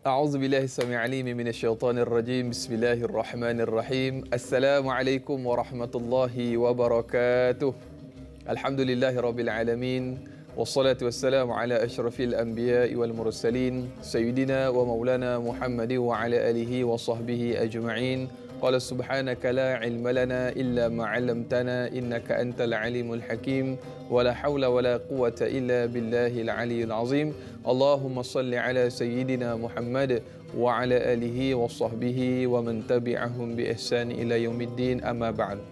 أعوذ بالله السميع العليم من الشيطان الرجيم. بسم الله الرحمن الرحيم. السلام عليكم ورحمة الله وبركاته. الحمد لله رب العالمين، والصلاة والسلام على أشرف الأنبياء والمرسلين سيدنا ومولانا محمد وعلى آله وصحبه أجمعين. قال سبحانك لا علم لنا إلا ما علمتنا إنك أنت العليم الحكيم ولا حول ولا قوة إلا بالله العلي العظيم. اللهم صل على سيدنا محمد وعلى آله وصحبه ومن تبعهم بإحسان إلى يوم الدين. أما بعد.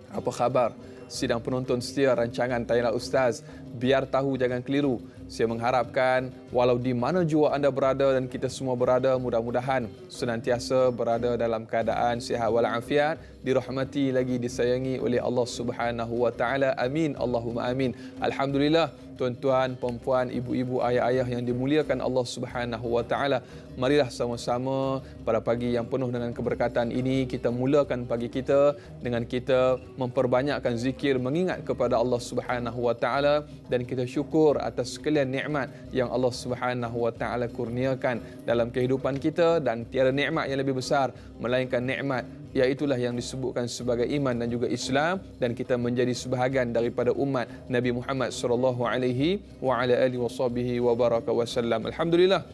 Apa khabar sidang penonton setia rancangan Tanyalah Ustaz? Biar tahu jangan keliru. Saya mengharapkan walau di mana jua anda berada dan kita semua berada, mudah-mudahan senantiasa berada dalam keadaan sihat walafiat, dirahmati lagi disayangi oleh Allah Subhanahu wa taala. Amin Allahumma amin. Alhamdulillah, tuan-tuan, puan-puan, ibu-ibu, ayah-ayah yang dimuliakan Allah Subhanahu wa taala, marilah sama-sama pada pagi yang penuh dengan keberkatan ini kita mulakan pagi kita dengan kita memperbanyakkan zikir, mengingat kepada Allah Subhanahu wa taala, dan kita syukur atas sekalian nikmat yang Allah Subhanahu wa taala kurniakan dalam kehidupan kita, dan tiada nikmat yang lebih besar melainkan nikmat iaitulah yang disebutkan sebagai iman dan juga Islam, dan kita menjadi sebahagian daripada umat Nabi Muhammad sallallahu alaihi wa ala alihi wasallam. Alhamdulillah,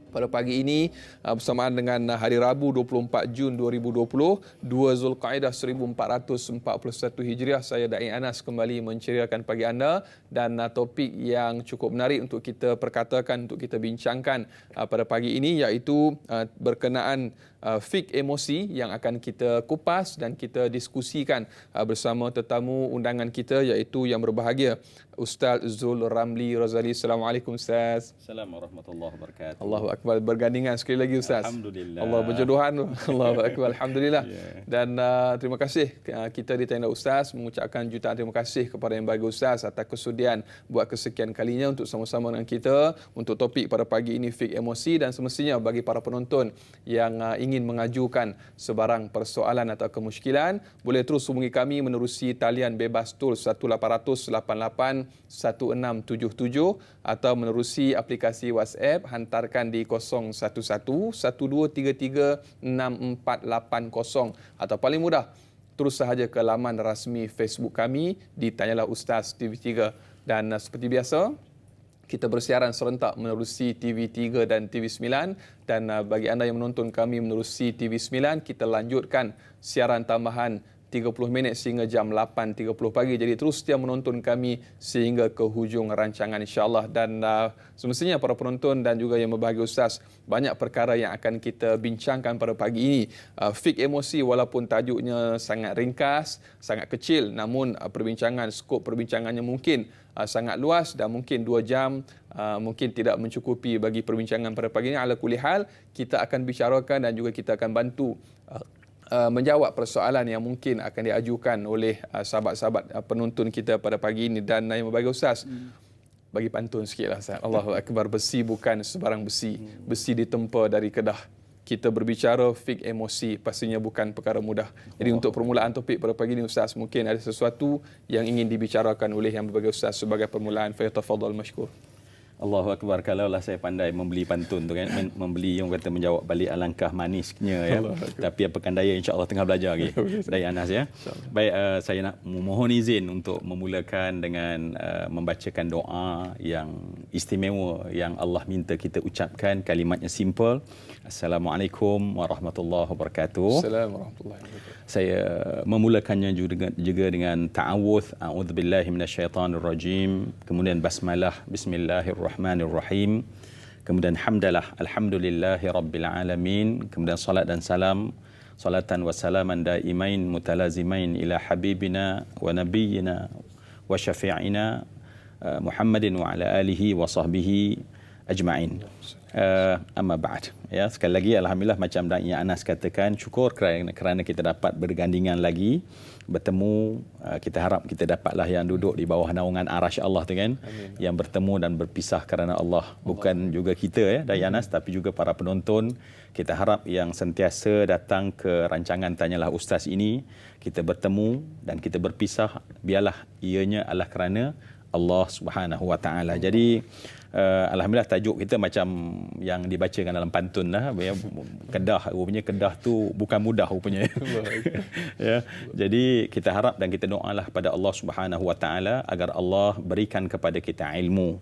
pada pagi ini bersamaan dengan hari Rabu 24 Jun 2020, 2 Zulkaidah 1441 Hijriah, saya Da'i Anas kembali menceriakan pagi anda, dan topik yang cukup menarik untuk kita perkatakan, untuk kita bincangkan pada pagi ini, iaitu berkenaan fik emosi yang akan kita kupas dan kita diskusikan bersama tetamu undangan kita, iaitu yang berbahagia Ustaz Zul Ramli Razali. Assalamualaikum Ustaz. Assalamualaikum warahmatullahi wabarakatuh. Allahu akbar, bergandingan sekali lagi Ustaz. Alhamdulillah. Allah berjodohan. Allahu akbar, alhamdulillah. Yeah. Dan terima kasih kita di Tanyalah Ustaz mengucapkan jutaan terima kasih kepada yang bagi Ustaz atas kesudian buat kesekian kalinya untuk sama-sama dengan kita untuk topik pada pagi ini, fik emosi. Dan semestinya bagi para penonton yang ingin mengajukan sebarang persoalan atau kemusykilan, boleh terus hubungi kami menerusi talian bebas tools 1800 88 1677 atau menerusi aplikasi WhatsApp, hantarkan di 011 1233 6480, atau paling mudah terus sahaja ke laman rasmi Facebook kami di Tanyalah Ustaz TV3. Dan seperti biasa, kita bersiaran serentak menerusi TV3 dan TV9, dan bagi anda yang menonton kami menerusi TV9, kita lanjutkan siaran tambahan 30 minit sehingga jam 8.30 pagi. Jadi terus setia menonton kami sehingga ke hujung rancangan insya-Allah. Dan semestinya para penonton dan juga yang berbahagia Ustaz, banyak perkara yang akan kita bincangkan pada pagi ini. Fik emosi, walaupun tajuknya sangat ringkas, sangat kecil, namun skop perbincangannya mungkin sangat luas dan mungkin 2 jam mungkin tidak mencukupi bagi perbincangan pada pagi ini. Ala kulli hal, kita akan bicarakan dan juga kita akan bantu menjawab persoalan yang mungkin akan diajukan oleh sahabat-sahabat penonton kita pada pagi ini. Dan yang berbahagia Ustaz, bagi pantun sikitlah Ustaz. Allahu akbar, besi bukan sebarang besi, besi ditempa dari Kedah. Kita berbicara fik emosi pastinya bukan perkara mudah. Jadi untuk permulaan topik pada pagi ini Ustaz, mungkin ada sesuatu yang ingin dibicarakan oleh yang berbahagia Ustaz sebagai permulaan. Falyatafaddal mashkur. Allahu akbar, kalaulah saya pandai membeli pantun tu kan, membeli yang kata menjawab balik alangkah manisnya ya. Tapi pekan daya insya-Allah tengah belajar lagi. Dari Anas ya. Baik, saya nak memohon izin untuk memulakan dengan membacakan doa yang istimewa yang Allah minta kita ucapkan. Kalimatnya simple. Assalamualaikum warahmatullahi wabarakatuh. Assalamualaikum warahmatullahi wabarakatuh. Saya memulakannya juga dengan ta'awudz, a'udzubillahi minasyaitonirrajim, kemudian basmalah, bismillahirrahmanirrahim, kemudian hamdalah, alhamdulillahi rabbil alamin, kemudian salat dan salam, salatan wa salaman daimain mutalazimain ila habibina wa nabiyyina wa syafi'ina Muhammadin wa ala alihi wa sahbihi ajma'in. Amma ba'd. Ya, sekali lagi alhamdulillah, macam Da'i Anas katakan, syukur kerana kita dapat bergandingan lagi, bertemu. Kita harap kita dapatlah yang duduk di bawah naungan arasy Allah tu kan. Amin. Yang bertemu dan berpisah kerana Allah. Bukan juga kita ya Da'i Anas, tapi juga para penonton. Kita harap yang sentiasa datang ke rancangan Tanyalah Ustaz ini, kita bertemu dan kita berpisah, biarlah ianya adalah kerana Allah Subhanahu wa taala. Jadi Alhamdulillah tajuk kita macam yang dibacakan dalam pantun lah. Kedah, rupanya Kedah tu bukan mudah rupanya. Ya. Jadi kita harap dan kita doalah pada Allah Subhanahu Wa Taala agar Allah berikan kepada kita ilmu.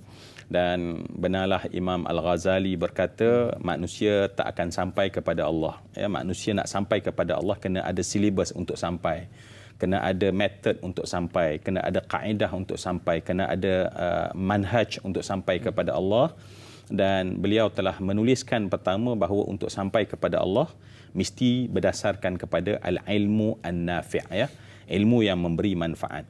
Dan benarlah Imam Al-Ghazali berkata manusia tak akan sampai kepada Allah. Ya, manusia nak sampai kepada Allah kena ada silibus untuk sampai. Kena ada metod untuk sampai, kena ada kaedah untuk sampai, kena ada manhaj untuk sampai kepada Allah. Dan beliau telah menuliskan pertama bahawa untuk sampai kepada Allah mesti berdasarkan kepada al-ilmu an-nafi', ya, ilmu yang memberi manfaat.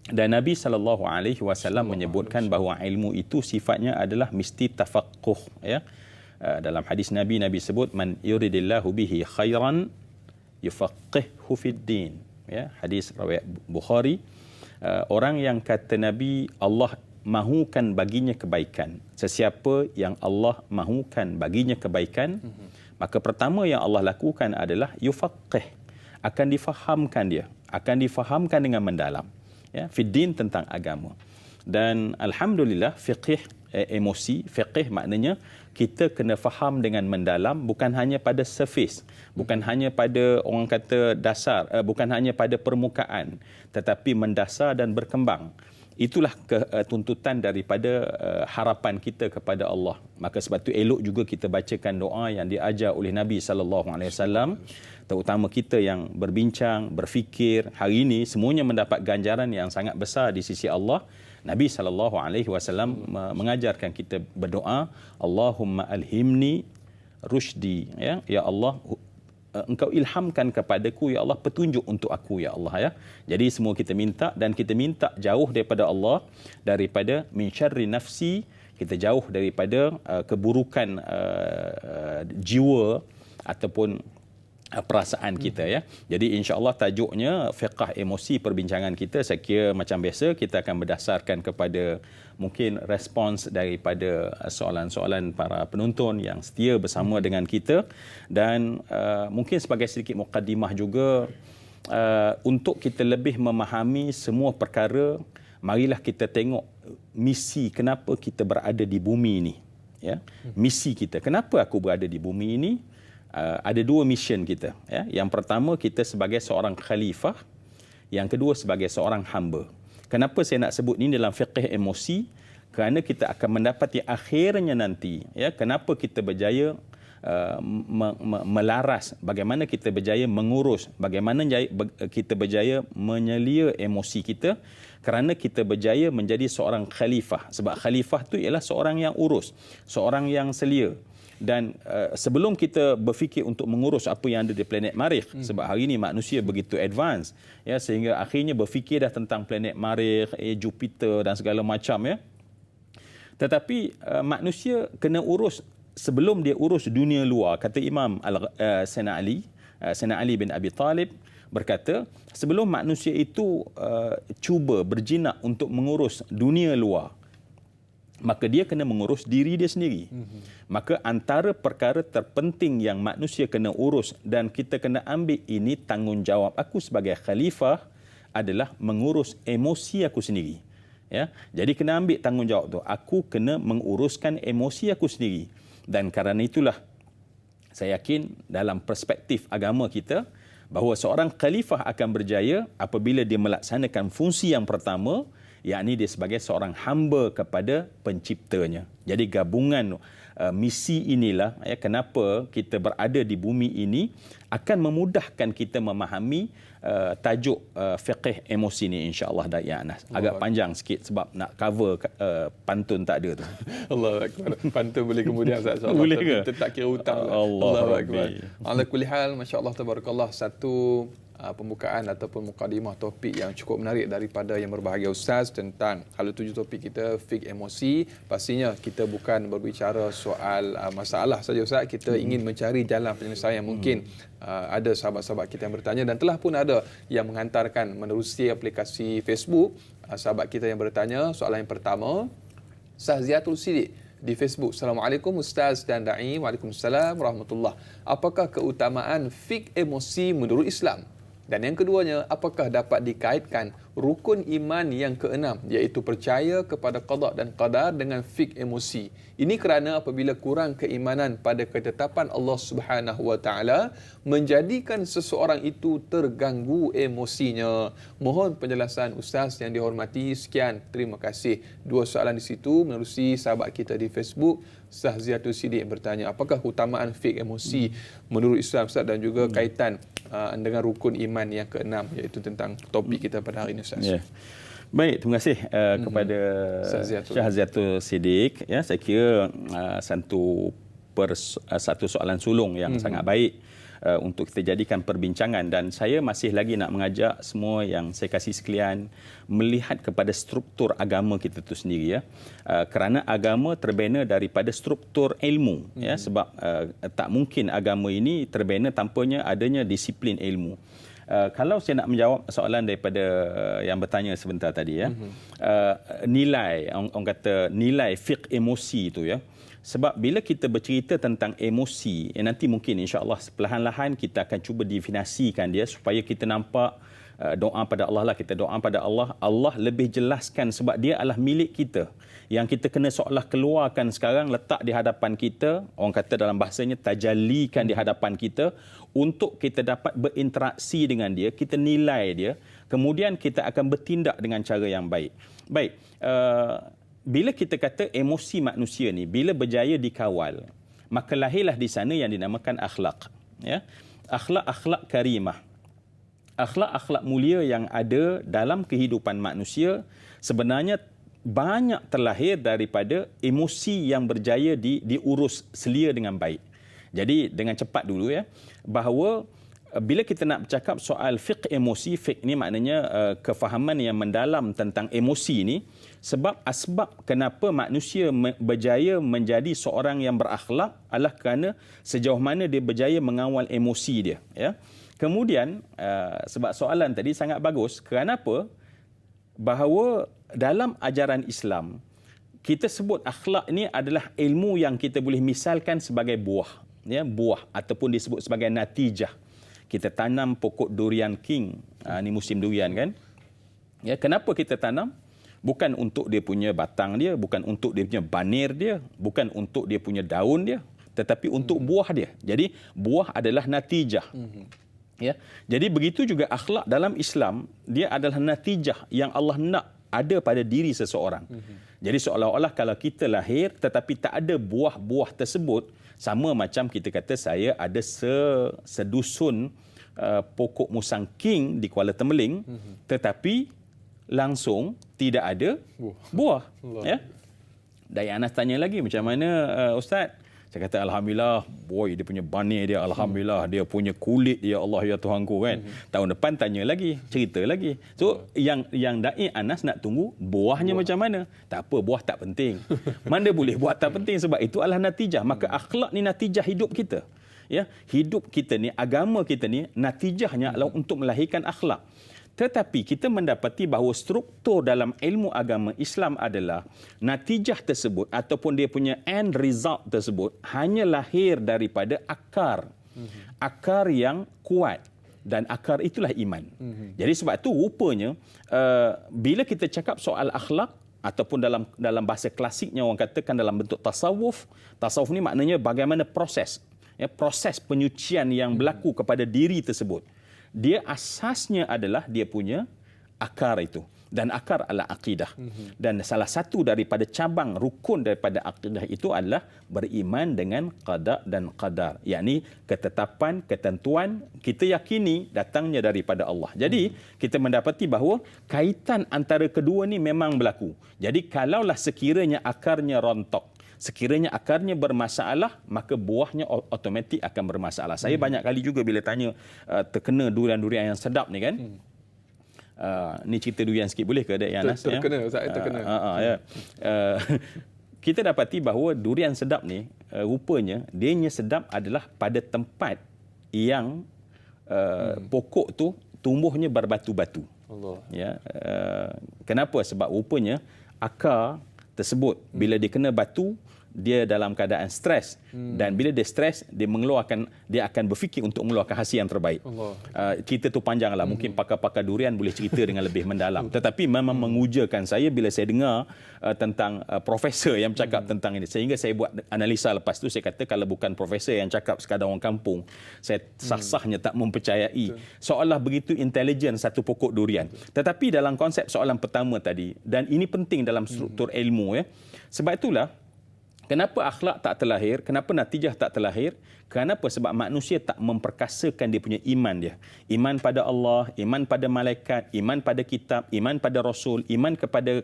Dan Nabi SAW menyebutkan bahawa ilmu itu sifatnya adalah mesti tafaqquh, ya. Dalam hadis Nabi sebut man yuridillahu bihi khairan yufaqihhu fid din. Ya, hadis riwayat Bukhari. Orang yang kata Nabi Allah mahukan baginya kebaikan. Sesiapa yang Allah mahukan baginya kebaikan, maka pertama yang Allah lakukan adalah yufaqih, akan difahamkan dia, akan difahamkan dengan mendalam, ya, fiddin, tentang agama. Dan alhamdulillah fiqh emosi, fiqh maknanya kita kena faham dengan mendalam, bukan hanya pada surface, bukan hanya pada orang kata dasar, bukan hanya pada permukaan, tetapi mendasar dan berkembang. Itulah tuntutan daripada harapan kita kepada Allah. Maka sebab itu elok juga kita bacakan doa yang diajar oleh Nabi SAW, terutama kita yang berbincang, berfikir hari ini semuanya mendapat ganjaran yang sangat besar di sisi Allah. Nabi SAW mengajarkan kita berdoa, Allahumma alhimni rushdi, ya, ya Allah, engkau ilhamkan kepadaku, ya Allah, petunjuk untuk aku, ya Allah, ya. Jadi semua kita minta, dan kita minta jauh daripada Allah, daripada min syarri nafsi, kita jauh daripada keburukan jiwa ataupun perasaan kita, ya. Jadi insya-Allah tajuknya fiqh emosi perbincangan kita. Saya kira macam biasa kita akan berdasarkan kepada mungkin respons daripada soalan-soalan para penonton yang setia bersama dengan kita, dan mungkin sebagai sedikit mukadimah juga untuk kita lebih memahami semua perkara, marilah kita tengok misi kenapa kita berada di bumi ini, ya. Misi kita, kenapa aku berada di bumi ini? Ada dua mission kita, ya. Yang pertama, kita sebagai seorang khalifah. Yang kedua, sebagai seorang hamba. Kenapa saya nak sebut ini dalam fiqh emosi? Kerana kita akan mendapati akhirnya nanti, ya, kenapa kita berjaya melaras, bagaimana kita berjaya mengurus, bagaimana kita berjaya menyelia emosi kita, kerana kita berjaya menjadi seorang khalifah. Sebab khalifah tu ialah seorang yang urus, seorang yang selia. Dan sebelum kita berfikir untuk mengurus apa yang ada di planet Marikh, sebab hari ini manusia begitu advance, ya, sehingga akhirnya berfikir dah tentang planet Marikh, Jupiter dan segala macam, ya. Tetapi manusia kena urus sebelum dia urus dunia luar. Kata Imam Sayyidina Ali bin Abi Talib berkata, sebelum manusia itu cuba berjinak untuk mengurus dunia luar, maka dia kena mengurus diri dia sendiri. Maka antara perkara terpenting yang manusia kena urus dan kita kena ambil ini tanggungjawab aku sebagai khalifah adalah mengurus emosi aku sendiri. Ya, jadi kena ambil tanggungjawab tu. Aku kena menguruskan emosi aku sendiri. Dan kerana itulah saya yakin dalam perspektif agama kita bahawa seorang khalifah akan berjaya apabila dia melaksanakan fungsi yang pertama, yakni dia sebagai seorang hamba kepada penciptanya. Jadi gabungan misi inilah, ya, kenapa kita berada di bumi ini akan memudahkan kita memahami tajuk fiqh emosi ni, insya-Allah, Dayak Anas. Agak panjang sikit sebab nak cover pantun tak ada tu. Allah Akbar. Pantun boleh kemudian Ustaz, insya-Allah. Boleh ke? Kita tak kira hutang. Allah Akbar. Ala kulli hal, masya-Allah tabarakallah, satu pembukaan ataupun mukadimah topik yang cukup menarik daripada yang berbahagia Ustaz tentang kalau tuju topik kita fiqh emosi. Pastinya kita bukan berbicara soal masalah saja Ustaz, kita ingin mencari jalan penyelesaian. Mungkin ada sahabat-sahabat kita yang bertanya, dan telah pun ada yang menghantarkan menerusi aplikasi Facebook. Sahabat kita yang bertanya, soalan yang pertama, Sahziatul Sidik di Facebook. Assalamualaikum Ustaz dan Da'i. Waalaikumsalam warahmatullah. Apakah keutamaan fiqh emosi menurut Islam? Dan yang keduanya, apakah dapat dikaitkan rukun iman yang keenam, iaitu percaya kepada qada dan qadar dengan fiqh emosi. Ini kerana apabila kurang keimanan pada ketetapan Allah Subhanahu wa taala menjadikan seseorang itu terganggu emosinya. Mohon penjelasan Ustaz yang dihormati. Sekian, terima kasih. Dua soalan di situ menerusi sahabat kita di Facebook, Sahziatul Sidik bertanya, apakah keutamaan fiqh emosi menurut Islam Ustaz, dan juga kaitan dengan rukun iman yang keenam, iaitu tentang topik kita pada hari ini Ustaz. Yeah. Baik, terima kasih kepada Syahaziatul Sidik. Ya, saya kira satu soalan sulung yang sangat baik untuk kita jadikan perbincangan, dan saya masih lagi nak mengajak semua yang saya kasih sekalian melihat kepada struktur agama kita itu sendiri, ya. Kerana agama terbina daripada struktur ilmu, ya, sebab tak mungkin agama ini terbina tanpanya adanya disiplin ilmu. Kalau saya nak menjawab soalan daripada yang bertanya sebentar tadi, ya, nilai, orang kata nilai fiqh emosi itu, ya. Sebab bila kita bercerita tentang emosi, nanti mungkin insya-Allah perlahan-lahan kita akan cuba definisikan dia supaya kita nampak doa pada Allah lah, kita doa pada Allah, Allah lebih jelaskan sebab dia adalah milik kita. Yang kita kena seolah keluarkan sekarang, letak di hadapan kita, orang kata dalam bahasanya tajallikan di hadapan kita untuk kita dapat berinteraksi dengan dia, kita nilai dia, kemudian kita akan bertindak dengan cara yang baik. Baik, bila kita kata emosi manusia ni bila berjaya dikawal, maka lahirlah di sana yang dinamakan akhlak, ya. Akhlak karimah, akhlak mulia yang ada dalam kehidupan manusia sebenarnya banyak terlahir daripada emosi yang berjaya diurus selia dengan baik. Jadi dengan cepat dulu, ya, bahawa bila kita nak bercakap soal fiqh emosi, fiqh ni maknanya kefahaman yang mendalam tentang emosi ni, sebab asbab kenapa manusia berjaya menjadi seorang yang berakhlak adalah kerana sejauh mana dia berjaya mengawal emosi dia, ya. Kemudian sebab soalan tadi sangat bagus, kerana apa? Bahawa dalam ajaran Islam kita sebut akhlak ni adalah ilmu yang kita boleh misalkan sebagai buah, ya, buah ataupun disebut sebagai natijah. Kita tanam pokok durian king, ni musim durian kan, ya. Kenapa kita tanam? Bukan untuk dia punya batang dia, bukan untuk dia punya banir dia, bukan untuk dia punya daun dia, tetapi untuk buah dia. Jadi buah adalah natijah, ya. Jadi begitu juga akhlak dalam Islam, dia adalah natijah yang Allah nak ada pada diri seseorang. Jadi seolah-olah kalau kita lahir tetapi tak ada buah-buah tersebut, sama macam kita kata saya ada sedusun pokok musang king di Kuala Temeling, tetapi langsung tidak ada buah. Ya. Dan Anas tanya lagi, macam mana Ustaz? Saya kata alhamdulillah, boy, dia punya banir dia, alhamdulillah, dia punya kulit dia, Allah ya Tuhanku, kan. Tahun depan tanya lagi, cerita lagi. So yang dai Anas nak tunggu buahnya macam mana. Tak apa, buah tak penting. Mana boleh buah tak penting, sebab itu adalah natijah. Maka akhlak ni natijah hidup kita. Ya, hidup kita ni, agama kita ni, natijahnya adalah untuk melahirkan akhlak. Tetapi kita mendapati bahawa struktur dalam ilmu agama Islam adalah natijah tersebut ataupun dia punya end result tersebut hanya lahir daripada akar. Akar yang kuat, dan akar itulah iman. Jadi sebab itu rupanya bila kita cakap soal akhlak ataupun dalam bahasa klasiknya orang katakan dalam bentuk tasawuf, tasawuf ni maknanya bagaimana proses, ya, proses penyucian yang berlaku kepada diri tersebut. Dia asasnya adalah dia punya akar itu, dan akar adalah akidah. Dan salah satu daripada cabang rukun daripada akidah itu adalah beriman dengan qada dan qadar, yakni ketetapan, ketentuan kita yakini datangnya daripada Allah. Jadi kita mendapati bahawa kaitan antara kedua ni memang berlaku. Jadi kalaulah sekiranya akarnya rontok, sekiranya akarnya bermasalah, maka buahnya automatik akan bermasalah. Saya banyak kali juga bila tanya terkena durian-durian yang sedap ni kan. Ni cerita durian sikit boleh ke Adik Anas? Terkena, Ustaz, terkena. Ya. Kita dapati bahawa durian sedap ni rupanya dianya sedap adalah pada tempat yang pokok tu tumbuhnya berbatu-batu. Allah. Ya. Kenapa? Sebab rupanya akar tersebut bila dia kena batu, dia dalam keadaan stres, dan bila dia stres, dia akan berfikir untuk mengeluarkan hasil yang terbaik. Cerita tu panjanglah, mungkin pakar-pakar durian boleh cerita dengan lebih mendalam. Tetapi memang mengujakan saya bila saya dengar tentang profesor yang bercakap tentang ini, sehingga saya buat analisa lepas tu. Saya kata kalau bukan profesor yang cakap sekadar orang kampung, saya sah-sahnya tak mempercayai seolah begitu intelijen satu pokok durian. Tetapi dalam konsep soalan pertama tadi, dan ini penting dalam struktur ilmu, ya. Sebab itulah kenapa akhlak tak terlahir, kenapa natijah tak terlahir? Kenapa? Sebab manusia tak memperkasakan dia punya iman dia. Iman pada Allah, iman pada malaikat, iman pada kitab, iman pada Rasul, iman kepada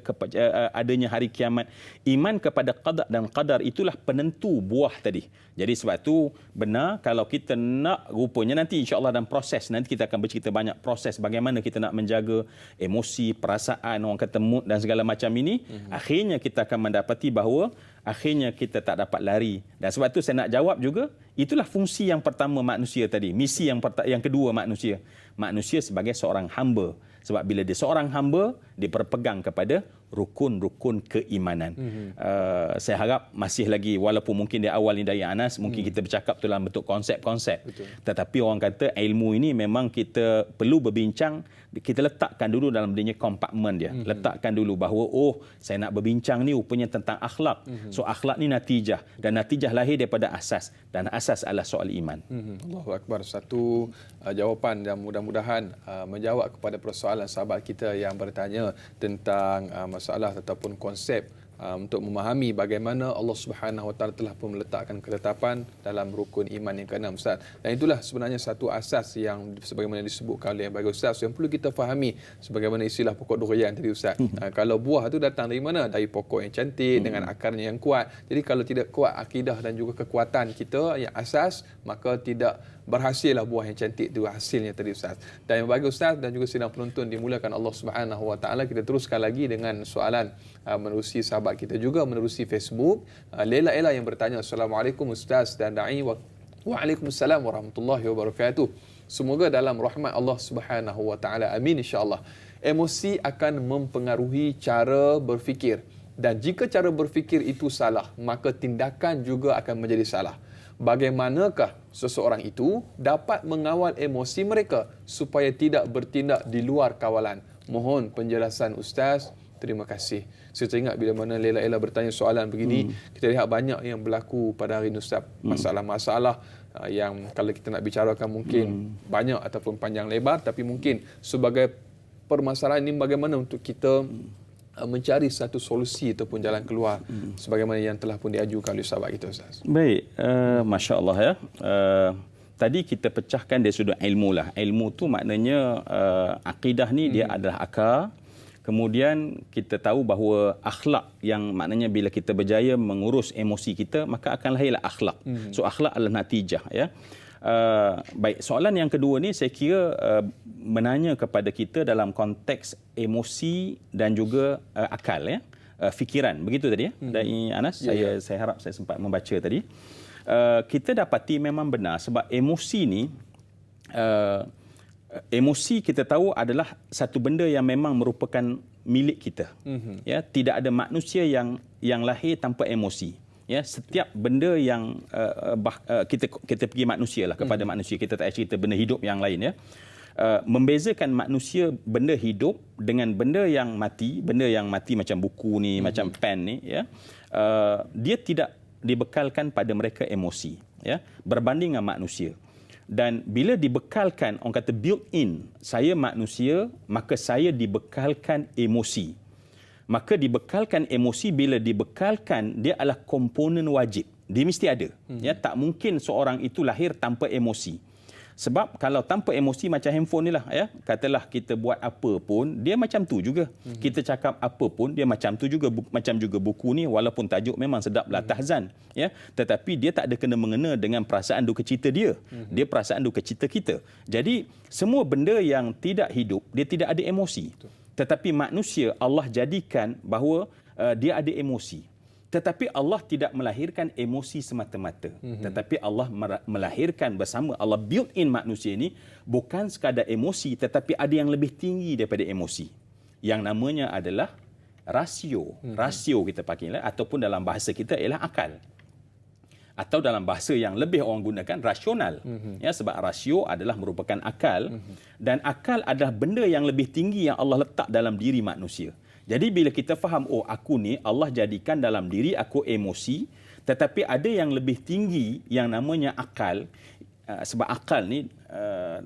adanya hari kiamat, iman kepada qada dan qadar. Itulah penentu buah tadi. Jadi sebab tu benar, kalau kita nak, rupanya nanti insya-Allah dalam proses, nanti kita akan bercerita banyak proses bagaimana kita nak menjaga emosi, perasaan, orang kata mood dan segala macam ini. Akhirnya kita akan mendapati bahawa akhirnya kita tak dapat lari. Dan sebab tu saya nak jawab juga, itulah fungsi yang pertama manusia tadi. Misi yang kedua manusia. Manusia sebagai seorang hamba. Sebab bila dia seorang hamba, dia berpegang kepada rukun-rukun keimanan. Saya harap masih lagi, walaupun mungkin di awal ni dari Anas, mungkin kita bercakap dalam bentuk konsep-konsep. Tetapi orang kata ilmu ini memang kita perlu berbincang, kita letakkan dulu dalam dia kompartmen dia. Letakkan dulu bahawa, saya nak berbincang ni rupanya tentang akhlak. So akhlak ni natijah, dan natijah lahir daripada asas, dan asas adalah soal iman. Allahu Akbar. Satu jawapan yang mudah-mudahan menjawab kepada persoalan sahabat kita yang bertanya tentang masalah ataupun konsep untuk memahami bagaimana Allah Subhanahu Wa Taala telah pun meletakkan ketetapan dalam rukun iman yang keenam, Ustaz. Dan itulah sebenarnya satu asas yang sebagaimana disebutkan oleh bagi Ustaz yang perlu kita fahami, sebagaimana istilah pokok durian tadi, Ustaz. Kalau buah itu datang dari mana? Dari pokok yang cantik dengan akarnya yang kuat. Jadi kalau tidak kuat akidah dan juga kekuatan kita yang asas, maka tidak berhasillah buah yang cantik itu hasilnya tadi, Ustaz. Dan bagi Ustaz dan juga sidang penonton dimulakan Allah Subhanahu Wa Taala, kita teruskan lagi dengan soalan menerusi sahabat kita juga menerusi Facebook. Lela Ella yang bertanya, Assalamualaikum Ustaz dan Da'i. Waalaikumsalam warahmatullahi wabarakatuh. Semoga dalam rahmat Allah Subhanahu Wa Taala. Amin insya-Allah. Emosi akan mempengaruhi cara berfikir, dan jika cara berfikir itu salah, maka tindakan juga akan menjadi salah. Bagaimanakah seseorang itu dapat mengawal emosi mereka supaya tidak bertindak di luar kawalan? Mohon penjelasan Ustaz. Terima kasih. Saya teringat bila mana Lela Ella bertanya soalan begini, kita lihat banyak yang berlaku pada hari ini, Ustaz. Masalah-masalah yang kalau kita nak bicarakan mungkin banyak ataupun panjang lebar, tapi mungkin sebagai permasalahan ini bagaimana untuk kita mencari satu solusi ataupun jalan keluar sebagaimana yang telah pun diajukan oleh sahabat kita, Ustaz. Baik, Masya Allah ya. Tadi kita pecahkan dari sudut ilmu lah. Ilmu tu maknanya akidah ni dia adalah akar. Kemudian kita tahu bahawa akhlak yang maknanya bila kita berjaya mengurus emosi kita, maka akan lahirlah akhlak. So akhlak adalah natijah ya. Baik, soalan yang kedua ni saya kira menanya kepada kita dalam konteks emosi dan juga akal ya. Fikiran, begitu tadi ya. Dari Anas, saya harap saya sempat membaca tadi. Kita dapati memang benar sebab emosi ni emosi kita tahu adalah satu benda yang memang merupakan milik kita. Ya, tidak ada manusia yang lahir tanpa emosi. Ya, setiap benda yang kita pergi manusia lah kepada manusia, kita tak cerita benda hidup yang lain ya. Membezakan manusia benda hidup dengan benda yang mati macam buku ni, macam pen ni ya. Dia tidak dibekalkan pada mereka emosi ya, berbanding dengan manusia. Dan bila dibekalkan, orang kata built in, saya manusia, maka saya dibekalkan emosi. Maka dibekalkan emosi, bila dibekalkan, dia adalah komponen wajib. Dia mesti ada. Ya, tak mungkin seorang itu lahir tanpa emosi. Sebab kalau tanpa emosi macam handphone ni lah ya, katalah kita buat apa pun dia macam tu juga. Kita cakap apa pun dia macam tu juga, macam juga buku ni walaupun tajuk memang sedap lah tahzan ya, tetapi dia tak ada kena mengena dengan perasaan duka cita dia. Dia perasaan duka cita kita. Jadi semua benda yang tidak hidup dia tidak ada emosi. Tetapi manusia Allah jadikan bahawa dia ada emosi. Tetapi Allah tidak melahirkan emosi semata-mata. Tetapi Allah melahirkan bersama, Allah built in manusia ini bukan sekadar emosi, tetapi ada yang lebih tinggi daripada emosi. Yang namanya adalah rasio kita panggil, ataupun dalam bahasa kita ialah akal. Atau dalam bahasa yang lebih orang gunakan rasional. Ya, sebab rasio adalah merupakan akal, dan akal adalah benda yang lebih tinggi yang Allah letak dalam diri manusia. Jadi bila kita faham, oh aku ni Allah jadikan dalam diri aku emosi, tetapi ada yang lebih tinggi yang namanya akal. Sebab akal ni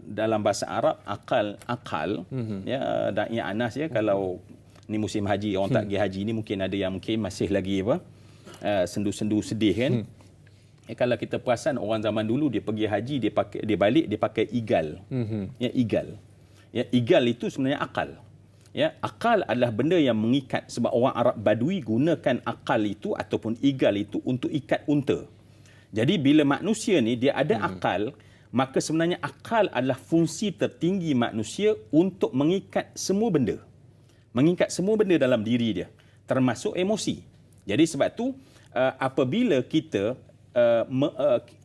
dalam bahasa Arab akal ya, dan ya Anas ya, kalau ni musim haji, orang tak pergi haji ni mungkin ada yang mungkin masih lagi sendu-sendu sedih kan. Kalau kita perasan orang zaman dulu dia pergi haji, dia balik dia pakai igal. Ya, igal. Ya, igal itu sebenarnya akal. Ya, akal adalah benda yang mengikat, sebab orang Arab Badui gunakan akal itu ataupun igal itu untuk ikat unta. Jadi bila manusia ni dia ada akal, maka sebenarnya akal adalah fungsi tertinggi manusia untuk mengikat semua benda. Mengikat semua benda dalam diri dia, termasuk emosi. Jadi sebab tu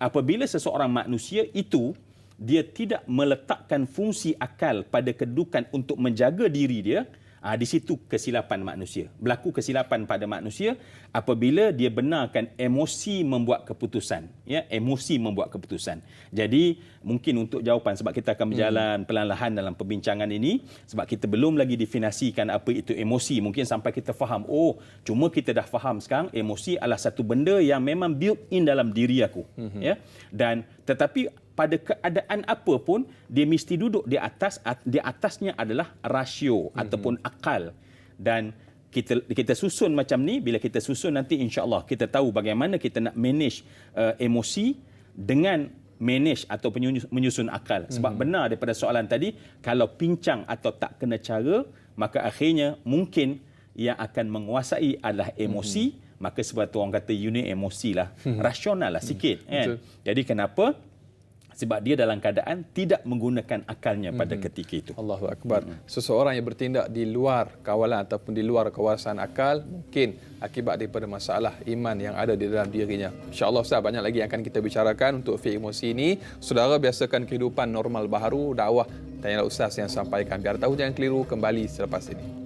apabila seseorang manusia itu dia tidak meletakkan fungsi akal pada kedudukan untuk menjaga diri dia, di situ kesilapan manusia. Berlaku kesilapan pada manusia apabila dia benarkan emosi membuat keputusan. Ya, emosi membuat keputusan. Jadi mungkin untuk jawapan, sebab kita akan berjalan perlahan-lahan dalam perbincangan ini, sebab kita belum lagi definisikan apa itu emosi. Mungkin sampai kita faham, oh cuma kita dah faham sekarang emosi adalah satu benda yang memang built in dalam diri aku. Ya, dan tetapi pada keadaan apa pun dia mesti duduk di atasnya adalah rasio ataupun akal. Dan kita susun macam ni, bila kita susun nanti insya-Allah kita tahu bagaimana kita nak manage emosi dengan manage atau menyusun akal. Sebab benar daripada soalan tadi, kalau pincang atau tak kena cara, maka akhirnya mungkin yang akan menguasai adalah emosi. Maka sebab tu orang kata unit emosi lah, rasional lah sikit kan. Jadi kenapa? Sebab dia dalam keadaan tidak menggunakan akalnya pada ketika itu. Allahu Akbar. Seseorang yang bertindak di luar kawalan ataupun di luar kawasan akal, mungkin akibat daripada masalah iman yang ada di dalam dirinya. InsyaAllah Ustaz, banyak lagi yang akan kita bicarakan untuk fiqh emosi ini. Saudara, biasakan kehidupan normal baharu, dakwah, tanyalah Ustaz yang sampaikan. Biar tahu jangan keliru, kembali selepas ini.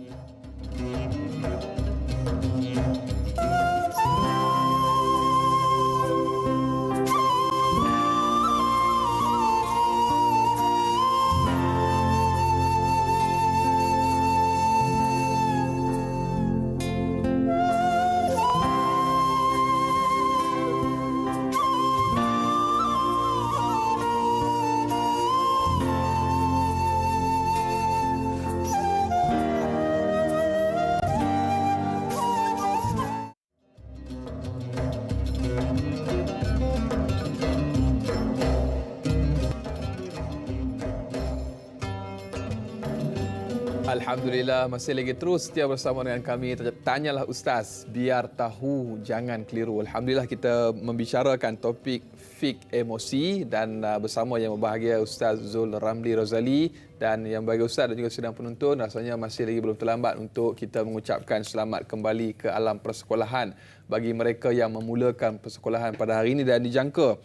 Alhamdulillah, masih lagi terus setia bersama dengan kami. Tanyalah Ustaz, biar tahu jangan keliru. Alhamdulillah kita membicarakan topik fiqh emosi dan bersama yang berbahagia Ustaz Zul Ramli Razali, dan yang bagi Ustaz dan juga sidang penonton, rasanya masih lagi belum terlambat untuk kita mengucapkan selamat kembali ke alam persekolahan bagi mereka yang memulakan persekolahan pada hari ini, dan dijangka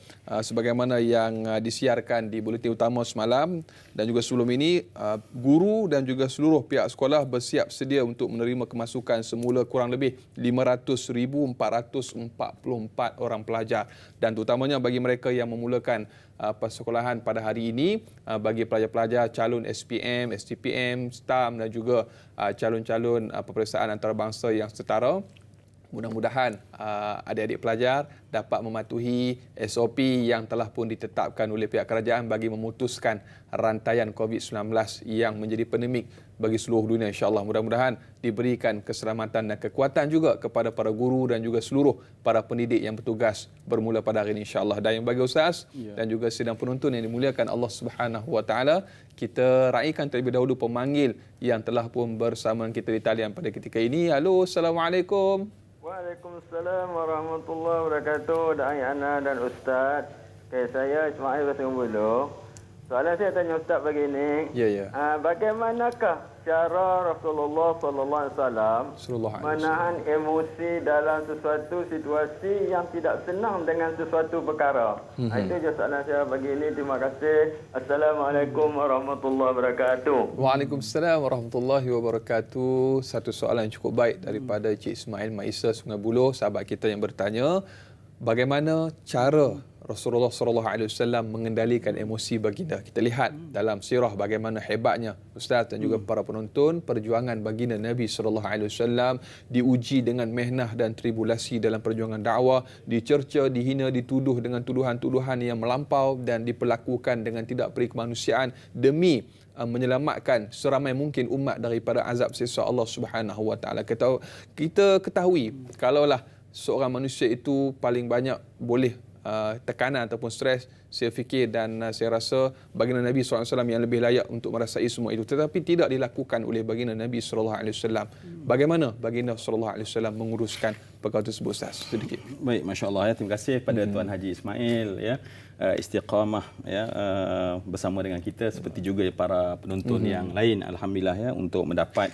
sebagaimana yang disiarkan di buletin utama semalam dan juga sebelum ini, guru dan juga seluruh pihak sekolah bersiap sedia untuk menerima kemasukan semula kurang lebih 500,444 orang pelajar, dan terutamanya bagi mereka yang memulakan persekolahan pada hari ini, bagi pelajar-pelajar calon SPM, STPM, STAM dan juga calon-calon peperiksaan antarabangsa yang setara. Mudah-mudahan adik-adik pelajar dapat mematuhi SOP yang telah pun ditetapkan oleh pihak kerajaan bagi memutuskan rantaian COVID-19 yang menjadi pandemik bagi seluruh dunia. InsyaAllah mudah-mudahan diberikan keselamatan dan kekuatan juga kepada para guru dan juga seluruh para pendidik yang bertugas bermula pada hari ini insyaAllah. Dan yang bagi Ustaz dan juga sidang penonton yang dimuliakan Allah Subhanahu Wa Taala, kita raikan terlebih dahulu pemanggil yang telah pun bersama kita di talian pada ketika ini. Halo, Assalamualaikum. Waalaikumsalam warahmatullahi wabarakatuh. Da'i Ana dan Ustaz. Okay, saya Ismail Rasul Bulu. Soalan saya tanya Ustaz begini. Ya, ya. Bagaimanakah cara Rasulullah sallallahu alaihi wasallam Sallallahu alaihi menahan emosi dalam sesuatu situasi yang tidak senang dengan sesuatu perkara? Itu je soalan saya begini. Terima kasih. Assalamualaikum warahmatullahi wabarakatuh. Waalaikumsalam warahmatullahi wabarakatuh. Satu soalan yang cukup baik daripada Cik Ismail Maisa Sungai Buloh, sahabat kita yang bertanya, bagaimana cara Rasulullah SAW mengendalikan emosi baginda. Kita lihat dalam sirah bagaimana hebatnya Ustaz dan juga para penonton perjuangan baginda Nabi SAW diuji dengan mehnah dan tribulasi dalam perjuangan dakwah, dicerca, dihina, dituduh dengan tuduhan-tuduhan yang melampau dan diperlakukan dengan tidak peri kemanusiaan demi menyelamatkan seramai mungkin umat daripada azab siksa Allah Subhanahu Wa Taala. Kita ketahui kalaulah seorang manusia itu paling banyak boleh tekanan ataupun stres, saya fikir dan saya rasa baginda Nabi SAW yang lebih layak untuk merasai semua itu, tetapi tidak dilakukan oleh baginda Nabi SAW. Bagaimana baginda SAW menguruskan perkara tersebut, Ustaz? Sedikit. Baik, Masya Allah ya. Terima kasih kepada Tuan Haji Ismail ya, istiqamah ya, bersama dengan kita seperti juga para penonton yang lain, alhamdulillah ya, untuk mendapat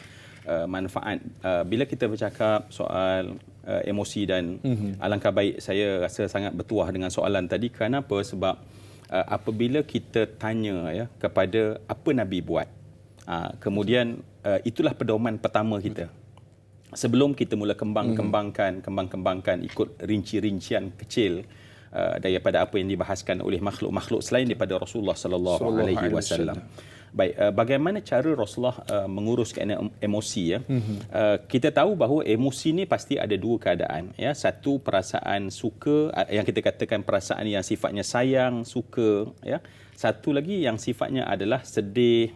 manfaat. Bila kita bercakap soal emosi dan alangkah baik, saya rasa sangat bertuah dengan soalan tadi. Kenapa? Sebab apabila kita tanya ya kepada apa Nabi buat, kemudian itulah pedoman pertama kita. Sebelum kita mula kembangkan ikut rinci-rincian kecil daripada apa yang dibahaskan oleh makhluk-makhluk selain daripada Rasulullah sallallahu alaihi wasallam. Baik, bagaimana cara Rasulullah menguruskan emosi ya? Kita tahu bahawa emosi ni pasti ada dua keadaan ya. Satu, perasaan suka yang kita katakan perasaan yang sifatnya sayang, suka ya. Satu lagi yang sifatnya adalah sedih,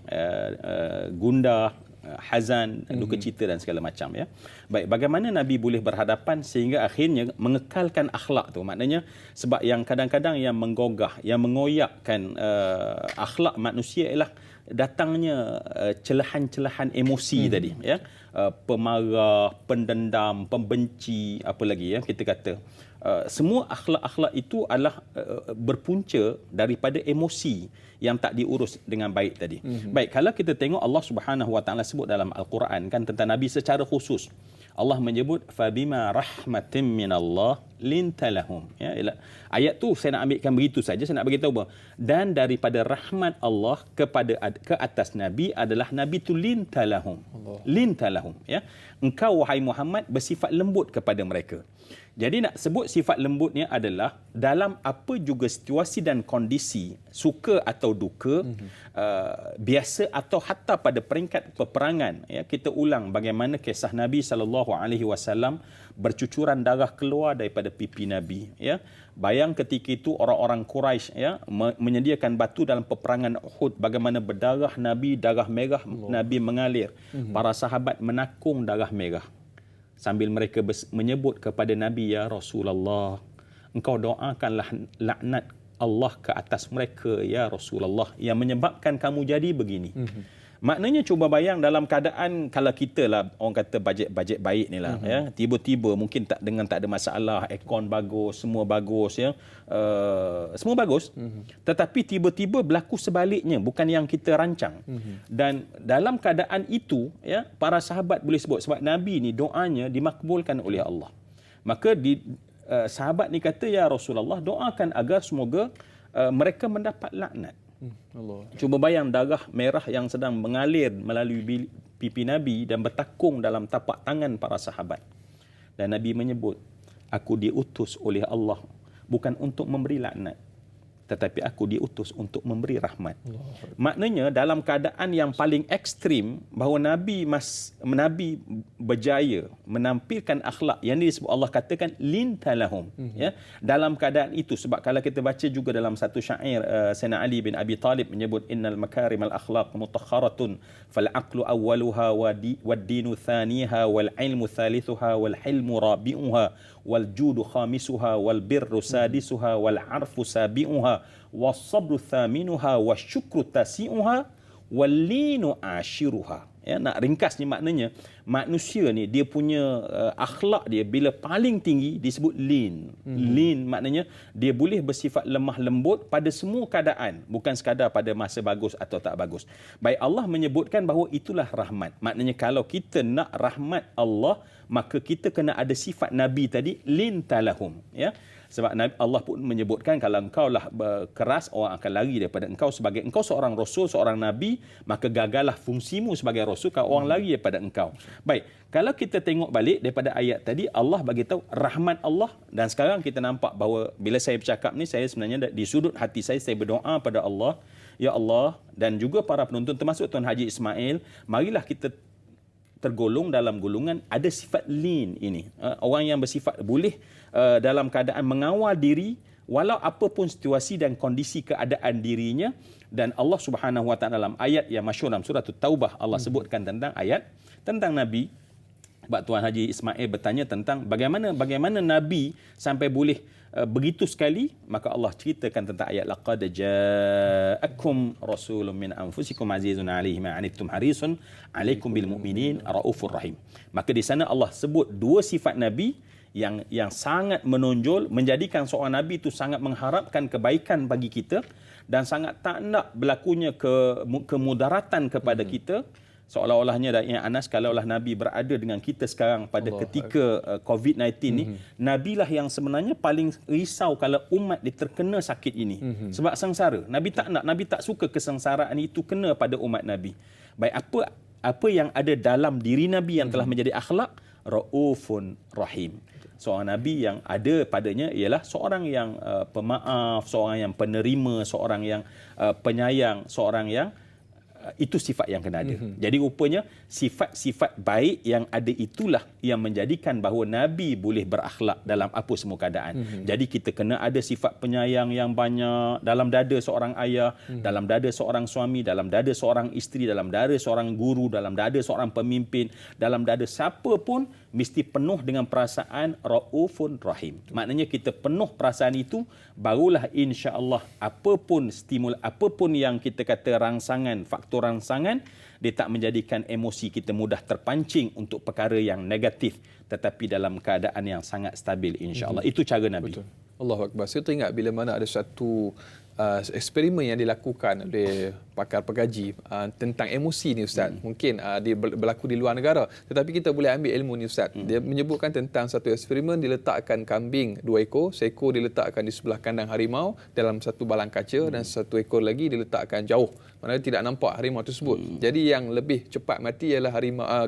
gundah, hazan, duka cita dan segala macam ya. Baik, bagaimana Nabi boleh berhadapan sehingga akhirnya mengekalkan akhlak tu? Maknanya sebab yang kadang-kadang yang menggogah, yang mengoyakkan akhlak manusia ialah datangnya celahan-celahan emosi tadi ya, pemarah, pendendam, pembenci, apa lagi ya kita kata, semua akhlak-akhlak itu adalah berpunca daripada emosi yang tak diurus dengan baik tadi. Baik, kalau kita tengok Allah Subhanahu Wa Taala sebut dalam Al-Quran kan tentang Nabi secara khusus. Allah menyebut fabima rahmatin minallah lintalahum ya. Ayat tu saya nak ambilkan begitu saja, saya nak bagi tahu bahawa dan daripada rahmat Allah ke atas Nabi adalah Nabi tu lintalahum ya. Engkau wahai Muhammad bersifat lembut kepada mereka. Jadi nak sebut sifat lembutnya adalah dalam apa juga situasi dan kondisi, suka atau duka, biasa atau hatta pada peringkat peperangan ya, kita ulang bagaimana kisah Nabi SAW bercucuran darah keluar daripada pipi Nabi ya. Bayang ketika itu orang-orang Quraisy ya menyediakan batu dalam peperangan Uhud, bagaimana berdarah Nabi, darah merah Nabi mengalir. Para sahabat menakung darah merah sambil mereka menyebut kepada Nabi, ya Rasulullah, engkau doakanlah laknat Allah ke atas mereka ya Rasulullah yang menyebabkan kamu jadi begini. Maknanya cuba bayang dalam keadaan kalau kita lah orang kata bajet baik ni lah ya, tiba-tiba mungkin tak ada masalah, aircon bagus, semua bagus ya, semua bagus, tetapi tiba-tiba berlaku sebaliknya, bukan yang kita rancang. Dan dalam keadaan itu ya, para sahabat boleh sebut sebab Nabi ni doanya dimakbulkan oleh Allah. Maka sahabat ni kata, ya Rasulullah, doakan agar semoga mereka mendapat laknat. Allah. Cuba bayang darah merah yang sedang mengalir melalui pipi Nabi dan bertakung dalam tapak tangan para sahabat. Dan Nabi menyebut, aku diutus oleh Allah bukan untuk memberi laknat, tetapi aku diutus untuk memberi rahmat. Maknanya dalam keadaan yang paling ekstrim bahawa Nabi berjaya menampilkan akhlak yang disebut Allah katakan lintalahum ya. Dalam keadaan itu, sebab kalau kita baca juga dalam satu syair Sayyidina Ali bin Abi Talib menyebut innal makarimal akhlaq mutakharatun fal aqlu awwaluha wad dinu thaniha wal ilmu thalithuha wal hilmu rabi'uha wal judu khamisuha wal birru sadisuha wal arfu sabi'uha was sabru thaminuha wasyukru tasi'uha wal linu ashiruha Ya, nak ringkasnya maknanya manusia ni dia punya akhlak dia bila paling tinggi disebut lin. Lin maknanya dia boleh bersifat lemah lembut pada semua keadaan, bukan sekadar pada masa bagus atau tak bagus. Baik, Allah menyebutkan bahawa itulah rahmat. Maknanya kalau kita nak rahmat Allah, maka kita kena ada sifat Nabi tadi, lin talahum, ya. Sebab Allah pun menyebutkan kalau engkau lah keras, orang akan lari daripada engkau. Sebagai engkau seorang rasul, seorang nabi, maka gagallah fungsimu sebagai rasul kalau orang lari daripada engkau. Baik, kalau kita tengok balik daripada ayat tadi, Allah bagi tahu rahmat Allah. Dan sekarang kita nampak bahawa bila saya bercakap ni, saya sebenarnya di sudut hati saya berdoa pada Allah, ya Allah, dan juga para penonton termasuk Tuan Haji Ismail, marilah kita tergolong dalam golongan ada sifat lin ini. Orang yang bersifat boleh dalam keadaan mengawal diri walau apapun situasi dan kondisi keadaan dirinya. Dan Allah Subhanahu Wa Taala dalam ayat yang masyhur dalam surah Taubah, Allah sebutkan tentang ayat tentang Nabi. Sebab Tuan Haji Ismail bertanya tentang bagaimana Nabi sampai boleh begitu sekali, maka Allah ceritakan tentang ayat laqad ja'akum rasulun min anfusikum azizun 'alaihi ma 'anittum harisun 'alaikum bil mu'minin raufur rahim. Maka di sana Allah sebut dua sifat Nabi yang sangat menonjol, menjadikan seorang Nabi itu sangat mengharapkan kebaikan bagi kita dan sangat tak nak berlakunya kemudaratan kepada kita. Seolah-olahnya Anas, kalaulah Nabi berada dengan kita sekarang pada ketika COVID-19 ni, Nabi lah yang sebenarnya paling risau kalau umat dia terkena sakit ini. Sebab sengsara. Nabi tak nak, Nabi tak suka kesengsaraan itu kena pada umat Nabi. Baik, apa yang ada dalam diri Nabi yang telah menjadi akhlak? Raufun rahim. Seorang Nabi yang ada padanya ialah seorang yang pemaaf, seorang yang penerima, seorang yang penyayang, seorang yang itu sifat yang kena ada. Jadi rupanya sifat-sifat baik yang ada itulah yang menjadikan bahawa Nabi boleh berakhlak dalam apa semua keadaan. Jadi kita kena ada sifat penyayang yang banyak dalam dada seorang ayah, dalam dada seorang suami, dalam dada seorang isteri, dalam dada seorang guru, dalam dada seorang pemimpin, dalam dada siapa pun mesti penuh dengan perasaan raufun rahim. Maknanya kita penuh perasaan itu, barulah insya-Allah apapun stimul, apapun yang kita kata rangsangan, faktor rangsangan, dia tak menjadikan emosi kita mudah terpancing untuk perkara yang negatif, tetapi dalam keadaan yang sangat stabil insya-Allah. Itu cara Nabi. Betul. Allahu Akbar. Saya teringat bila mana ada satu eksperimen yang dilakukan oleh pakar pengkaji tentang emosi ni Ustaz. Mungkin dia berlaku di luar negara, tetapi kita boleh ambil ilmu ni Ustaz. Dia menyebutkan tentang satu eksperimen, diletakkan kambing 2 ekor, seekor diletakkan di sebelah kandang harimau dalam satu balang kaca dan satu ekor lagi diletakkan jauh, maknanya tidak nampak harimau tersebut. Jadi yang lebih cepat mati ialah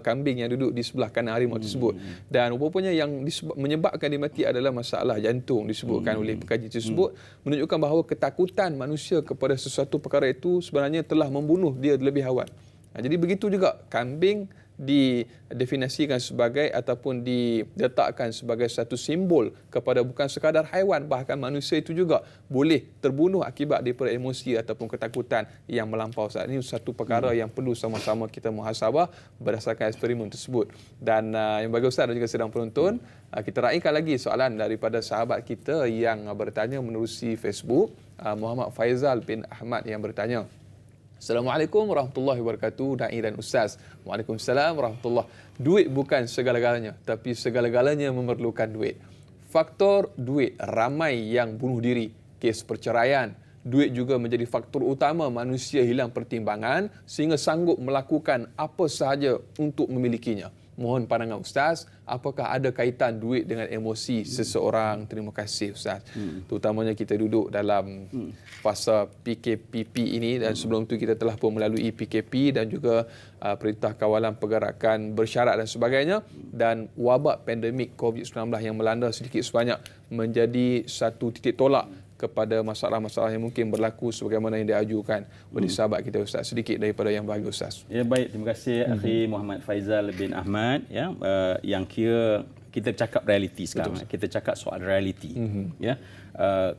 kambing yang duduk di sebelah kanan harimau tersebut. Dan rupanya yang menyebabkan dia mati adalah masalah jantung, disebutkan oleh pengkaji tersebut, menunjukkan bahawa ketakutan manusia kepada sesuatu perkara itu sebenarnya telah membunuh dia lebih awal. Jadi begitu juga kambing didefinisikan sebagai ataupun diletakkan sebagai satu simbol kepada bukan sekadar haiwan, bahkan manusia itu juga boleh terbunuh akibat daripada emosi ataupun ketakutan yang melampau. Saat ini satu perkara yang perlu sama-sama kita muhasabah berdasarkan eksperimen tersebut. Dan yang bagi Ustaz dan juga sedang penonton, kita raikan lagi soalan daripada sahabat kita yang bertanya menerusi Facebook, Muhammad Faizal bin Ahmad yang bertanya, Assalamualaikum warahmatullahi wabarakatuh, Da'i dan Ustaz. Waalaikumsalam warahmatullahi. Duit bukan segala-galanya, tapi segala-galanya memerlukan duit. Faktor duit, ramai yang bunuh diri, kes perceraian. Duit juga menjadi faktor utama manusia hilang pertimbangan sehingga sanggup melakukan apa sahaja untuk memilikinya. Mohon pandangan Ustaz, apakah ada kaitan duit dengan emosi seseorang? Terima kasih Ustaz. Terutamanya kita duduk dalam fasa PKPP ini, dan sebelum itu kita telah pun melalui PKP dan juga Perintah Kawalan Pergerakan Bersyarat dan sebagainya, dan wabak pandemik COVID-19 yang melanda sedikit sebanyak menjadi satu titik tolak kepada masalah-masalah yang mungkin berlaku sebagaimana yang diajukan oleh sahabat kita Ustaz. Sedikit daripada yang bagi Ustaz. Ya, baik, terima kasih akhi Muhammad Faizal bin Ahmad, ya, yang kira kita cakap realiti sekarang. Betul. Kita cakap soal realiti. Ya.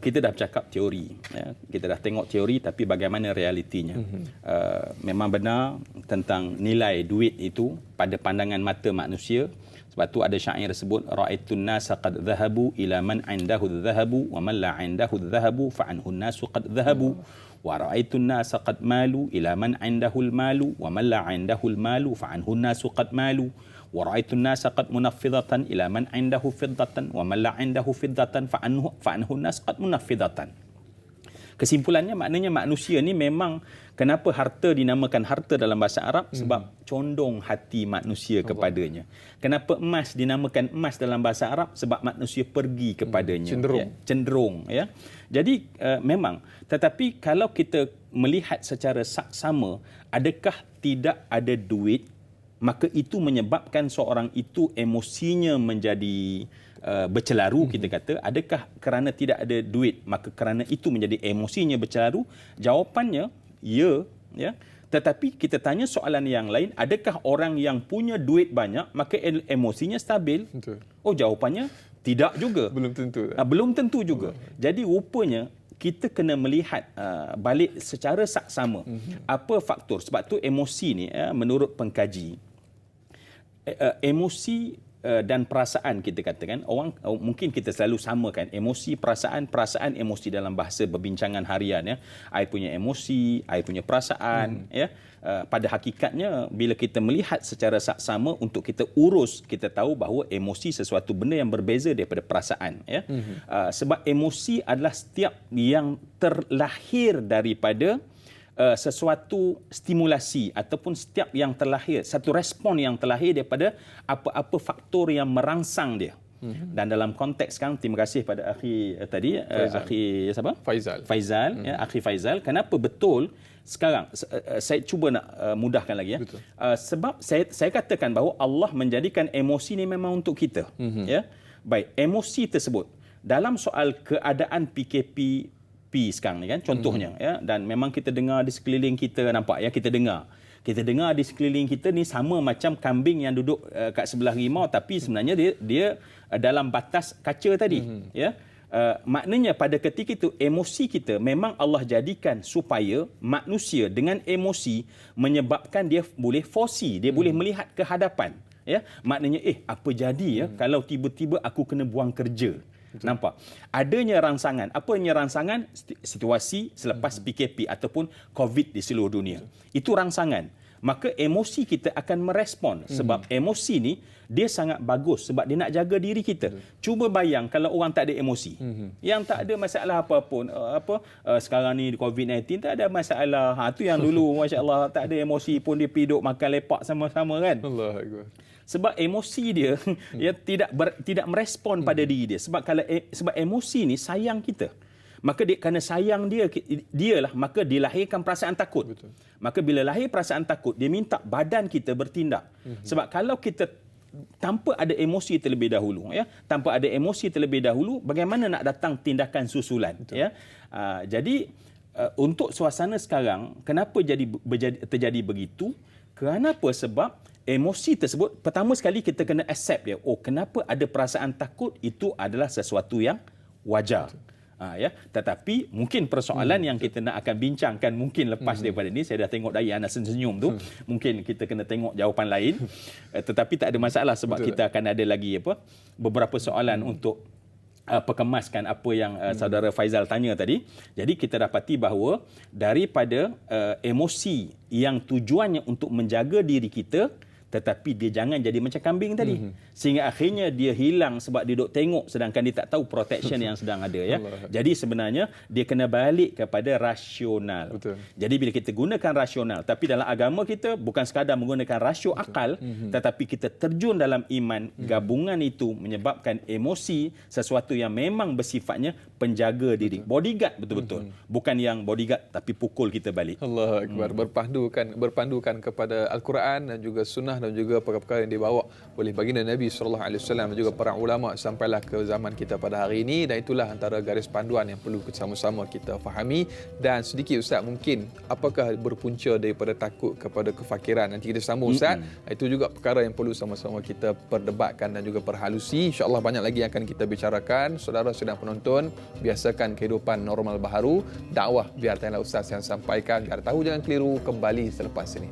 Kita dah bercakap teori, ya. Kita dah tengok teori, tapi bagaimana realitinya. Memang benar tentang nilai duit itu pada pandangan mata manusia. Sebab tu ada syair sebut ra'aitun nasa qad dhahabu ila man 'indahu adh-dhahabu wa man la 'indahu adh-dhahabu fa 'anhu an-nasu qad dhahabu wa ra'aitun nasa qad malu ila man 'indahu al-malu wa man la 'indahu al-malu fa 'anhu an-nasu qad malu wa ra'aitun nasa qad munaffidatan ila man 'indahu fiddatan wa man la 'indahu fiddatan fa 'anhu an-nas qad munaffidatan. Kesimpulannya maknanya manusia ni memang kenapa harta dinamakan harta dalam bahasa Arab sebab condong hati manusia kepadanya. Kenapa emas dinamakan emas dalam bahasa Arab sebab manusia pergi kepadanya. Cenderung ya. Jadi memang tetapi kalau kita melihat secara saksama adakah tidak ada duit maka itu menyebabkan seorang itu emosinya menjadi bercelaru, kita kata. Adakah kerana tidak ada duit maka kerana itu menjadi emosinya bercelaru? Jawapannya ya. Tetapi kita tanya soalan yang lain, adakah orang yang punya duit banyak maka emosinya stabil? Betul. Oh, jawapannya tidak juga. Belum tentu. Belum tentu juga. Jadi rupanya kita kena melihat balik secara saksama apa faktor. Sebab tu emosi ni menurut pengkaji emosi dan perasaan, kita katakan orang mungkin kita selalu samakan emosi, perasaan emosi dalam bahasa perbincangan harian ya. I punya emosi, I punya perasaan ya. Pada hakikatnya bila kita melihat secara saksama untuk kita urus, kita tahu bahawa emosi sesuatu benda yang berbeza daripada perasaan ya. Sebab emosi adalah setiap yang terlahir daripada sesuatu stimulasi ataupun setiap yang terlahir, satu respon yang terlahir daripada apa-apa faktor yang merangsang dia. Dan dalam konteks sekarang, terima kasih pada akhi tadi, akhi siapa? Faizal, ya, akhi Faizal. Kenapa betul sekarang saya cuba nak mudahkan lagi ya. Sebab saya katakan bahawa Allah menjadikan emosi ni memang untuk kita. Ya. Baik, emosi tersebut dalam soal keadaan PKP sekarang ni kan contohnya ya, dan memang kita dengar di sekeliling kita, nampak ya, kita dengar di sekeliling kita ni sama macam kambing yang duduk kat sebelah rimau tapi sebenarnya dia dalam batas kaca tadi ya. Maknanya pada ketika itu emosi kita memang Allah jadikan supaya manusia dengan emosi menyebabkan dia boleh foresee, dia boleh melihat ke hadapan ya. Maknanya apa jadi ya kalau tiba-tiba aku kena buang kerja. Betul. Nampak? Adanya rangsangan. Apanya rangsangan? Situasi selepas PKP ataupun COVID di seluruh dunia. Betul. Itu rangsangan. Maka emosi kita akan merespon. Sebab emosi ni, dia sangat bagus sebab dia nak jaga diri kita. Betul. Cuba bayang kalau orang tak ada emosi. Yang tak ada masalah apa-apa. Sekarang ni COVID-19 tak ada masalah. Itu yang dulu, Masya Allah, tak ada emosi pun dia pergi duduk makan lepak sama-sama kan. Allah Akbar. Sebab emosi dia tidak merespon pada diri dia. Sebab emosi ni sayang kita. Maka dia kerana sayang dialah maka dilahirkan perasaan takut. Betul. Maka bila lahir perasaan takut, dia minta badan kita bertindak. Sebab kalau kita tanpa ada emosi terlebih dahulu ya, bagaimana nak datang tindakan susulan. Betul. Ya. Jadi untuk suasana sekarang, kenapa terjadi begitu? Kenapa? Sebab emosi tersebut, pertama sekali kita kena accept dia. Kenapa ada perasaan takut? Itu adalah sesuatu yang wajar. Ya. Tetapi mungkin persoalan yang kita nak akan bincangkan mungkin lepas daripada ni, saya dah tengok dari Anas senyum tu, mungkin kita kena tengok jawapan lain. Tetapi tak ada masalah sebab kita akan ada lagi beberapa soalan untuk perkemaskan apa yang saudara Faizal tanya tadi. Jadi kita dapati bahawa daripada emosi yang tujuannya untuk menjaga diri kita, tetapi dia jangan jadi macam kambing tadi. Sehingga akhirnya dia hilang sebab dia duduk tengok sedangkan dia tak tahu protection yang sedang ada ya. Jadi sebenarnya dia kena balik kepada rasional. Betul. Jadi bila kita gunakan rasional, tapi dalam agama kita bukan sekadar menggunakan rasio akal, tetapi kita terjun dalam iman, gabungan itu menyebabkan emosi, sesuatu yang memang bersifatnya penjaga diri. Bodyguard betul-betul. Bukan yang bodyguard tapi pukul kita balik. Allah Akbar. Berpandukan kepada Al-Quran dan juga sunnah dan juga perkara-perkara yang dibawa oleh baginda Nabi SAW dan juga para ulama sampailah ke zaman kita pada hari ini. Dan itulah antara garis panduan yang perlu sama-sama kita fahami. Dan sedikit Ustaz, mungkin apakah berpunca daripada takut kepada kefakiran? Nanti kita sambung Ustaz. Itu juga perkara yang perlu sama-sama kita perdebatkan dan juga perhalusi. InsyaAllah banyak lagi yang akan kita bicarakan. Saudara sedang penonton, biasakan kehidupan normal baharu. Dakwah biar tanya Ustaz yang sampaikan. Biar tahu jangan keliru, kembali selepas ini.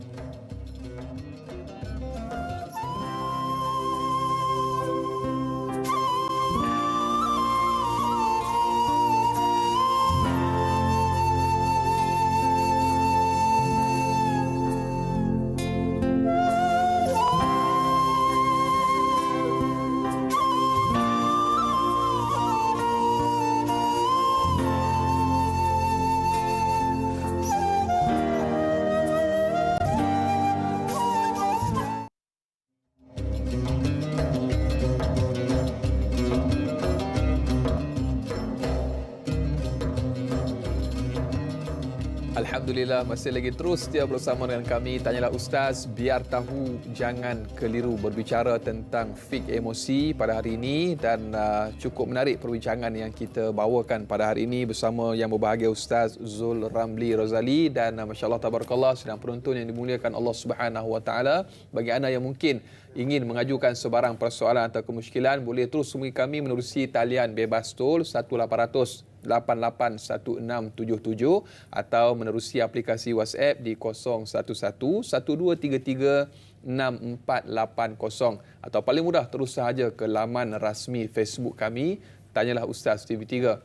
Alhamdulillah, masih lagi terus setia bersama dengan kami. Tanyalah Ustaz, biar tahu, jangan keliru, berbicara tentang fik emosi pada hari ini. Dan cukup menarik perbincangan yang kita bawakan pada hari ini bersama yang berbahagia Ustaz Zul Ramli Razali. Dan Masya Allah Tabarakallah, sedang penonton yang dimuliakan Allah Subhanahu Wa Taala. Bagi anda yang mungkin ingin mengajukan sebarang persoalan atau kemusykilan, boleh terus hubungi kami menerusi talian bebas tol 1800 881677 atau menerusi aplikasi WhatsApp di 011112336480 atau paling mudah terus sahaja ke laman rasmi Facebook kami Tanyalah Ustaz TV3.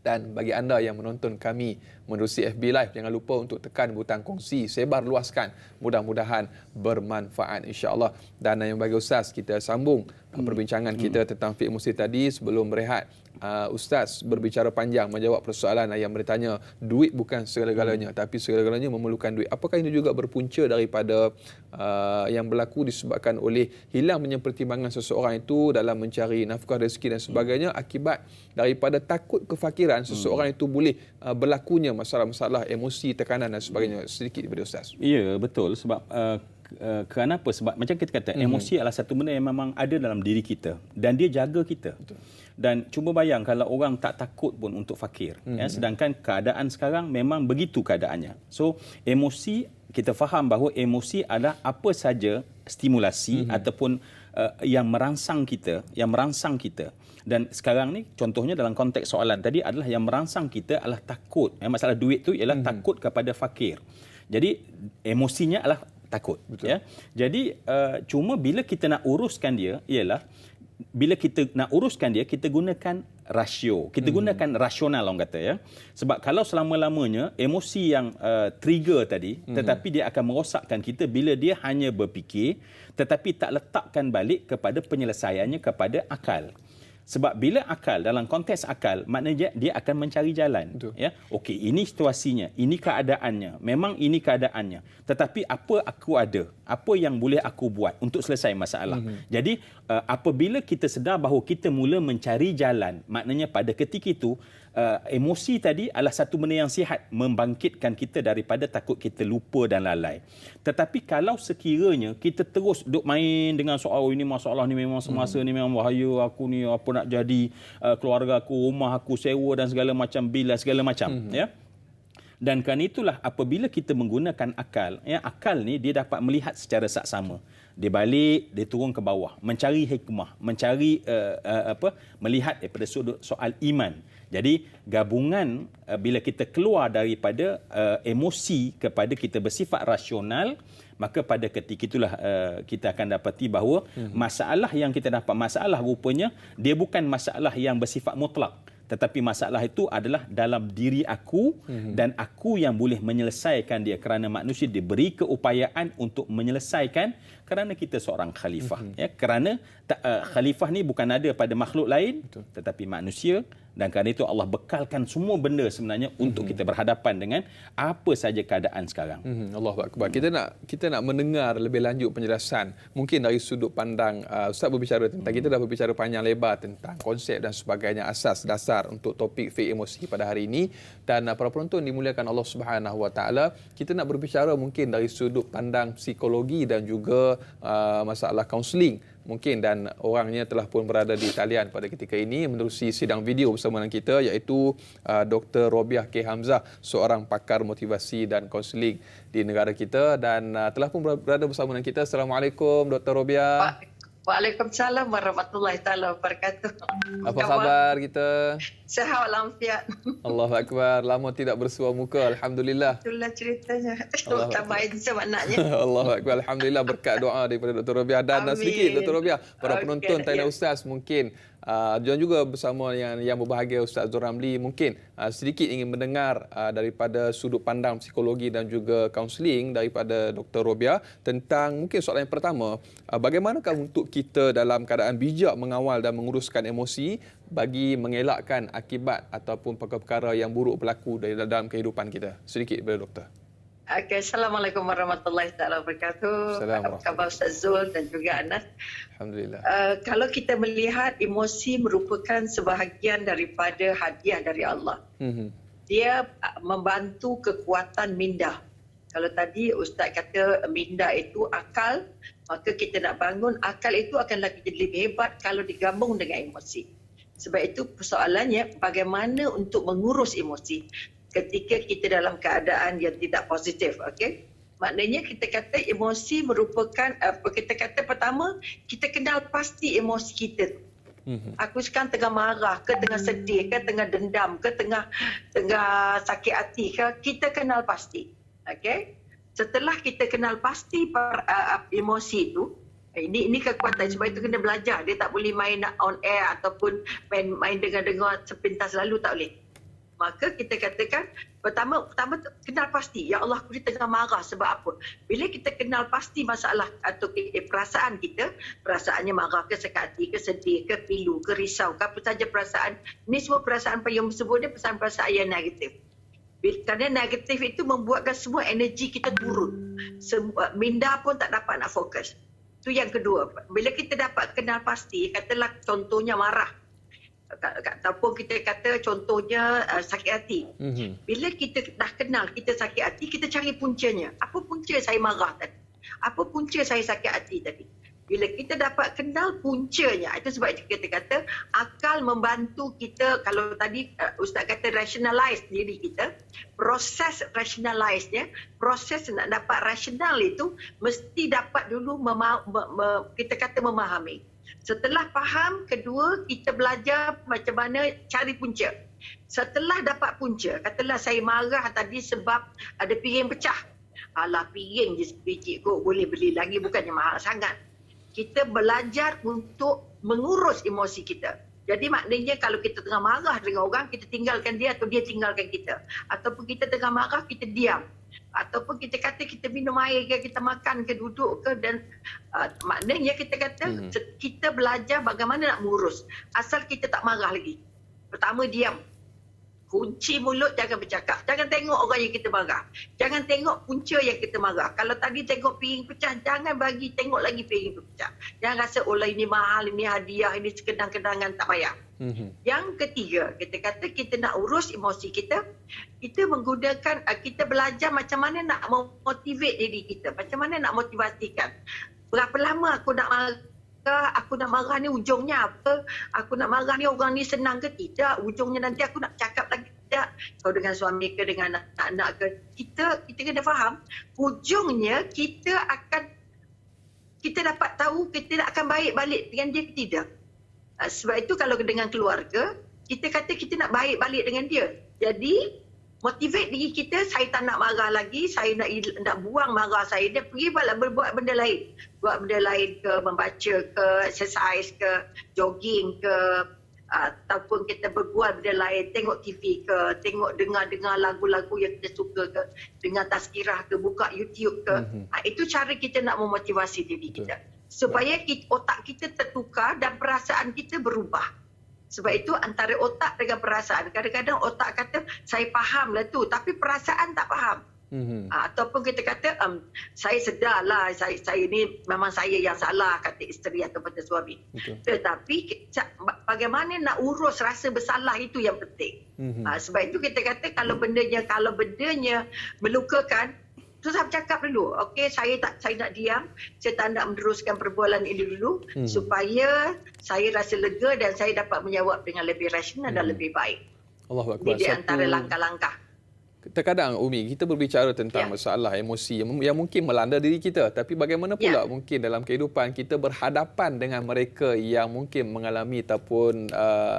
Dan bagi anda yang menonton kami menerusi FB Live, jangan lupa untuk tekan butang kongsi, sebar luaskan, mudah-mudahan bermanfaat insya-Allah. Dan yang bagi Ustaz, kita sambung perbincangan kita tentang fik emosi tadi. Sebelum berehat, Ustaz berbicara panjang menjawab persoalan yang bertanya, duit bukan segala-galanya, tapi segala-galanya memerlukan duit. Apakah ini juga berpunca daripada yang berlaku disebabkan oleh hilangnya pertimbangan seseorang itu dalam mencari nafkah rezeki dan sebagainya, akibat daripada takut kefakiran seseorang itu boleh berlakunya masalah-masalah emosi, tekanan dan sebagainya? Sedikit daripada Ustaz. Ya, betul. Sebab kenapa? Sebab macam kita kata, emosi adalah satu benda yang memang ada dalam diri kita dan dia jaga kita. Betul. Dan cuba bayang kalau orang tak takut pun untuk fakir, ya, sedangkan keadaan sekarang memang begitu keadaannya. So emosi, kita faham bahawa emosi adalah apa saja stimulasi ataupun yang merangsang kita, Dan sekarang ni contohnya dalam konteks soalan tadi adalah yang merangsang kita adalah takut. Masalah duit tu ialah takut kepada fakir. Jadi emosinya adalah takut. Betul. Ya. Jadi cuma bila kita nak uruskan dia ialah kita gunakan rasio. Kita gunakan rasional orang kata, ya. Sebab kalau selama-lamanya emosi yang trigger tadi, tetapi dia akan merosakkan kita bila dia hanya berfikir tetapi tak letakkan balik kepada penyelesaiannya kepada akal. Sebab bila akal, dalam konteks akal, maknanya dia akan mencari jalan. Ya, okey, ini situasinya, ini keadaannya, memang ini keadaannya. Tetapi apa aku ada, apa yang boleh aku buat untuk selesai masalah. Jadi apabila kita sedar bahawa kita mula mencari jalan, maknanya pada ketika itu emosi tadi adalah satu benda yang sihat, membangkitkan kita daripada takut kita lupa dan lalai. Tetapi kalau sekiranya kita terus duk main dengan soal ini masalah ni memang semasa ni memang bahaya, aku ni apa nak jadi, keluarga aku, rumah aku sewa dan segala macam bil segala macam, ya. Dan kerana itulah apabila kita menggunakan akal, ya, akal ni dia dapat melihat secara saksama. Dia balik, dia turun ke bawah, mencari hikmah, mencari melihat daripada sudut soal iman. Jadi gabungan bila kita keluar daripada emosi kepada kita bersifat rasional, maka pada ketika itulah kita akan dapati bahawa masalah yang kita dapat, masalah rupanya dia bukan masalah yang bersifat mutlak, tetapi masalah itu adalah dalam diri aku dan aku yang boleh menyelesaikan dia kerana manusia diberi keupayaan untuk menyelesaikan kerana kita seorang khalifah. Ya, kerana khalifah ni bukan ada pada makhluk lain, tetapi manusia. Dan kerana itu Allah bekalkan semua benda sebenarnya untuk kita berhadapan dengan apa saja keadaan sekarang. Allahu Akbar. Kita nak mendengar lebih lanjut penjelasan. Mungkin dari sudut pandang Ustaz berbicara tentang, kita dah berbicara panjang lebar tentang konsep dan sebagainya, asas dasar untuk topik fik emosi pada hari ini. Dan para penonton dimuliakan Allah Subhanahu Wa Taala, kita nak berbicara mungkin dari sudut pandang psikologi dan juga masalah kaunseling. Mungkin dan orangnya telah pun berada di talian pada ketika ini menerusi sidang video bersama dengan kita, iaitu Dr. Robiah K. Hamzah, seorang pakar motivasi dan kaunseling di negara kita, dan telah pun berada bersama dengan kita. Assalamualaikum Dr. Robiah. Waalaikumsalam warahmatullahi taala wabarakatuh. Apa khabar kita? Sihat walafiat. Allahu Akbar. Lama tidak bersua muka, alhamdulillah. Itulah ceritanya. Tak baik sebenarnya. Allahu Akbar. Alhamdulillah berkat doa daripada Dr. Robiah. Dan sedikit Dr. Robiah, para penonton Tanyalah Ustaz mungkin dan juga bersama yang berbahagia Ustaz Zul Ramli, mungkin sedikit ingin mendengar daripada sudut pandang psikologi dan juga kaunseling daripada Dr. Robiah tentang mungkin soalan yang pertama, bagaimanakah untuk kita dalam keadaan bijak mengawal dan menguruskan emosi bagi mengelakkan akibat ataupun perkara-perkara yang buruk berlaku dalam kehidupan kita? Sedikit daripada doktor. Okay, Assalamualaikum warahmatullahi wabarakatuh. Apa khabar Ustaz Zul dan juga Anas? Alhamdulillah. Kalau kita melihat emosi merupakan sebahagian daripada hadiah dari Allah. dia membantu kekuatan minda. Kalau tadi Ustaz kata minda itu akal, maka kita nak bangun akal itu akan lagi jadi lebih hebat kalau digabung dengan emosi. Sebab itu persoalannya bagaimana untuk mengurus emosi ketika kita dalam keadaan yang tidak positif. Okey? Maknanya kita kata emosi merupakan kita kata pertama kita kenal pasti emosi kita tu. Aku sekarang tengah marah ke, tengah sedih ke, tengah dendam ke, tengah sakit hati ke, kita kenal pasti. Okey? Setelah kita kenal pasti emosi itu, ini kekuatan, sebab itu kena belajar. Dia tak boleh main on air ataupun main dengar-dengar sepintas lalu, tak boleh. Maka kita katakan pertama kenal pasti, ya Allah aku ni tengah marah sebab apa. Bila kita kenal pasti masalah atau perasaan kita, perasaannya marah ke, sakit hati ke, sedih ke, pilu ke, risau ke, apa saja perasaan, ni semua perasaan yang sebut dia perasaan-perasaan yang negatif. Kerana negatif itu membuatkan semua energi kita turun. Minda pun tak dapat nak fokus. Itu yang kedua. Bila kita dapat kenal pasti, katalah contohnya marah, ataupun kita kata contohnya sakit hati. Bila kita dah kenal kita sakit hati, kita cari puncanya. Apa punca saya marah tadi? Apa punca saya sakit hati tadi? Bila kita dapat kenal puncanya, itu sebab kita kata akal membantu kita. Kalau tadi Ustaz kata rationalize diri kita, proses rationalize-nya, proses nak dapat rasional itu mesti dapat dulu kita kata memahami. Setelah faham, kedua kita belajar macam mana cari punca. Setelah dapat punca, katalah saya marah tadi sebab ada piring pecah. Alah, piring je sebiji kot, boleh beli lagi, bukannya mahal sangat. Kita belajar untuk mengurus emosi kita. Jadi maknanya kalau kita tengah marah dengan orang, kita tinggalkan dia atau dia tinggalkan kita. Ataupun kita tengah marah, kita diam. Ataupun kita kata kita minum air ke, kita makan ke, duduk ke, dan maknanya kita kata kita belajar bagaimana nak mengurus. Asal kita tak marah lagi. Pertama, diam. Kunci mulut, jangan bercakap. Jangan tengok orang yang kita marah. Jangan tengok punca yang kita marah. Kalau tadi tengok piring pecah, jangan bagi tengok lagi piring itu pecah. Jangan rasa, oh lah ini mahal, ini hadiah, ini kenang-kenangan, tak payah. Yang ketiga, kita kata kita nak urus emosi kita, kita menggunakan, kita belajar macam mana nak memotivate diri kita. Macam mana nak motivasikan. Berapa lama aku nak marah? Aku nak marah ni ujungnya apa? Aku nak marah ni orang ni senang ke tidak? Ujungnya nanti aku nak cakap lagi tidak? Kau dengan suami ke, dengan anak-anak ke? Kita kena faham, ujungnya kita dapat tahu kita akan baik balik dengan dia ke tidak. Sebab itu kalau dengan keluarga, kita kata kita nak baik balik dengan dia. Jadi motivate diri kita, saya tak nak marah lagi, saya nak buang marah saya. Dia pergi berbuat benda lain. Buat benda lain ke, membaca ke, exercise ke, jogging ke, ataupun kita berbuat benda lain, tengok TV ke, dengar lagu-lagu yang kita suka ke, dengar tazkirah ke, buka YouTube ke. Itu cara kita nak memotivasi diri kita. Supaya otak kita tertukar dan perasaan kita berubah. Sebab itu antara otak dengan perasaan. Kadang-kadang otak kata, saya faham lah tu. Tapi perasaan tak faham. Ataupun kita kata, saya sedar lah, saya ni memang saya yang salah, kata isteri atau kata suami. Tetapi bagaimana nak urus rasa bersalah itu yang penting. Sebab itu kita kata, kalau bendanya melukakan, susah bercakap dulu. Okey, saya nak diam. Saya tak nak meneruskan perbualan ini dulu supaya saya rasa lega dan saya dapat menjawab dengan lebih rasional dan lebih baik. Allahu Akbar. Ini di antara langkah-langkah. Terkadang Umi, kita berbicara tentang masalah emosi yang mungkin melanda diri kita, tapi bagaimana pula mungkin dalam kehidupan kita berhadapan dengan mereka yang mungkin mengalami ataupun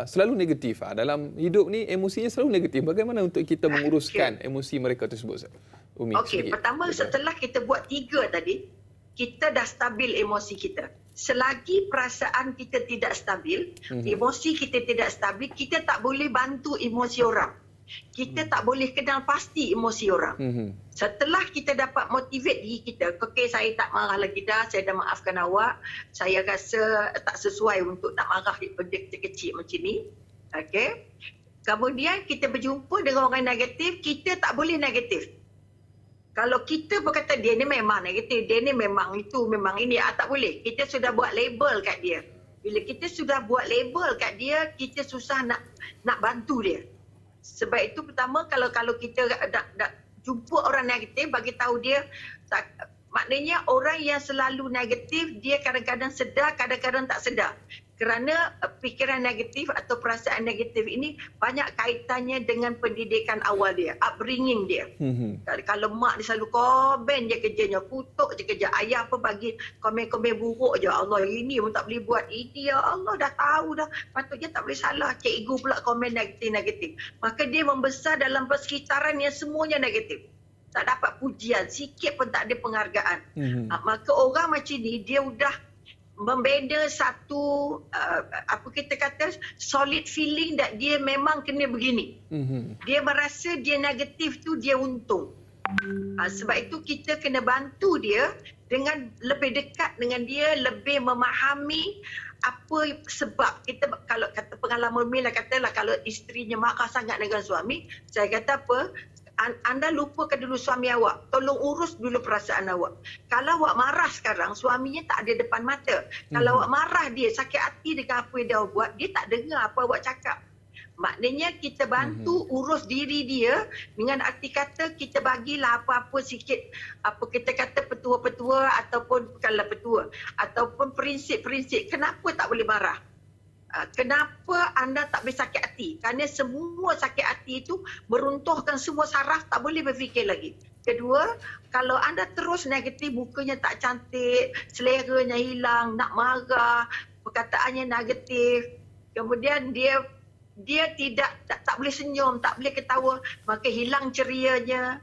selalu negatif. Dalam hidup ni emosinya selalu negatif. Bagaimana untuk kita menguruskan emosi mereka tersebut, Umi? Okey, pertama setelah kita buat 3 tadi, kita dah stabil emosi kita. Selagi perasaan kita tidak stabil, emosi kita tidak stabil, kita tak boleh bantu emosi orang. Kita tak boleh kenal pasti emosi orang. Setelah kita dapat motivate diri kita, okey saya tak marah lagi dah, saya dah maafkan awak, saya rasa tak sesuai untuk nak marah benda kecil-kecil macam ni. Okey. Kemudian kita berjumpa dengan orang negatif, kita tak boleh negatif. Kalau kita berkata dia ni memang negatif, dia ni memang itu, memang ini, tak boleh. Kita sudah buat label kat dia. Bila kita sudah buat label kat dia, kita susah nak bantu dia. Sebab itu pertama kalau kita dah jumpa orang negatif, bagi tahu dia, maknanya orang yang selalu negatif dia kadang-kadang sedar, kadang-kadang tak sedar. Kerana fikiran negatif atau perasaan negatif ini banyak kaitannya dengan pendidikan awal dia, upbringing dia. Kalau mak dia selalu komen je kerjanya, kutuk je kerja. Ayah apa bagi komen-komen buruk je. Allah, ini pun tak boleh buat. Ini ya Allah dah tahu dah. Patutnya tak boleh salah. Cikgu pula komen negatif-negatif. Maka dia membesar dalam persekitaran yang semuanya negatif. Tak dapat pujian, sikit pun tak ada penghargaan. Maka orang macam ni dia sudah membina satu apa kita kata solid feeling that dia memang kena begini. Dia merasa dia negatif tu dia untung. Sebab itu kita kena bantu dia dengan lebih dekat dengan dia, lebih memahami apa sebab. Kita kalau kata pengalaman Mila katalah kalau isterinya marah sangat dengan suami, saya kata apa? Anda lupakan dulu suami awak. Tolong urus dulu perasaan awak. Kalau awak marah sekarang, suaminya tak ada depan mata. Kalau awak marah dia, sakit hati dengan apa yang dia buat, dia tak dengar apa awak cakap. Maknanya kita bantu urus diri dia dengan arti kata kita bagilah apa-apa sikit, apa kita kata petua-petua ataupun bukanlah petua, ataupun prinsip-prinsip. Kenapa tak boleh marah? Kenapa anda tak boleh sakit hati? Kerana semua sakit hati itu meruntuhkan semua saraf, tak boleh berfikir lagi. Kedua, kalau anda terus negatif, mukanya tak cantik, seleranya hilang, nak marah, perkataannya negatif, kemudian dia tak boleh senyum, tak boleh ketawa, maka hilang cerianya.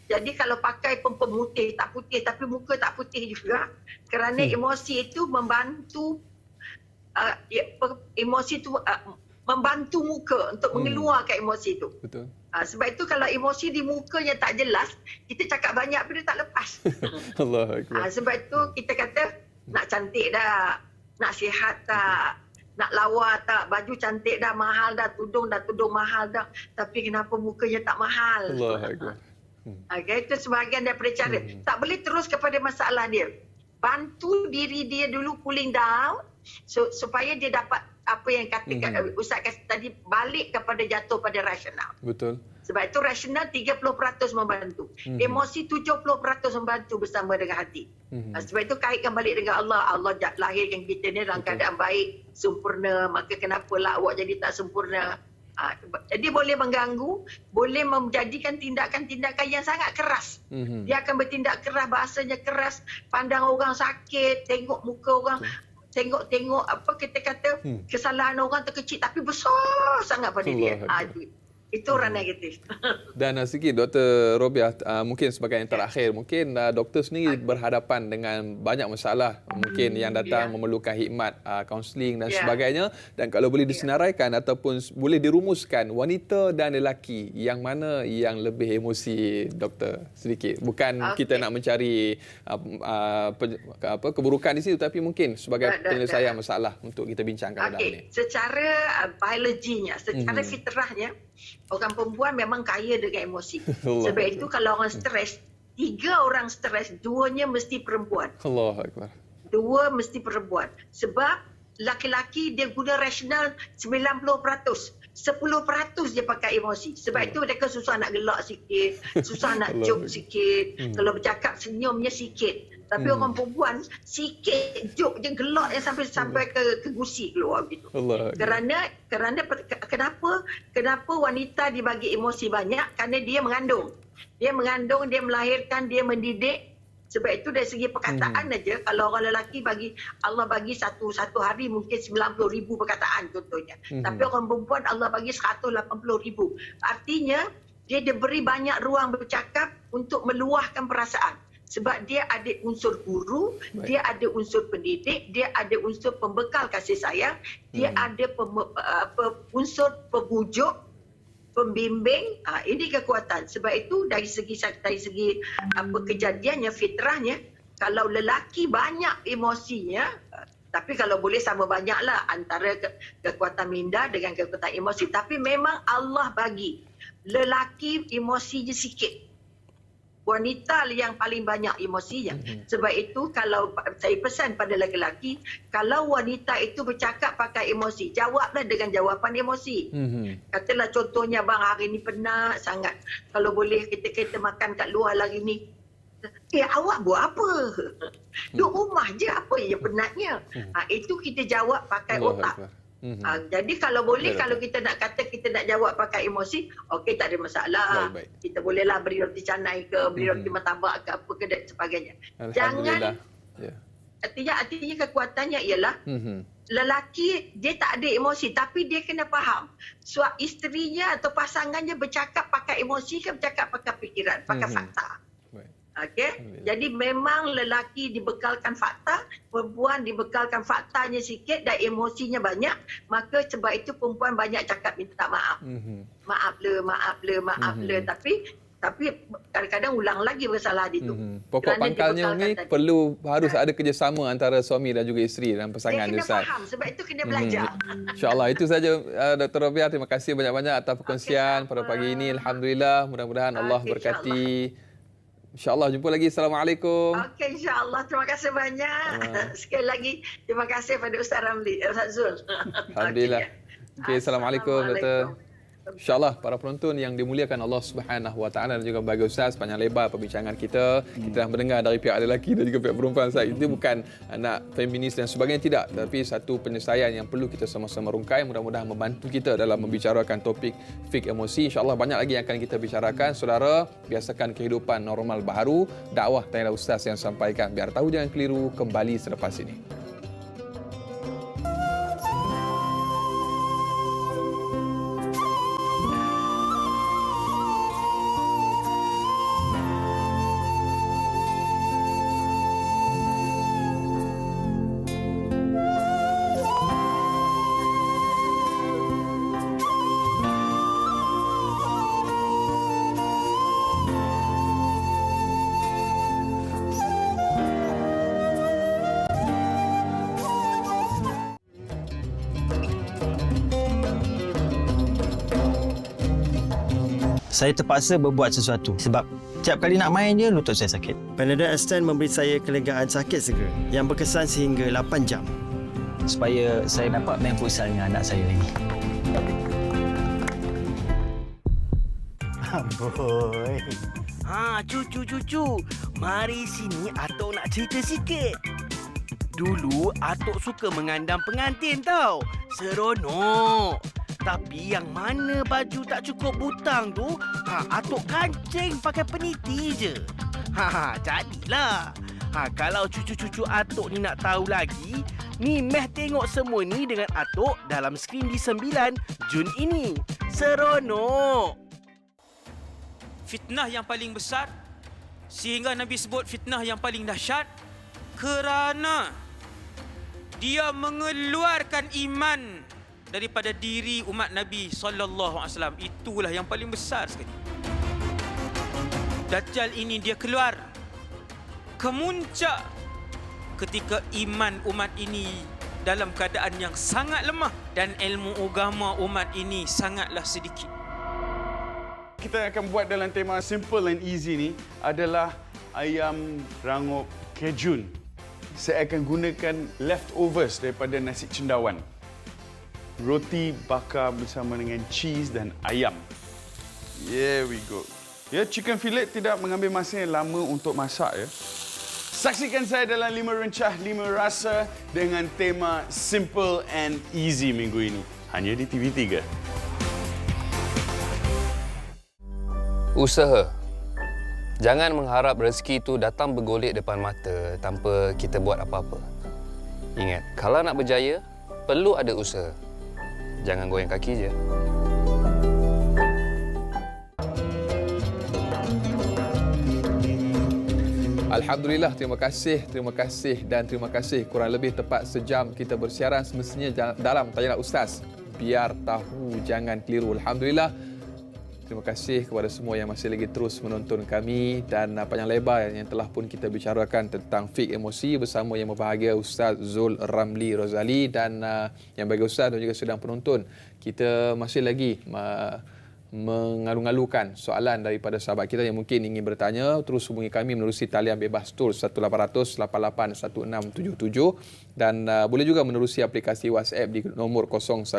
Jadi kalau pakai pemutih, tak putih, tapi muka tak putih juga. Kerana emosi itu membantu emosi itu membantu muka untuk mengeluarkan emosi itu. Betul. Sebab itu kalau emosi di mukanya tak jelas, kita cakap banyak pun dia tak lepas. Allahu Akbar. Sebab itu kita kata nak cantik dah, nak sihat tak, nak lawa tak, baju cantik dah, mahal dah, tudung mahal dah, tapi kenapa mukanya tak mahal? Allahu Akbar. Okay, itu sebahagian daripada cara. Tak boleh terus kepada masalah dia. Bantu diri dia dulu cooling down, supaya dia dapat apa yang kata Ustaz kata tadi, balik kepada jatuh pada rasional. Betul. Sebab itu rasional 30% membantu. Emosi 70% membantu bersama dengan hati. Sebab itu kaitkan balik dengan Allah. Allah lahirkan kita ni dalam keadaan baik, sempurna. Maka kenapalah awak jadi tak sempurna? Jadi boleh mengganggu, boleh menjadikan tindakan-tindakan yang sangat keras. Dia akan bertindak keras, bahasanya keras, pandang orang sakit, tengok muka orang, tengok apa kita kata kesalahan orang terkecil tapi besar sangat pada dia. Itu orang negatif. Dan sikit Dr. Robiah, mungkin sebagai yang terakhir, mungkin doktor sendiri berhadapan dengan banyak masalah, mungkin yang datang memerlukan khidmat kaunseling dan sebagainya, dan kalau boleh disenaraikan ataupun boleh dirumuskan, wanita dan lelaki yang mana yang lebih emosi, doktor, sedikit. Bukan kita nak mencari keburukan di situ, tapi mungkin sebagai penyelesaian masalah untuk kita bincangkan dalam ini. Secara biologinya, secara fitrahnya, orang perempuan memang kaya dengan emosi. Sebab itu kalau orang stres, 3 orang stres, 2-nya mesti perempuan. Allahu Akbar. 2 mesti perempuan. Sebab laki-laki dia guna rasional 90%. 10% dia pakai emosi. Sebab itu mereka susah nak gelak sikit, susah nak joke sikit. Kalau bercakap senyumnya sikit. Tapi orang perempuan sikit joke je gelak yang sampai ke gusi keluar gitu. Kerana kenapa wanita dibagi emosi banyak? Kerana dia mengandung. Dia melahirkan, dia mendidik. Sebab itu dari segi perkataan aja, kalau orang lelaki Allah bagi satu hari mungkin 90,000 perkataan contohnya. Tapi orang perempuan Allah bagi 180,000. Artinya dia diberi banyak ruang bercakap untuk meluahkan perasaan. Sebab dia ada unsur guru, dia ada unsur pendidik, dia ada unsur pembekal kasih sayang, dia ada unsur pemujuk, pembimbing. Ini kekuatan. Sebab itu dari segi kejadiannya, fitrahnya, kalau lelaki banyak emosinya, tapi kalau boleh sama banyaklah antara kekuatan minda dengan kekuatan emosi. Tapi memang Allah bagi lelaki emosinya sikit. wanita yang paling banyak emosinya. Sebab itu kalau saya pesan pada lelaki, kalau wanita itu bercakap pakai emosi, jawablah dengan jawapan emosi. Katalah contohnya, bang hari ni penat sangat. Kalau boleh kita makan kat luar hari ni. Awak buat apa? Duduk rumah je, apa yang penatnya? Itu kita jawab pakai otak. Jadi kalau boleh, kalau kita nak kata kita nak jawab pakai emosi, okey, tak ada masalah. Baik. Kita bolehlah beri roti canai ke, beri roti martabak ke apa ke dan sebagainya. Jangan, artinya kekuatannya ialah lelaki dia tak ada emosi, tapi dia kena faham isterinya atau pasangannya bercakap pakai emosi ke bercakap pakai fikiran, pakai fakta. Okey, jadi memang lelaki dibekalkan fakta, perempuan dibekalkan faktanya sikit dan emosinya banyak, maka sebab itu perempuan banyak cakap minta maaf. Maaf le, tapi kadang-kadang ulang lagi kesalahan itu. Pokok pangkalnya ni harus ada kerjasama antara suami dan juga isteri dalam pasangan dia kena Ustaz. faham, sebab itu kena belajar. InsyaAllah itu saja Dr. Rabiah. Terima kasih banyak-banyak atas perkongsian pada pagi ini. Alhamdulillah, mudah-mudahan Allah berkati. InsyaAllah jumpa lagi. Assalamualaikum. Okey, insyaAllah. Terima kasih banyak. Sekali lagi, terima kasih pada Ustaz Ramli, Ustaz Zul. Alhamdulillah. Okey, Assalamualaikum Dr. InsyaAllah para penonton yang dimuliakan Allah Subhanahu Wa Taala dan juga bagi Ustaz, panjang lebar perbincangan kita. Kita dah mendengar dari pihak lelaki dan juga pihak perempuan. Ustaz, itu bukan nak feminis dan sebagainya, tidak, tapi satu penyelesaian yang perlu kita sama-sama rungkai. Mudah-mudahan membantu kita dalam membicarakan topik fik emosi. InsyaAllah banyak lagi yang akan kita bicarakan. Saudara, biasakan kehidupan normal baharu. Dakwah tanya Ustaz yang sampaikan. Biar tahu jangan keliru, kembali selepas ini. Saya terpaksa berbuat sesuatu sebab setiap kali nak main je lutut saya sakit. Panadol Extend memberi saya kelegaan sakit segera yang berkesan sehingga 8 jam. Supaya saya dapat main futsal dengan anak saya lagi. Amboi. Cucu. Mari sini Atok nak cerita sikit. Dulu Atok suka mengandam pengantin tau. Seronok. Tapi yang mana baju tak cukup butang tu, Atok kancing pakai peniti je. Jadilah. Kalau cucu-cucu Atok ni nak tahu lagi, ni meh tengok semua ni dengan Atok dalam skrin di 9 Jun ini. Seronok. Fitnah yang paling besar, sehingga Nabi sebut fitnah yang paling dahsyat, kerana dia mengeluarkan iman daripada diri umat Nabi SAW. Itulah yang paling besar sekali. Dajjal ini dia keluar kemuncak ketika iman umat ini dalam keadaan yang sangat lemah dan ilmu agama umat ini sangatlah sedikit. Kita akan buat dalam tema simple and easy ni adalah ayam rangup kejun. Saya akan gunakan leftovers daripada nasi cendawan. Roti bakar bersama dengan cheese dan ayam. Here we go. Ya, chicken fillet tidak mengambil masa yang lama untuk masak ya. Saksikan saya dalam 5 rencah 5 rasa dengan tema simple and easy minggu ini. Hanya di TV3. Usaha. Jangan mengharap rezeki itu datang bergolek depan mata tanpa kita buat apa-apa. Ingat, kalau nak berjaya, perlu ada usaha. Jangan goyang kaki je. Alhamdulillah, terima kasih dan terima kasih. Kurang lebih tepat sejam kita bersiaran semestinya dalam Tanya Ustaz. Biar tahu, jangan keliru. Alhamdulillah. Terima kasih kepada semua yang masih lagi terus menonton kami dan panjang lebar yang telah pun kita bicarakan tentang fik emosi bersama yang berbahagia Ustaz Zul Ramli Rozali dan yang bagi Ustaz dan juga sedang penonton. Kita masih lagi mengalu-alukan soalan daripada sahabat kita yang mungkin ingin bertanya, terus hubungi kami menerusi talian bebas tools 1800 88 1677 dan boleh juga menerusi aplikasi WhatsApp di nombor 011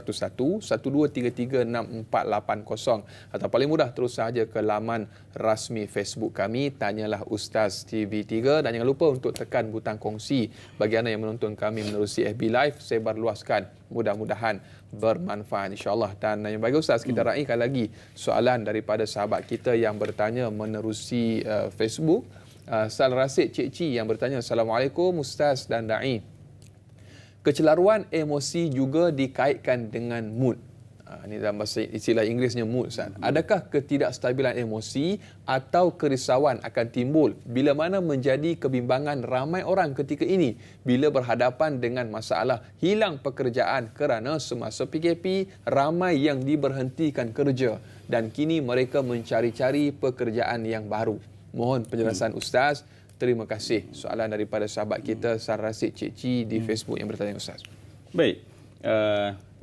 1233 6480 atau paling mudah terus sahaja ke laman rasmi Facebook kami Tanyalah Ustaz TV3 dan jangan lupa untuk tekan butang kongsi bagi anda yang menonton kami menerusi FB Live, sebarluaskan, mudah-mudahan bermanfaat insya-Allah. Dan yang bagi Ustaz, kita raikan lagi soalan daripada sahabat kita yang bertanya menerusi Facebook. Sal Rasid Cik Ci yang bertanya, Assalamualaikum Ustaz dan Da'i. Kecelaruan emosi juga dikaitkan dengan mood. Ini dalam bahasa istilah Inggerisnya mood, Ustaz. Adakah ketidakstabilan emosi atau kerisauan akan timbul bila mana menjadi kebimbangan ramai orang ketika ini bila berhadapan dengan masalah hilang pekerjaan kerana semasa PKP ramai yang diberhentikan kerja dan kini mereka mencari-cari pekerjaan yang baru. Mohon penjelasan Ustaz. Terima kasih. Soalan daripada sahabat kita Sar Rasid Cik Ci di Facebook yang bertanya Ustaz. Baik.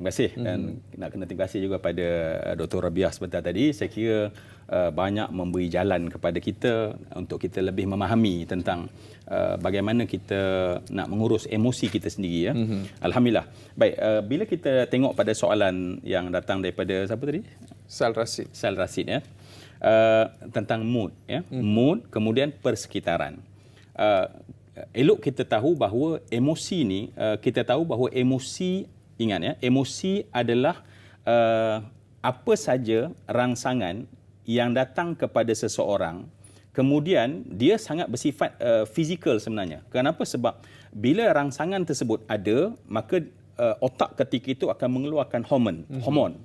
Terima kasih dan nak kena terima kasih juga pada Dr. Rabiah sebentar tadi. Saya kira banyak memberi jalan kepada kita untuk kita lebih memahami tentang bagaimana kita nak mengurus emosi kita sendiri ya. Alhamdulillah. Baik, bila kita tengok pada soalan yang datang daripada siapa tadi? Sal Rasid. Sal Rasid ya. Tentang mood ya. Mood kemudian persekitaran. Elok kita tahu bahawa emosi ni kita tahu bahawa emosi, ingat ya, emosi adalah apa saja rangsangan yang datang kepada seseorang, kemudian dia sangat bersifat fizikal sebenarnya. Kenapa? Sebab bila rangsangan tersebut ada, maka otak ketika itu akan mengeluarkan hormon.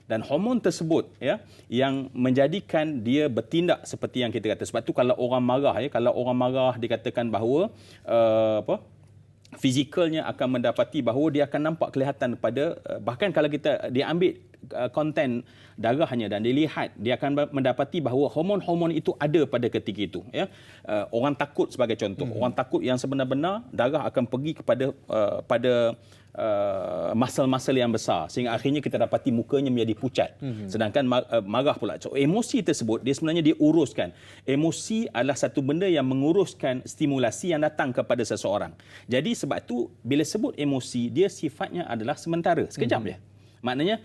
Dan hormon tersebut ya yang menjadikan dia bertindak seperti yang kita kata. Sebab tu kalau orang marah ya, kalau orang marah dikatakan bahawa fizikalnya akan mendapati bahawa dia akan nampak kelihatan pada bahkan kalau kita dia ambil konten darahnya dan dilihat, dia akan mendapati bahawa hormon-hormon itu ada pada ketika itu ya. Orang takut sebagai contoh, orang takut yang sebenar-benar darah akan pergi kepada pada muscle-muscle yang besar sehingga akhirnya kita dapati mukanya menjadi pucat. Sedangkan marah pula. So, emosi tersebut dia sebenarnya diuruskan. Emosi adalah satu benda yang menguruskan stimulasi yang datang kepada seseorang. Jadi sebab tu bila sebut emosi dia sifatnya adalah sementara, sekejap je. Maknanya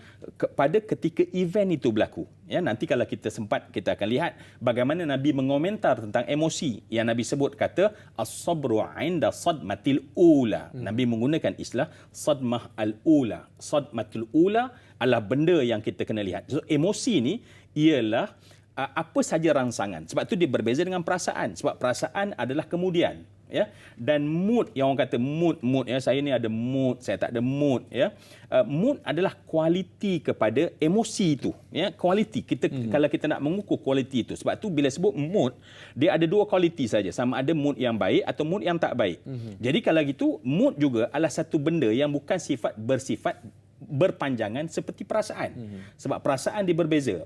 pada ketika event itu berlaku. Ya, nanti kalau kita sempat kita akan lihat bagaimana Nabi mengomentar tentang emosi yang Nabi sebut kata as-sabru 'inda sadmatil ula. Nabi menggunakan istilah sadmah al-ula. Sadmatul ula adalah benda yang kita kena lihat. So, emosi ni ialah apa saja rangsangan. Sebab tu dia berbeza dengan perasaan. Sebab perasaan adalah kemudian. Ya, dan mood yang orang kata mood ya, saya ni ada mood, saya tak ada mood ya. Mood adalah kualiti kepada emosi itu ya, kualiti kita kalau kita nak mengukur kualiti itu. Sebab tu bila sebut mood dia ada dua kualiti saja, sama ada mood yang baik atau mood yang tak baik. Jadi kalau gitu mood juga adalah satu benda yang bukan bersifat berpanjangan seperti perasaan. Sebab perasaan dia berbeza.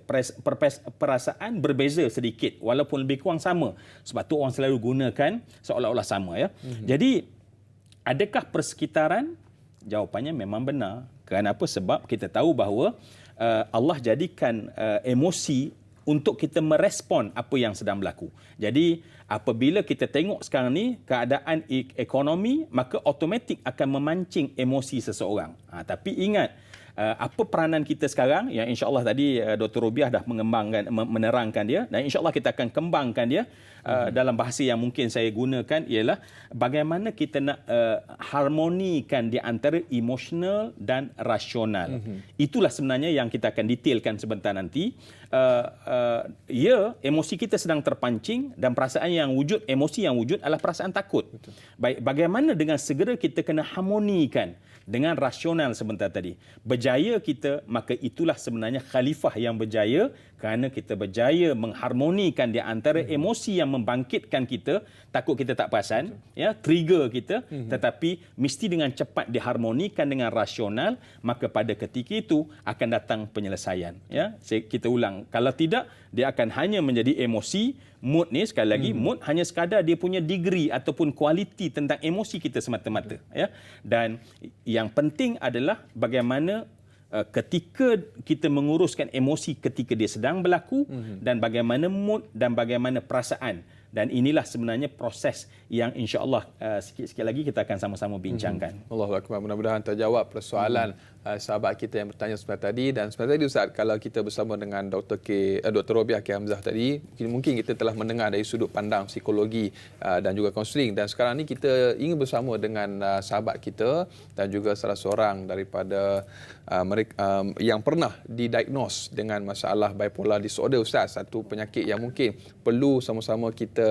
Perasaan berbeza sedikit walaupun lebih kurang sama. Sebab tu orang selalu gunakan seolah-olah sama ya. Jadi adakah persekitaran? Jawapannya memang benar. Kenapa? Sebab kita tahu bahawa Allah jadikan emosi untuk kita merespon apa yang sedang berlaku. Jadi apabila kita tengok sekarang ni keadaan ekonomi, maka automatik akan memancing emosi seseorang. Tapi ingat apa peranan kita sekarang yang insya-Allah tadi Dr. Rubiah dah menerangkan dia dan insya-Allah kita akan kembangkan dia dalam bahasa yang mungkin saya gunakan ialah bagaimana kita nak harmonikan di antara emosional dan rasional. Itulah sebenarnya yang kita akan detailkan sebentar nanti. Ya, emosi kita sedang terpancing dan perasaan yang wujud, emosi yang wujud adalah perasaan takut. Baik, bagaimana dengan segera kita kena harmonikan dengan rasional sebentar tadi. Berjaya kita, maka itulah sebenarnya khalifah yang berjaya kerana kita berjaya mengharmonikan di antara emosi yang membangkitkan kita, takut kita tak perasan, ya, trigger kita, tetapi mesti dengan cepat diharmonikan dengan rasional, maka pada ketika itu akan datang penyelesaian. Ya, kita ulang. Kalau tidak, dia akan hanya menjadi emosi. Mood ni sekali lagi, mood hanya sekadar dia punya degree ataupun kualiti tentang emosi kita semata-mata. Ya, dan yang penting adalah bagaimana ketika kita menguruskan emosi ketika dia sedang berlaku dan bagaimana mood dan bagaimana perasaan. Dan inilah sebenarnya proses yang insya-Allah sikit-sikit lagi kita akan sama-sama bincangkan. Allahu Akbar. Mudah-mudahan terjawab persoalan sahabat kita yang bertanya sebentar tadi. Dan sebentar tadi Ustaz, kalau kita bersama dengan Dr. Robiah K. Hamzah tadi, mungkin kita telah mendengar dari sudut pandang psikologi dan juga kaunseling. Dan sekarang ni kita ingin bersama dengan sahabat kita dan juga salah seorang daripada mereka yang pernah didiagnose dengan masalah bipolar disorder, Ustaz. Satu penyakit yang mungkin perlu sama-sama kita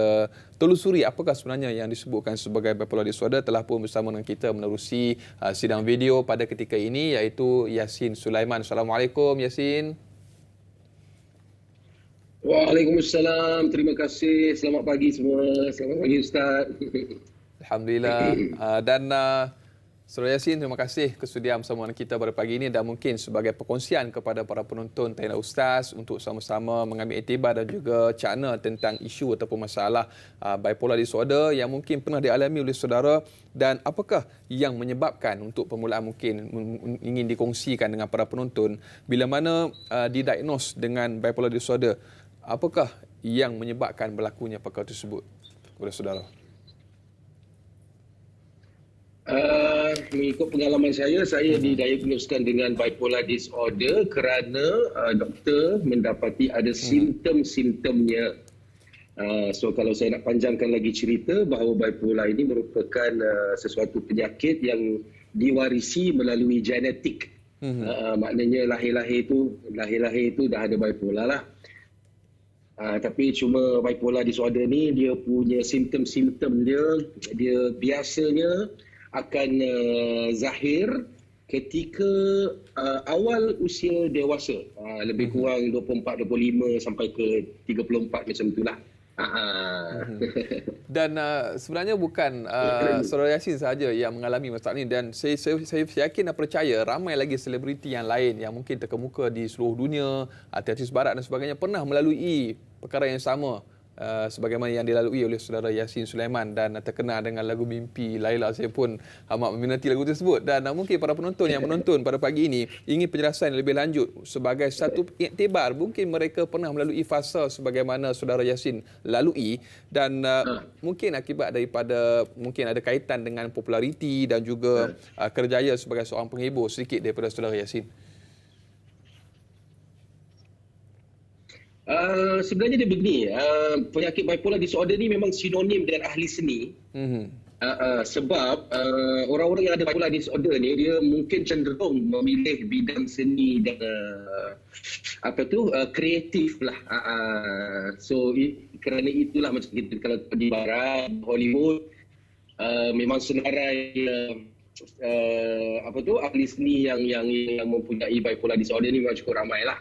telusuri apakah sebenarnya yang disebutkan sebagai bipolar disorder. Telah pun bersama dengan kita menerusi sidang video pada ketika ini iaitu Yasin Sulaiman. Assalamualaikum Yasin. Waalaikumsalam. Terima kasih. Selamat pagi semua. Selamat pagi Ustaz. Alhamdulillah. Dan Saudara Yasin, terima kasih kesudian bersama dengan kita pada pagi ini dan mungkin sebagai perkongsian kepada para penonton Tanya Ustaz untuk sama-sama mengambil iktibar dan juga cakna tentang isu ataupun masalah bipolar disorder yang mungkin pernah dialami oleh saudara dan apakah yang menyebabkan untuk permulaan mungkin ingin dikongsikan dengan para penonton bila mana didiagnose dengan bipolar disorder. Apakah yang menyebabkan berlakunya perkara tersebut kepada saudara? Mengikut pengalaman saya didiagnoskan dengan bipolar disorder kerana doktor mendapati ada simptom-simptomnya. So kalau saya nak panjangkan lagi cerita bahawa bipolar ini merupakan sesuatu penyakit yang diwarisi melalui genetik. Maknanya lahir-lahir itu dah ada bipolar lah. Tapi cuma bipolar disorder ni dia punya simptom-simptom dia biasanya akan zahir ketika awal usia dewasa, lebih kurang 24, 25 sampai ke 34 macam itulah. Dan sebenarnya bukan saudara Yasin sahaja yang mengalami masalah ini dan saya yakin dan percaya ramai lagi selebriti yang lain yang mungkin terkemuka di seluruh dunia, artis barat dan sebagainya pernah melalui perkara yang sama sebagaimana yang dilalui oleh saudara Yasin Sulaiman dan terkenal dengan lagu Mimpi Laila. Saya pun amat meminati lagu tersebut dan mungkin para penonton yang menonton pada pagi ini ingin penjelasan lebih lanjut sebagai satu iktibar. Mungkin mereka pernah melalui fasa sebagaimana saudara Yasin lalui dan mungkin akibat daripada mungkin ada kaitan dengan populariti dan juga kerjaya sebagai seorang penghibur. Sedikit daripada saudara Yasin. Sebenarnya dia begini, penyakit bipolar disorder ni memang sinonim dengan ahli seni. Sebab orang-orang yang ada bipolar disorder ni dia mungkin cenderung memilih bidang seni dan kreatif lah. So kerana itulah macam kita kalau di barat Hollywood memang senarai ahli seni yang mempunyai bipolar disorder ni memang cukup ramai lah.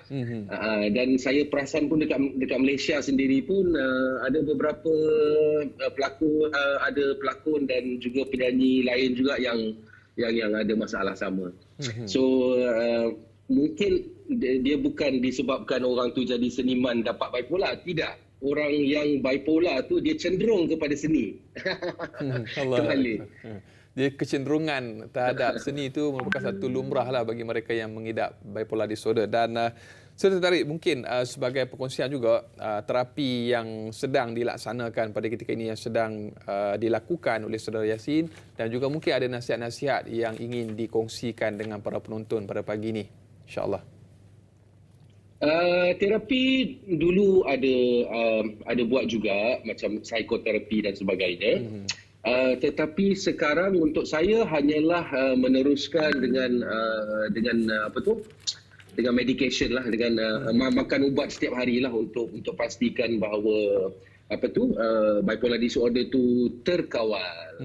Dan saya perasan pun dekat Malaysia sendiri pun ada beberapa pelakon dan juga penyanyi lain juga yang ada masalah sama. So mungkin dia bukan disebabkan orang tu jadi seniman dapat bipolar, tidak. Orang yang bipolar tu dia cenderung kepada seni. Kembali. Dia kecenderungan terhadap seni itu merupakan satu lumrah lah bagi mereka yang mengidap bipolar disorder. Dan saya tertarik mungkin sebagai perkongsian juga terapi yang sedang dilaksanakan pada ketika ini yang sedang dilakukan oleh saudara Yasin dan juga mungkin ada nasihat-nasihat yang ingin dikongsikan dengan para penonton pada pagi ini, insya-Allah. Terapi dulu ada buat juga macam psikoterapi dan sebagainya. Tetapi sekarang untuk saya hanyalah meneruskan dengan medication lah, dengan makan ubat setiap hari lah untuk pastikan bahawa bipolar disorder tu terkawal.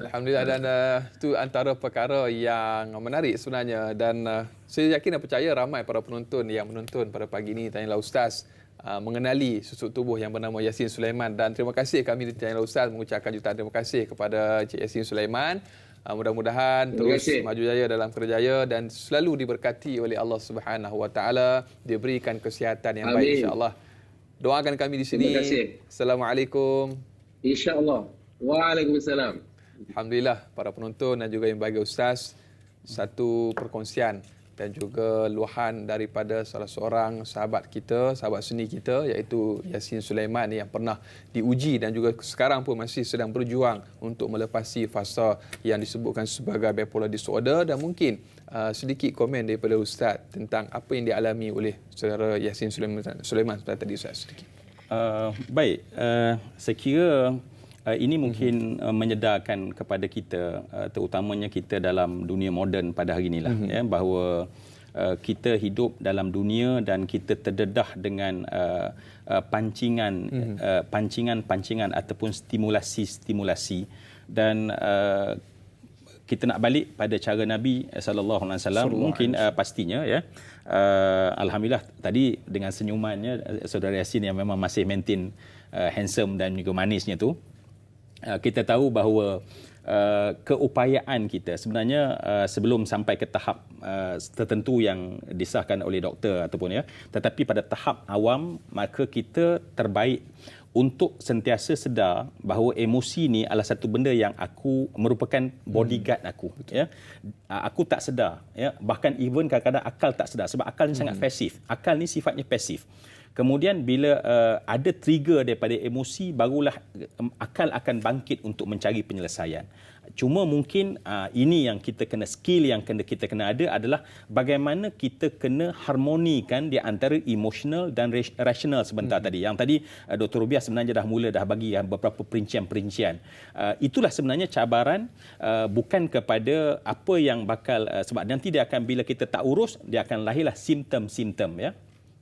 Alhamdulillah dan itu antara perkara yang menarik sebenarnya dan saya yakin dan percaya ramai para penonton yang menonton pada pagi ini Tanyalah Ustaz mengenali susuk tubuh yang bernama Yasin Sulaiman dan terima kasih kami di Tanyalah Ustaz mengucapkan jutaan terima kasih kepada Cik Yasin Sulaiman. Mudah-mudahan terus maju jaya dalam kerjaya dan selalu diberkati oleh Allah Subhanahu Wa Taala, diberikan kesihatan yang baik insya-Allah. Doakan kami di sini. Assalamualaikum. Insya-Allah. Waalaikumsalam. Alhamdulillah para penonton dan juga yang bahagia Ustaz. satu perkongsian dan juga luahan daripada salah seorang sahabat kita, sahabat seni kita, iaitu Yasin Sulaiman yang pernah diuji dan juga sekarang pun masih sedang berjuang untuk melepasi fasa yang disebutkan sebagai bipolar disorder. Dan mungkin sedikit komen daripada Ustaz tentang apa yang dialami oleh saudara Yasin Sulaiman tadi, Ustaz, sedikit. Baik, saya kira ini mungkin menyedarkan kepada kita, terutamanya kita dalam dunia moden pada hari inilah, ya, bahawa kita hidup dalam dunia dan kita terdedah dengan pancingan ataupun stimulasi dan kita nak balik pada cara Nabi SAW, mungkin pastinya, ya, alhamdulillah tadi dengan senyumannya saudara Yasin yang memang masih maintain handsome dan juga manisnya tu, kita tahu bahawa keupayaan kita sebenarnya sebelum sampai ke tahap tertentu yang disahkan oleh doktor ataupun, ya, tetapi pada tahap awam, maka kita terbaik untuk sentiasa sedar bahawa emosi ni adalah satu benda yang aku merupakan bodyguard aku, ya. Aku tak sedar, ya, bahkan even kadang-kadang akal tak sedar sebab akal ni sangat pasif. Akal ni sifatnya pasif. Kemudian bila ada trigger daripada emosi, barulah akal akan bangkit untuk mencari penyelesaian. Cuma mungkin ini yang kita kena, skill yang kita kena ada adalah bagaimana kita kena harmonikan di antara emotional dan rasional sebentar tadi. Yang tadi Dr. Rubiah sebenarnya dah bagi beberapa perincian-perincian. Itulah sebenarnya cabaran, bukan kepada apa yang bakal, sebab nanti dia akan, bila kita tak urus, dia akan lahirlah simptom-simptom, ya.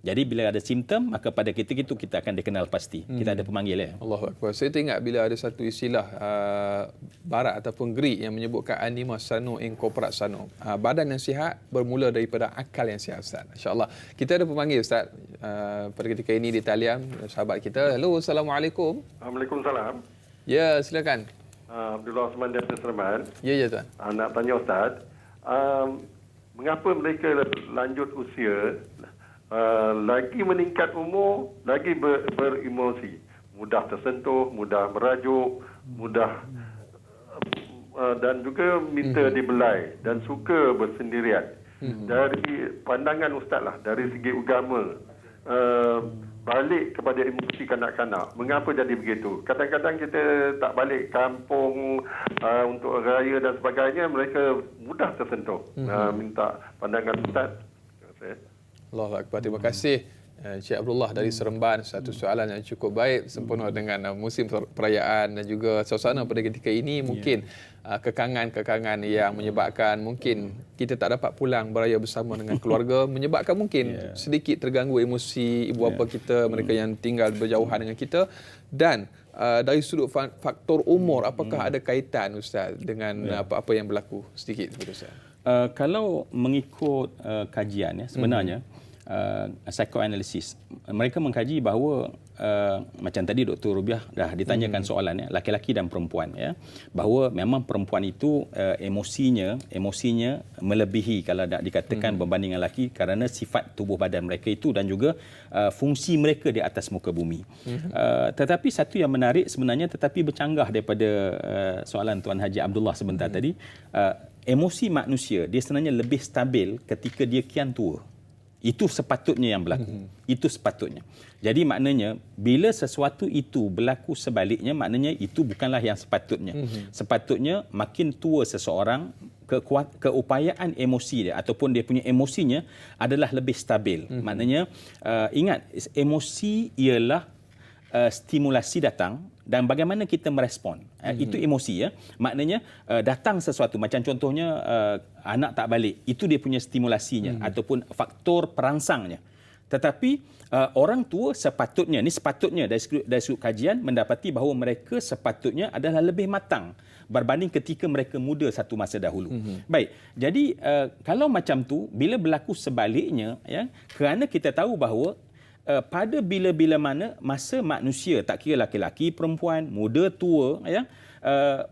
Jadi bila ada simptom, maka pada kita akan dikenal pasti. Kita ada pemanggil, ya. Allahu Akbar. Saya teringat bila ada satu istilah barat ataupun Greek yang menyebutkan anima sano in corpora sano. Badan yang sihat bermula daripada akal yang sihat, Ustaz. InsyaAllah. Kita ada pemanggil, Ustaz, pada ketika ini di talian, sahabat kita. Hello, Assalamualaikum. Waalaikumsalam. Ya, silakan. Abdullah Osman daripada Seremban. Ya, Tuan. Nak tanya Ustaz, mengapa mereka lanjut usia, lagi meningkat umur, lagi beremosi, mudah tersentuh, mudah merajuk, mudah dan juga minta dibelai dan suka bersendirian. Dari pandangan Ustaz lah, dari segi agama, balik kepada emosi kanak-kanak, mengapa jadi begitu? Kadang-kadang kita tak balik kampung untuk raya dan sebagainya, mereka mudah tersentuh. Minta pandangan Ustaz. Terima kasih. Allahu Akbar. Terima kasih Encik Abdullah dari Seremban. Satu soalan yang cukup baik, sempurna dengan musim perayaan dan juga suasana pada ketika ini. Mungkin kekangan-kekangan yang menyebabkan mungkin kita tak dapat pulang beraya bersama dengan keluarga, menyebabkan mungkin sedikit terganggu emosi ibu bapa kita, mereka yang tinggal berjauhan dengan kita. Dan dari sudut faktor umur, apakah ada kaitan, Ustaz, dengan apa-apa yang berlaku? Sedikit, Ustaz. Kalau mengikut kajian, ya, sebenarnya psychoanalysis, mereka mengkaji bahawa macam tadi Dr. Rubiah dah ditanyakan soalannya, laki-laki dan perempuan, ya, bahawa memang perempuan itu emosinya melebihi, kalau nak dikatakan berbanding dengan lelaki, kerana sifat tubuh badan mereka itu dan juga fungsi mereka di atas muka bumi. Tetapi satu yang menarik sebenarnya, tetapi bercanggah daripada soalan Tuan Haji Abdullah sebentar tadi, emosi manusia dia sebenarnya lebih stabil ketika dia kian tua. Itu sepatutnya yang berlaku. Itu sepatutnya. Jadi maknanya bila sesuatu itu berlaku sebaliknya, maknanya itu bukanlah yang sepatutnya. Sepatutnya makin tua seseorang, keupayaan emosi dia ataupun dia punya emosinya adalah lebih stabil. Maknanya ingat, emosi ialah stimulasi datang dan bagaimana kita merespon. Itu emosi, ya. Maknanya datang sesuatu, macam contohnya anak tak balik, itu dia punya stimulasinya ataupun faktor perangsangnya. Tetapi orang tua sepatutnya, ni sepatutnya dari sudut kajian mendapati bahawa mereka sepatutnya adalah lebih matang berbanding ketika mereka muda satu masa dahulu. Baik, jadi kalau macam tu, bila berlaku sebaliknya, ya, kerana kita tahu bahawa pada bila-bila mana masa manusia, tak kira laki-laki, perempuan, muda, tua, ya,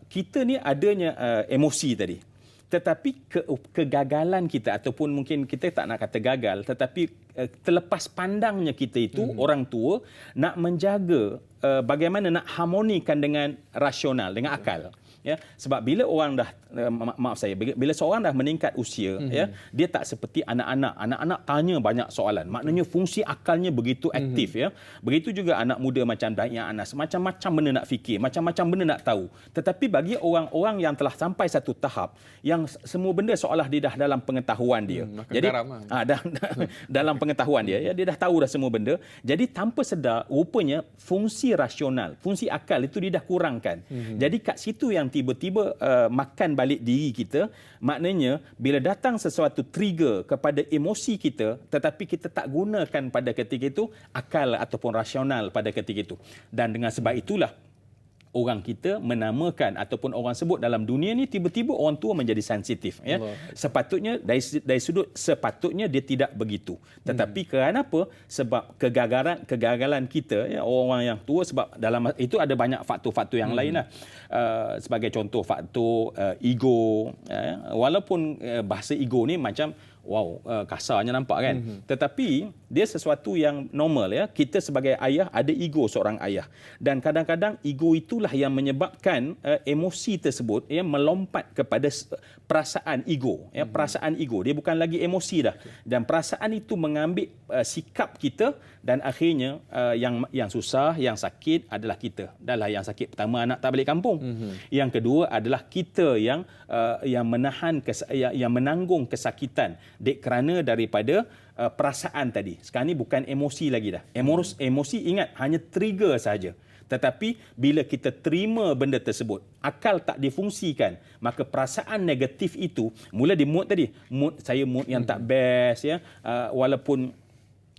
kita ni adanya emosi tadi. Tetapi kegagalan kita, ataupun mungkin kita tak nak kata gagal, tetapi terlepas pandangnya kita itu, orang tua, nak menjaga bagaimana nak harmonikan dengan rasional, dengan akal. ya. Sebab bila orang dah bila seorang dah meningkat usia, ya, dia tak seperti anak-anak. Anak-anak tanya banyak soalan. Maknanya fungsi akalnya begitu aktif, ya. Begitu juga anak muda macam Dayak Anas, macam-macam benda nak fikir, macam-macam benda nak tahu. Tetapi bagi orang-orang yang telah sampai satu tahap yang semua benda seolah dia dah dalam pengetahuan dia. Jadi dalam pengetahuan dia, ya, dia dah tahu dah semua benda. Jadi tanpa sedar rupanya fungsi rasional, fungsi akal itu dia dah kurangkan. Jadi kat situ yang tiba-tiba makan balik diri kita, maknanya bila datang sesuatu trigger kepada emosi kita tetapi kita tak gunakan pada ketika itu akal ataupun rasional pada ketika itu. Dan dengan sebab itulah orang kita menamakan ataupun orang sebut dalam dunia ni tiba-tiba orang tua menjadi sensitif, ya. Sepatutnya dari sudut sepatutnya dia tidak begitu. Tetapi kerana apa? Sebab kegagalan kita, ya, orang-orang yang tua, sebab dalam itu ada banyak faktor-faktor yang lain lah. Sebagai contoh faktor ego, ya. Walaupun bahasa ego ni macam kasarnya nampak kan. Tetapi dia sesuatu yang normal, ya. Kita sebagai ayah ada ego seorang ayah. Dan kadang-kadang ego itulah yang menyebabkan emosi tersebut, ya, melompat kepada perasaan ego, ya. Perasaan ego dia bukan lagi emosi dah. Dan perasaan itu mengambil sikap kita dan akhirnya yang susah, yang sakit adalah kita. Dahlah yang sakit pertama anak tak balik kampung. Yang kedua adalah kita yang menahan yang menanggung kesakitan kerana daripada perasaan tadi. Sekarang ni bukan emosi lagi dah. Emosi ingat hanya trigger saja. Tetapi bila kita terima benda tersebut, akal tak difungsikan, maka perasaan negatif itu mula di mood tadi. Mood yang tak best, ya. Walaupun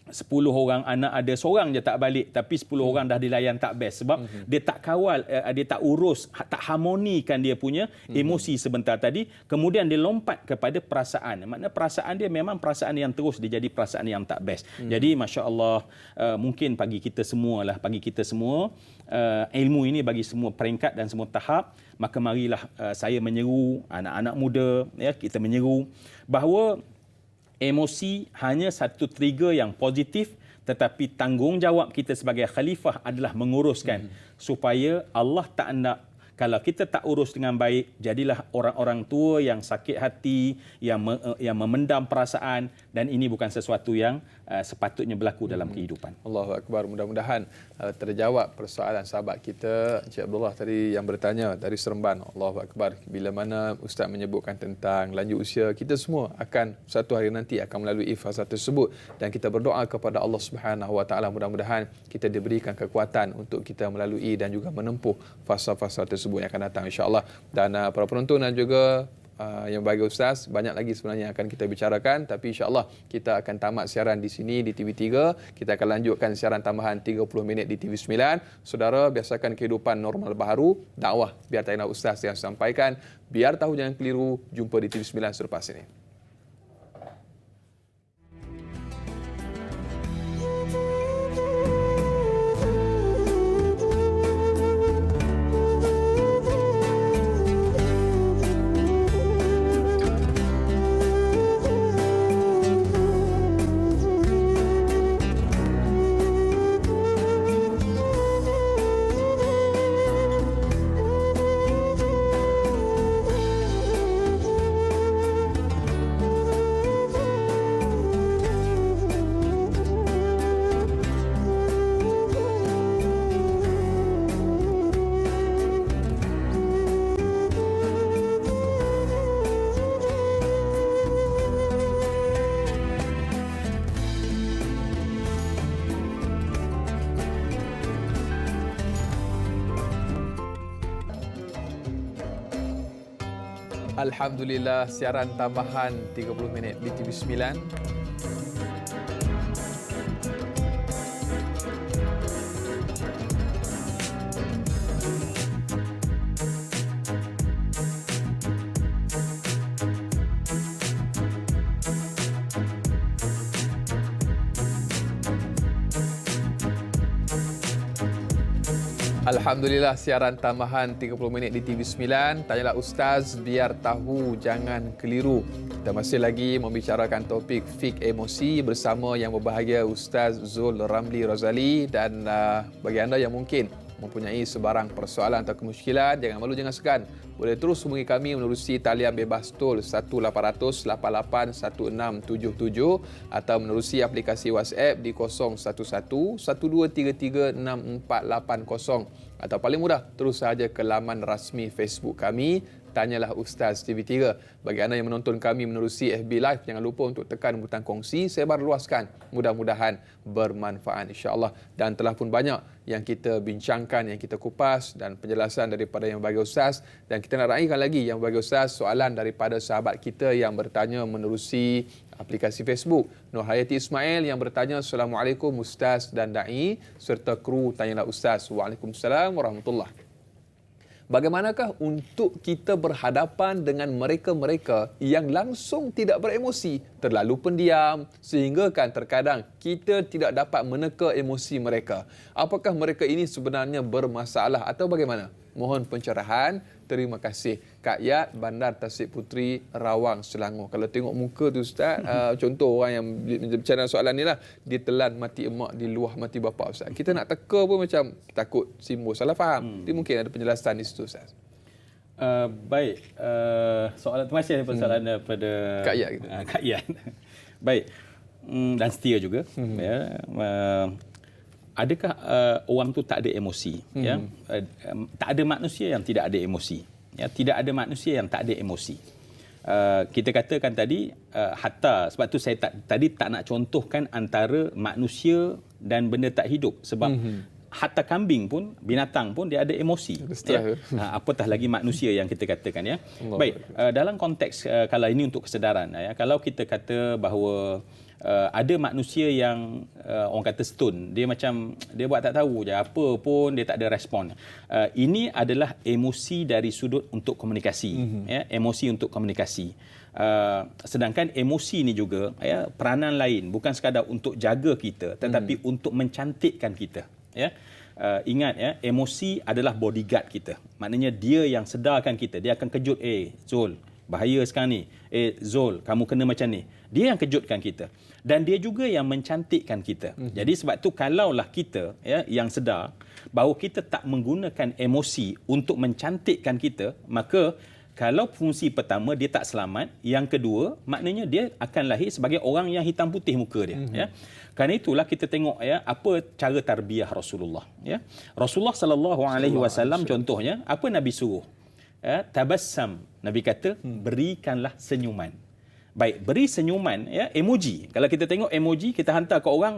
10 orang anak ada seorang je tak balik, tapi 10 orang dah dilayan tak best sebab dia tak kawal, dia tak urus, tak harmonikan dia punya emosi sebentar tadi, kemudian dia lompat kepada perasaan. Maknanya perasaan dia memang perasaan yang terus dia jadi perasaan yang tak best. Jadi masya-Allah, mungkin bagi kita semua ilmu ini bagi semua peringkat dan semua tahap, maka marilah saya menyeru anak-anak muda, ya, kita menyeru bahawa emosi hanya satu trigger yang positif, tetapi tanggungjawab kita sebagai khalifah adalah menguruskan supaya Allah tak nak kalau kita tak urus dengan baik, jadilah orang-orang tua yang sakit hati, yang memendam perasaan, dan ini bukan sesuatu yang sepatutnya berlaku dalam kehidupan. Allahu Akbar. Mudah-mudahan terjawab persoalan sahabat kita Encik Abdullah tadi yang bertanya dari Seremban. Allahu Akbar. Bila mana Ustaz menyebutkan tentang lanjut usia, kita semua akan satu hari nanti akan melalui fasa tersebut, dan kita berdoa kepada Allah Subhanahu Wa Taala mudah-mudahan kita diberikan kekuatan untuk kita melalui dan juga menempuh fasa-fasa tersebut yang akan datang insya-Allah. Dan para penonton dan juga yang bagi Ustaz, banyak lagi sebenarnya yang akan kita bicarakan, tapi insya-Allah kita akan tamat siaran di sini di TV3. Kita akan lanjutkan siaran tambahan 30 minit di TV9. Saudara, biasakan kehidupan normal baharu, dakwah biar tak kena Ustaz yang sampaikan, biar tahu jangan keliru. Jumpa di TV9 selepas ini. Alhamdulillah, siaran tambahan 30 minit di TV9. Alhamdulillah, siaran tambahan 30 minit di TV9. Tanyalah Ustaz biar tahu jangan keliru. Kita masih lagi membicarakan topik fik emosi bersama yang berbahagia Ustaz Zul Ramli Razali. Dan bagi anda yang mungkin mempunyai sebarang persoalan atau kemusykilan, jangan malu, jangan segan. Boleh terus hubungi kami menerusi talian bebas tol 1800 88 1677 atau menerusi aplikasi WhatsApp di 011 1233 6480 atau paling mudah terus sahaja ke laman rasmi Facebook kami, Tanyalah Ustaz TV3. Bagi anda yang menonton kami menerusi FB Live, jangan lupa untuk tekan butang kongsi, sebar luaskan. Mudah-mudahan bermanfaat insya-Allah. Dan telah pun banyak yang kita bincangkan, yang kita kupas dan penjelasan daripada Yang Bahagia Ustaz. Dan kita nak raikan lagi Yang Bahagia Ustaz soalan daripada sahabat kita yang bertanya menerusi aplikasi Facebook. Nur Hayati Ismail yang bertanya, Assalamualaikum Ustaz dan Da'i serta kru Tanyalah Ustaz. Waalaikumsalam warahmatullahi. Bagaimanakah untuk kita berhadapan dengan mereka-mereka yang langsung tidak beremosi, terlalu pendiam sehingga kan terkadang kita tidak dapat meneka emosi mereka? Apakah mereka ini sebenarnya bermasalah atau bagaimana? Mohon pencerahan. Terima kasih. Kak Yat, Bandar Tasik Puteri, Rawang, Selangor. Kalau tengok muka tu Ustaz, contoh orang yang bercakap soalan ni lah, dia telan mati emak, di luah mati bapa Ustaz. Kita nak teka pun macam takut simbol salah faham. Dia mungkin ada penjelasan di situ Ustaz. Baik, soalan terima kasih soalan daripada Kak Yat. Kak Yat. Baik, dan setia juga. Ya, adakah orang tu tak ada emosi? Ya, tak ada manusia yang tidak ada emosi. Ya, tidak ada manusia yang tak ada emosi. Kita katakan tadi, hatta sebab tu saya tadi tak nak contohkan antara manusia dan benda tak hidup, sebab hatta kambing pun, binatang pun dia ada emosi. Ya. Apatah lagi manusia yang kita katakan, ya. Baik, dalam konteks kalau ini untuk kesedaran, ya, kalau kita kata bahawa ada manusia yang orang kata stone, dia macam dia buat tak tahu je, apa pun dia tak ada respon. Ini adalah emosi dari sudut untuk komunikasi, ya, emosi untuk komunikasi. Sedangkan emosi ni juga, ya, peranan lain, bukan sekadar untuk jaga kita tetapi untuk mencantikkan kita, ya. Ingat, ya, emosi adalah bodyguard kita. Maknanya dia yang sedarkan kita, dia akan kejut, Zul, bahaya sekarang ni. Zul, kamu kena macam ni. Dia yang kejutkan kita. Dan dia juga yang mencantikkan kita. Jadi sebab tu kalaulah kita, ya, yang sedar bahawa kita tak menggunakan emosi untuk mencantikkan kita, maka kalau fungsi pertama dia tak selamat, yang kedua maknanya dia akan lahir sebagai orang yang hitam putih muka dia, ya. Kerana itulah kita tengok, ya, apa cara tarbiyah Rasulullah, ya. Rasulullah sallallahu alaihi wasallam contohnya apa Nabi suruh? Ya, tabassam. Nabi kata berikanlah senyuman. Baik, beri senyuman, ya, emoji. Kalau kita tengok emoji, kita hantar ke orang,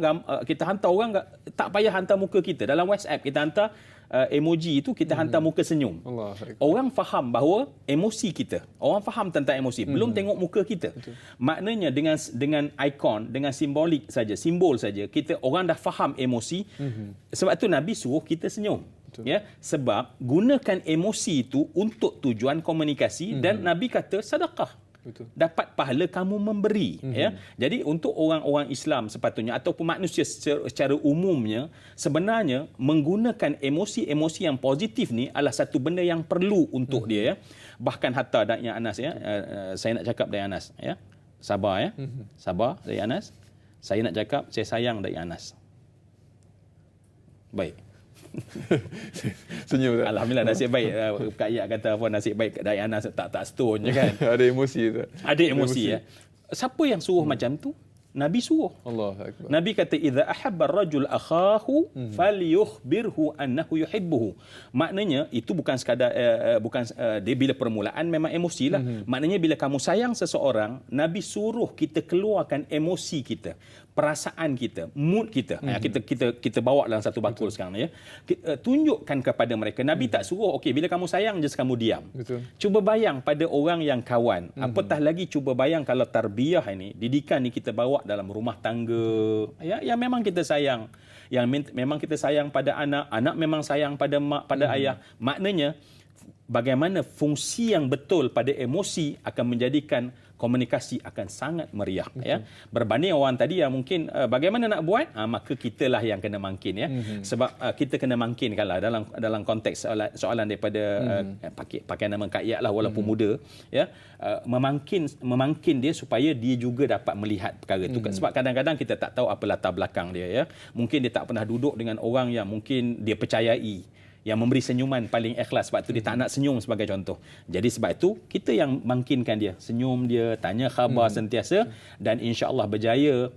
tak payah hantar muka kita. Dalam WhatsApp kita hantar emoji itu, kita hantar muka senyum. Orang faham bahawa emosi kita. Orang faham tentang emosi, belum tengok muka kita. Maknanya dengan ikon, dengan simbolik saja, simbol saja, kita orang dah faham emosi. Sebab tu Nabi suruh kita senyum. Ya, sebab gunakan emosi itu untuk tujuan komunikasi, dan Nabi kata sedekah. Betul. Dapat pahala kamu memberi, ya. Jadi untuk orang-orang Islam sepatutnya ataupun manusia secara umumnya, sebenarnya menggunakan emosi-emosi yang positif ni adalah satu benda yang perlu untuk dia, ya. Bahkan hatta Da'i Anas, ya, saya nak cakap Da'i Anas, ya. Sabar, ya. Sabar Da'i Anas. Saya nak cakap saya sayang Da'i Anas. Baik. Senyum tak? Alhamdulillah, nasib baik. Kak Iyat kata apa, nasib baik Da'i Anas tak stone je kan. Ada emosi tu. Ada emosi, ya. Siapa yang suruh macam tu? Nabi suruh. Allahu akbar. Nabi kata idza ahabba ar-rajul akhahu falyukhbirhu annahu yuhibbuhu. Maknanya itu bukan sekadar dia bila permulaan memang emosilah. Maknanya bila kamu sayang seseorang, Nabi suruh kita keluarkan emosi kita, perasaan kita, mood kita. Kita bawa dalam satu bakul sekarang, ya. Tunjukkan kepada mereka. Nabi tak suruh okey bila kamu sayang just kamu diam. Betul. Cuba bayang pada orang yang kawan. Apatah lagi cuba bayang kalau tarbiyah ini, didikan ni kita bawa dalam rumah tangga, ya, yang memang kita sayang, yang memang kita sayang pada anak, anak memang sayang pada mak, pada ayah. Maknanya bagaimana fungsi yang betul pada emosi akan menjadikan komunikasi akan sangat meriah, ya. Berbanding orang tadi yang mungkin bagaimana nak buat, maka kitalah yang kena mangkin, ya. Sebab kita kena mangkin kalau dalam konteks soalan daripada pakai nama Kak Iyat lah, walaupun muda, ya, memangkin dia supaya dia juga dapat melihat perkara itu. Sebab kadang-kadang kita tak tahu apa latar belakang dia, ya. Mungkin dia tak pernah duduk dengan orang yang mungkin dia percayai, yang memberi senyuman paling ikhlas. Sebab tu dia tak nak senyum sebagai contoh. Jadi sebab itu kita yang bangkinkan dia, senyum dia, tanya khabar sentiasa, dan insya-Allah berjaya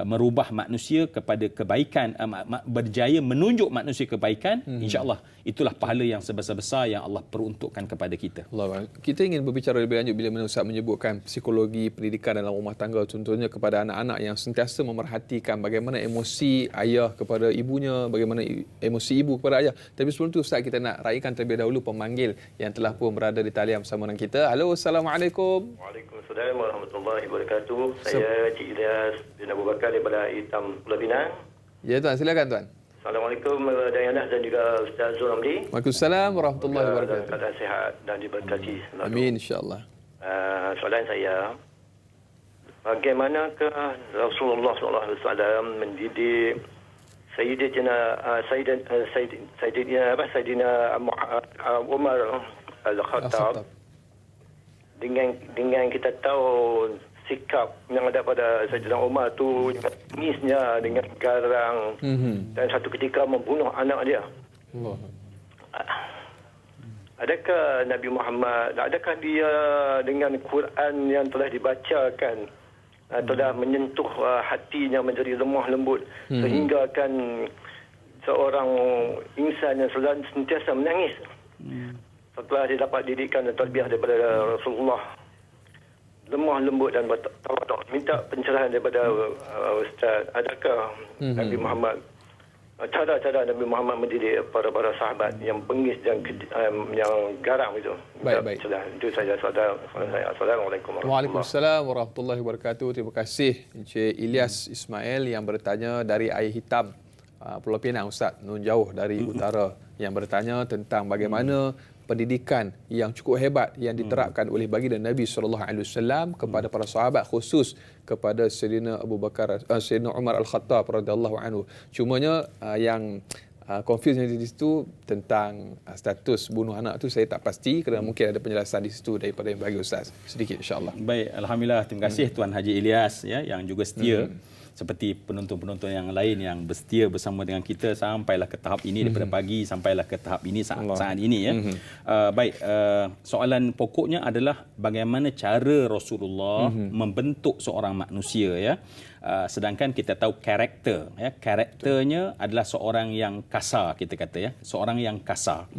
merubah manusia kepada kebaikan, berjaya menunjuk manusia kebaikan. Insya-Allah itulah pahala yang sebesar-besar yang Allah peruntukkan kepada kita. Allah. Kita ingin berbicara lebih lanjut bila mana Ustaz menyebutkan psikologi pendidikan dalam rumah tangga, contohnya kepada anak-anak yang sentiasa memerhatikan bagaimana emosi ayah kepada ibunya, bagaimana emosi ibu kepada ayah. Tapi sebelum tu Ustaz, kita nak raikan terlebih dahulu pemanggil yang telah pun berada di talian bersama dengan kita. Halo, Assalamualaikum. Waalaikumsalam warahmatullahi wabarakatuh. Saya Cik Ilyas bin Abu Bakar daripada Hitam Pulau Pinang. Ya tuan, silakan tuan. Assalamualaikum Dayanah dan juga Ustaz Zul Ramli. Waalaikumsalam warahmatullahi wabarakatuh. Keadaan sihat dan diberkati selalu. Amin, insya-Allah. Soalan saya, bagaimanakah Rasulullah SAW mendidik Sayyidina Umar Al-Khattab dengan kita tahu sikap yang ada pada Sayyidina Umar tu tangisnya dengan garang dan satu ketika membunuh anak dia. Adakah Nabi Muhammad, adakah dia dengan Quran yang telah dibacakan telah menyentuh hatinya menjadi lemah lembut sehingga kan seorang insan yang sentiasa menangis setelah dia dapat didikan dan tarbiyah daripada Rasulullah, lemah lembut dan bertawaduk, minta pencerahan daripada Ustaz. Adakah Nabi Muhammad, cara-cara Nabi Muhammad mendidik para sahabat yang bengis dan yang garang itu? Baik. Itu saja soalan saya. Assalamualaikum warahmatullahi wabarakatuh. Waalaikumsalam warahmatullahi wabarakatuh. Terima kasih Encik Ilyas Ismail yang bertanya dari Air Hitam, Pulau Pinang, Ustaz, nun jauh dari utara, yang bertanya tentang bagaimana pendidikan yang cukup hebat yang diterapkan oleh baginda Nabi SAW kepada para sahabat, khusus kepada Sayyidina Abu Bakar, Sayyidina Umar Al-Khattab radhiyallahu anhu. Cumanya yang confuse di situ tentang status bunuh anak tu saya tak pasti, kerana mungkin ada penjelasan di situ daripada yang bagi Ustaz sedikit, insya-Allah. Baik, alhamdulillah, terima kasih Tuan Haji Ilyas ya, yang juga setia seperti penonton-penonton yang lain yang bersetia bersama dengan kita sampailah ke tahap ini, daripada pagi sampailah ke tahap ini saat ini ya. Baik, soalan pokoknya adalah bagaimana cara Rasulullah membentuk seorang manusia ya. Sedangkan kita tahu karakter ya, karakternya adalah seorang yang kasar, kita kata ya, seorang yang kasar.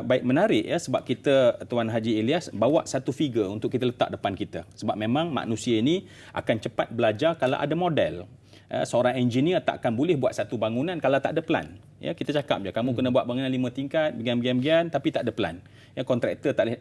Baik, menarik ya, sebab kita Tuan Haji Ilyas bawa satu figure untuk kita letak depan kita, sebab memang manusia ini akan cepat belajar kalau ada model. Seorang engineer tak akan boleh buat satu bangunan kalau tak ada plan. Ya, kita cakap je, kamu kena buat bangunan 5 tingkat, begini-begini, tapi tak ada plan. Ya, kontraktor tak ada,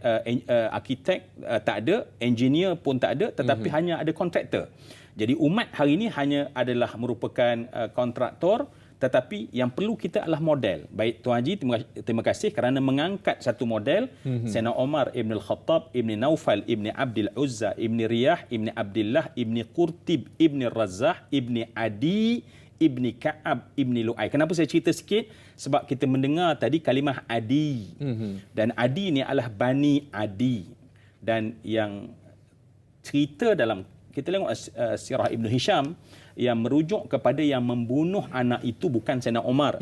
arkitek tak ada, engineer pun tak ada, tetapi hanya ada kontraktor. Jadi umat hari ini hanya adalah merupakan kontraktor, tetapi yang perlu kita adalah model. Baik Tuan Haji, terima kasih kerana mengangkat satu model. Sayyidina Umar Ibn Al-Khattab, Ibn Naufal, Ibn Abdul Uzza, Ibn Riyah, Ibn Abdullah, Ibn Qurtib, Ibn Razah, Ibn Adi, Ibn Ka'ab, Ibn Lu'ay. Kenapa saya cerita sikit? Sebab kita mendengar tadi kalimah Adi. Dan Adi ni adalah Bani Adi. Dan yang cerita dalam, kita tengok sirah Ibn Hisham, yang merujuk kepada yang membunuh anak itu bukan Sayyidina Umar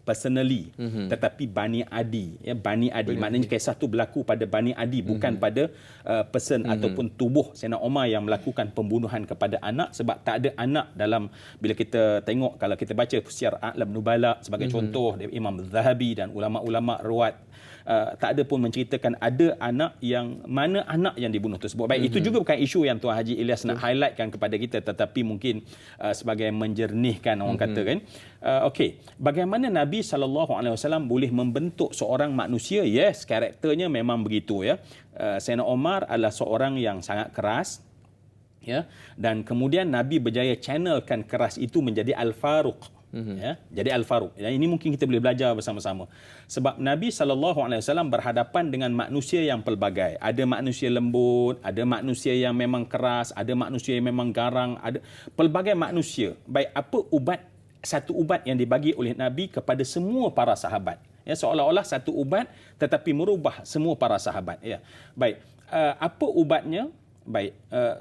personally, tetapi Bani Adi ya, Bani Adi maknanya kisah tu berlaku pada Bani Adi, bukan pada person ataupun tubuh Sayyidina Umar yang melakukan pembunuhan kepada anak. Sebab tak ada anak dalam, bila kita tengok, kalau kita baca Syiar A'lam Nubala sebagai contoh dari Imam Zahabi dan ulama-ulama ruwat, tak ada pun menceritakan ada anak yang mana anak yang dibunuh tersebut. Baik, itu juga bukan isu yang Tuan Haji Ilyas nak highlightkan kepada kita, tetapi mungkin sebagai menjernihkan orang kata kan. Okey, bagaimana Nabi SAW boleh membentuk seorang manusia? Yes, karakternya memang begitu ya. Sayyidina Umar adalah seorang yang sangat keras ya, dan kemudian Nabi berjaya channelkan keras itu menjadi Al-Faruq. Ya, jadi Al-Faruq. Dan ini mungkin kita boleh belajar bersama-sama. Sebab Nabi SAW berhadapan dengan manusia yang pelbagai. Ada manusia lembut, ada manusia yang memang keras, ada manusia yang memang garang, ada pelbagai manusia. Baik, apa satu ubat yang dibagi oleh Nabi kepada semua para sahabat. Ya, seolah-olah satu ubat tetapi merubah semua para sahabat. Ya. Baik, apa ubatnya? Baik,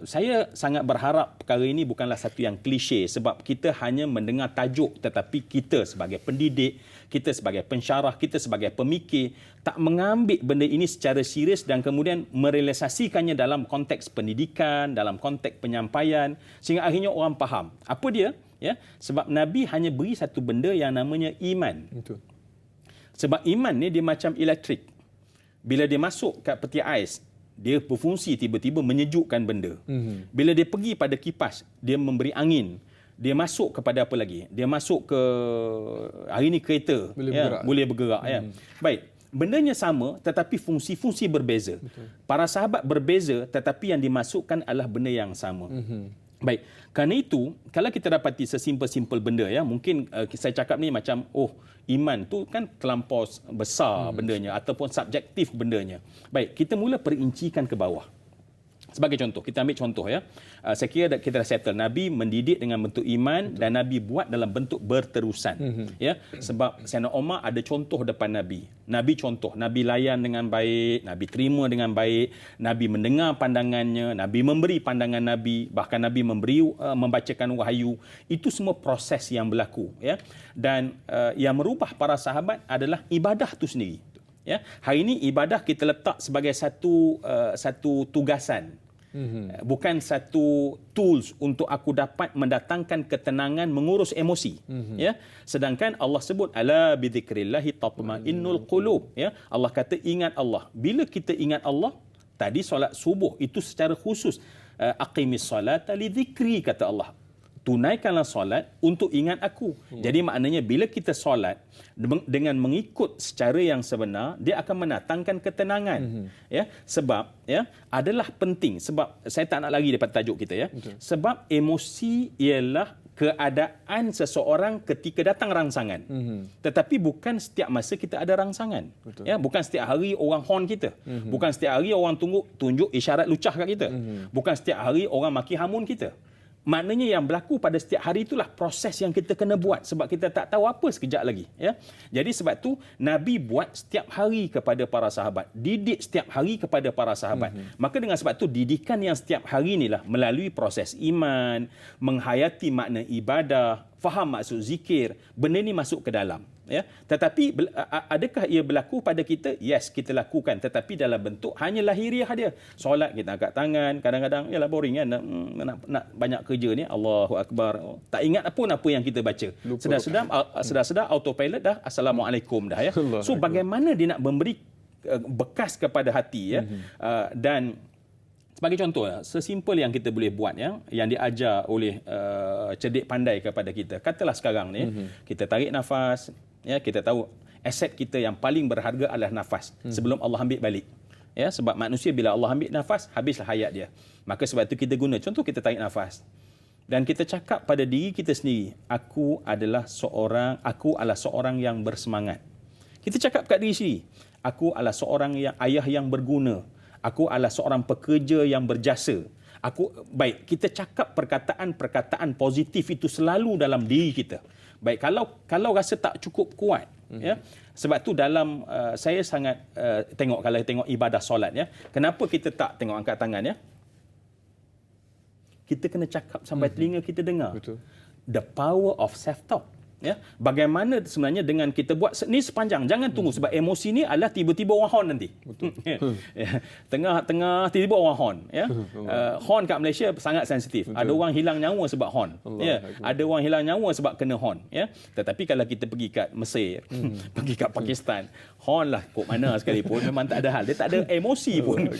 saya sangat berharap perkara ini bukanlah satu yang klise sebab kita hanya mendengar tajuk tetapi kita sebagai pendidik, kita sebagai pensyarah, kita sebagai pemikir tak mengambil benda ini secara serius dan kemudian merealisasikannya dalam konteks pendidikan, dalam konteks penyampaian sehingga akhirnya orang faham. Apa dia? Ya, sebab Nabi hanya beri satu benda yang namanya iman. Betul. Sebab iman ni dia macam elektrik. Bila dia masuk kat peti ais, dia berfungsi tiba-tiba menyejukkan benda. Bila dia pergi pada kipas, dia memberi angin. Dia masuk kepada apa lagi? Dia masuk ke hari ni kereta boleh bergerak ya. Baik, bendanya sama tetapi fungsi-fungsi berbeza. Betul. Para sahabat berbeza tetapi yang dimasukkan adalah benda yang sama. Baik, kerana itu kalau kita dapati sesimpel-simpel benda ya, mungkin saya cakap ni macam iman tu kan terlampau besar bendanya ataupun subjektif bendanya. Baik, kita mula perincikan ke bawah. Sebagai contoh, kita ambil contoh ya. Saya kira kita dah settle. Nabi mendidik dengan bentuk iman dan Nabi buat dalam bentuk berterusan. Ya, sebab Sayyidina Umar ada contoh depan Nabi. Nabi contoh, Nabi layan dengan baik, Nabi terima dengan baik, Nabi mendengar pandangannya, Nabi memberi pandangan Nabi, bahkan Nabi membacakan wahyu. Itu semua proses yang berlaku ya. Dan yang merubah para sahabat adalah ibadah tu sendiri. Ya, hari ini ibadah kita letak sebagai satu tugasan. Bukan satu tools untuk aku dapat mendatangkan ketenangan mengurus emosi. Ya, sedangkan Allah sebut ala bidzikrillahi tatmainnul qulub. Ya, Allah kata ingat Allah. Bila kita ingat Allah, tadi solat subuh itu secara khusus aqimis salata li dzikri kata Allah. Tunaikanlah solat untuk ingat aku. Jadi maknanya bila kita solat dengan mengikut secara yang sebenar, dia akan mendatangkan ketenangan. Ya, sebab ya adalah penting sebab saya tak nak lari daripada tajuk kita ya. Sebab emosi ialah keadaan seseorang ketika datang rangsangan. Tetapi bukan setiap masa kita ada rangsangan. Ya, bukan setiap hari orang horn kita. Bukan setiap hari orang tunjuk isyarat lucah kat kita. Bukan setiap hari orang maki hamun kita. Maknanya yang berlaku pada setiap hari itulah proses yang kita kena buat sebab kita tak tahu apa sekejap lagi ya. Jadi sebab tu Nabi buat setiap hari kepada para sahabat, didik setiap hari kepada para sahabat. Maka dengan sebab tu didikan yang setiap hari inilah melalui proses iman, menghayati makna ibadah, faham maksud zikir, benda ni masuk ke dalam ya. Tetapi adakah ia berlaku pada kita? Yes, kita lakukan tetapi dalam bentuk hanya lahiriah dia. Solat kita angkat tangan, kadang-kadang yalah boring kan nak banyak kerja ni, Allahu akbar. Tak ingat pun apa yang kita baca. Sedar-sedar autopilot dah assalamualaikum dah ya. So bagaimana dia nak memberi bekas kepada hati ya. Dan sebagai contoh, sesimpel yang kita boleh buat ya, yang diajar oleh cerdik pandai kepada kita. Katalah sekarang ni kita tarik nafas, ya, kita tahu aset kita yang paling berharga adalah nafas sebelum Allah ambil balik. Ya, sebab manusia bila Allah ambil nafas, habislah hayat dia. Maka sebab itu kita guna contoh, kita tarik nafas. Dan kita cakap pada diri kita sendiri, aku adalah seorang yang bersemangat. Kita cakap kat diri sendiri, aku adalah seorang yang ayah yang berguna. Aku adalah seorang pekerja yang berjasa. Baik, kita cakap perkataan-perkataan positif itu selalu dalam diri kita. Baik, kalau rasa tak cukup kuat, ya. Sebab tu dalam saya sangat kalau tengok ibadah solat ya. Kenapa kita tak tengok angkat tangan ya? Kita kena cakap sampai telinga kita dengar. Betul. The power of self-talk. Ya, bagaimana sebenarnya dengan kita buat ni sepanjang, jangan tunggu sebab emosi ni adalah tiba-tiba orang horn nanti. Tengah-tengah tiba-tiba orang horn ya. Horn kat Malaysia sangat sensitif. Ada orang hilang nyawa sebab horn. Ya, ada orang hilang nyawa sebab kena horn ya. Tetapi kalau kita pergi kat Mesir, pergi kat Pakistan, horn lah kok mana sekalipun memang tak ada hal. Dia tak ada emosi pun.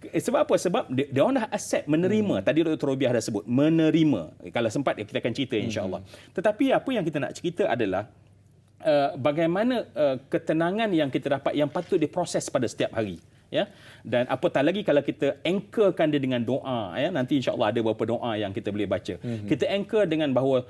Sebab apa? Sebab dia orang dah accept, menerima. Tadi Dr. Robiah dah sebut, menerima. Kalau sempat kita akan cerita insya-Allah. Tetapi apa yang kita nak cerita adalah bagaimana ketenangan yang kita dapat yang patut diproses pada setiap hari ya. Dan apatah lagi kalau kita anchorkan dia dengan doa ya. Nanti insya-Allah ada beberapa doa yang kita boleh baca. Kita anchor dengan bahawa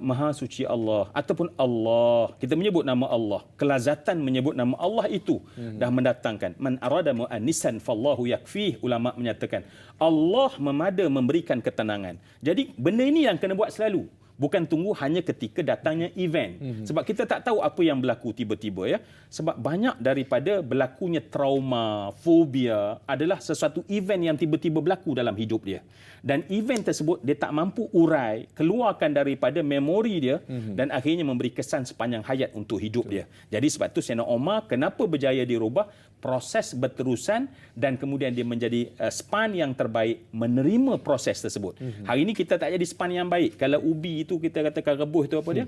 Maha Suci Allah ataupun Allah, kita menyebut nama Allah, kelazatan menyebut nama Allah itu dah mendatangkan man arada mu'annisan fallahu yakfih. Ulama menyatakan Allah memada memberikan ketenangan. Jadi benda ini yang kena buat selalu. Bukan tunggu hanya ketika datangnya event. Sebab kita tak tahu apa yang berlaku tiba-tiba ya. Sebab banyak daripada berlakunya trauma, fobia adalah sesuatu event yang tiba-tiba berlaku dalam hidup dia. Dan event tersebut dia tak mampu urai, keluarkan daripada memori dia dan akhirnya memberi kesan sepanjang hayat untuk hidup dia. Jadi sebab tu Sayyidina Umar kenapa berjaya dirubah, proses berterusan dan kemudian dia menjadi span yang terbaik menerima proses tersebut. Hari ini kita tak jadi span yang baik. Kalau ubi itu kita katakan rebus itu apa dia?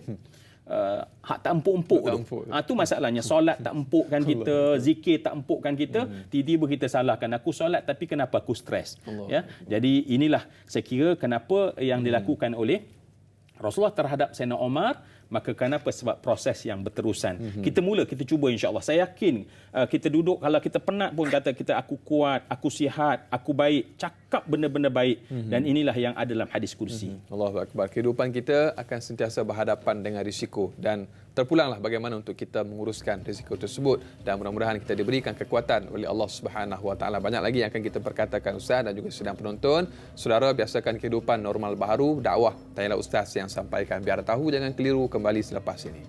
Hak tak empuk-empuk tu. Tu masalahnya. Solat tak empukkan kita, zikir tak empukkan kita, tiba-tiba kita salahkan. Aku solat tapi kenapa aku stres? Ya. Jadi inilah saya kira kenapa yang dilakukan oleh Rasulullah terhadap Sayyidina Umar, maka kenapa? Sebab proses yang berterusan. Kita cuba insya-Allah. Saya yakin kita duduk, kalau kita penat pun kata kita aku kuat, aku sihat, aku baik, cakap benda-benda baik dan inilah yang ada dalam hadis kursi. Allahu akbar. Kehidupan kita akan sentiasa berhadapan dengan risiko dan terpulanglah bagaimana untuk kita menguruskan risiko tersebut dan mudah-mudahan kita diberikan kekuatan oleh Allah Subhanahu Wa Taala. Banyak lagi yang akan kita perkatakan Ustaz dan juga sedang penonton. Saudara, biasakan kehidupan normal baharu, dakwah tanyalah Ustaz yang sampaikan. Biar tahu jangan keliru, kembali selepas ini.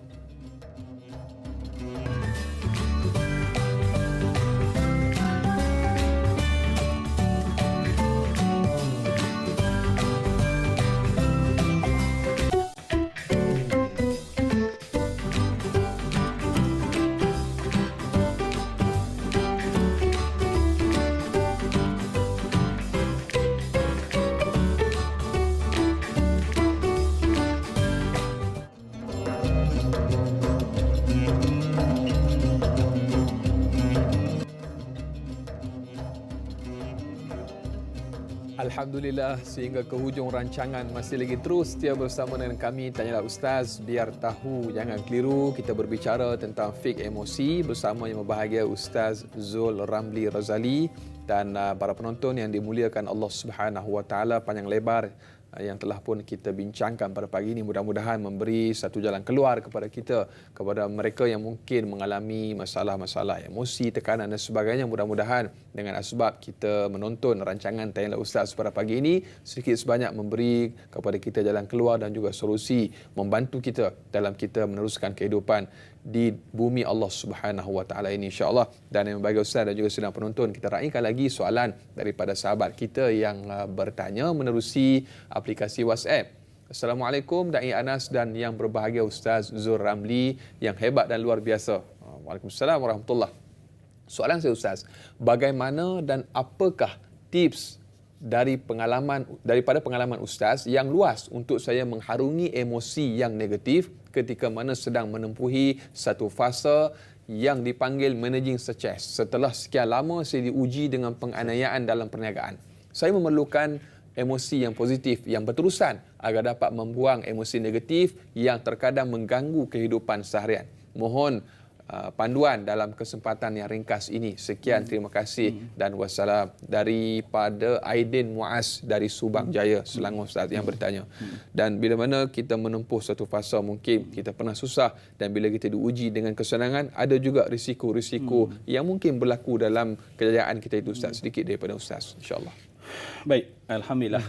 Alhamdulillah, sehingga ke hujung rancangan masih lagi terus setia bersama dengan kami Tanyalah Ustaz, biar tahu jangan keliru. Kita berbicara tentang fake emosi bersama yang berbahagia Ustaz Zul Ramli Razali dan para penonton yang dimuliakan Allah Subhanahu Wa Taala. Panjang lebar yang telah pun kita bincangkan pada pagi ini mudah-mudahan memberi satu jalan keluar kepada kita, kepada mereka yang mungkin mengalami masalah-masalah emosi, tekanan dan sebagainya. Mudah-mudahan dengan asbab kita menonton rancangan Tanyalah Ustaz pada pagi ini sedikit sebanyak memberi kepada kita jalan keluar dan juga solusi, membantu kita dalam kita meneruskan kehidupan di bumi Allah Subhanahu Wa Taala ini insya-Allah. Dan yang bagi Ustaz dan juga sedang penonton, kita raikan lagi soalan daripada sahabat kita yang bertanya menerusi aplikasi WhatsApp. Assalamualaikum Dai Anas dan yang berbahagia Ustaz Zul Ramli yang hebat dan luar biasa. Waalaikumsalam warahmatullahi. Soalan saya Ustaz, bagaimana dan apakah tips daripada pengalaman Ustaz yang luas untuk saya mengharungi emosi yang negatif ketika mana sedang menempuhi satu fasa yang dipanggil managing stress. Setelah sekian lama saya diuji dengan penganiayaan dalam perniagaan. Saya memerlukan emosi yang positif yang berterusan agar dapat membuang emosi negatif yang terkadang mengganggu kehidupan seharian. Mohon panduan dalam kesempatan yang ringkas ini. Sekian, terima kasih dan wassalam. Daripada Aidin Muaz dari Subang Jaya, Selangor Ustaz yang bertanya. Dan bila mana kita menempuh satu fasa mungkin kita pernah susah dan bila kita diuji dengan kesenangan, ada juga risiko-risiko yang mungkin berlaku dalam kejayaan kita itu Ustaz. Sedikit daripada Ustaz insya-Allah. Baik, alhamdulillah.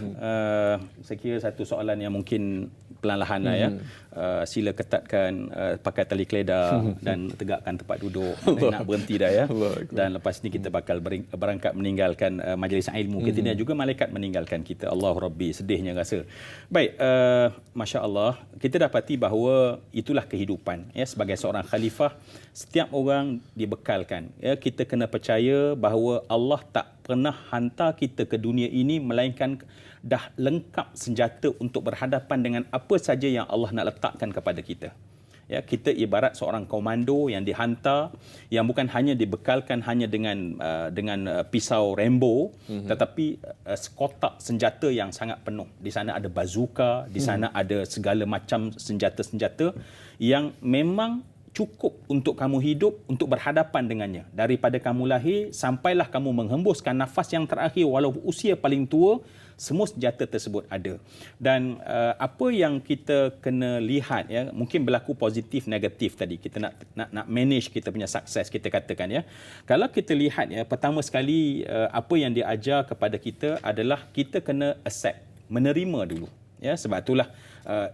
Saya kira satu soalan yang mungkin perlahan-lahan lah ya. Sila ketatkan pakai tali keledar dan tegakkan tempat duduk. Nak berhenti dah ya. Dan lepas ni kita bakal berangkat meninggalkan majlis ilmu kita ni, juga malaikat meninggalkan kita. Allahu Rabbi, sedihnya rasa. Baik, masya-Allah, kita dapati bahawa itulah kehidupan ya. Sebagai seorang khalifah, setiap orang dibekalkan ya. Kita kena percaya bahawa Allah tak pernah hantar kita ke dunia ini melainkan dah lengkap senjata untuk berhadapan dengan apa saja yang Allah nak letakkan kepada kita. Ya, kita ibarat seorang komando yang dihantar, yang bukan hanya dibekalkan hanya dengan pisau Rambo, tetapi sekotak senjata yang sangat penuh. Di sana ada bazooka, di sana ada segala macam senjata-senjata yang memang cukup untuk kamu hidup, untuk berhadapan dengannya. Daripada kamu lahir sampailah kamu menghembuskan nafas yang terakhir, walaupun usia paling tua, semua senjata tersebut ada. Dan apa yang kita kena lihat ya, mungkin berlaku positif negatif tadi. Kita nak manage kita punya sukses, kita katakan ya. Kalau kita lihat ya, pertama sekali apa yang diajar kepada kita adalah kita kena accept, menerima dulu. Ya, sebab itulah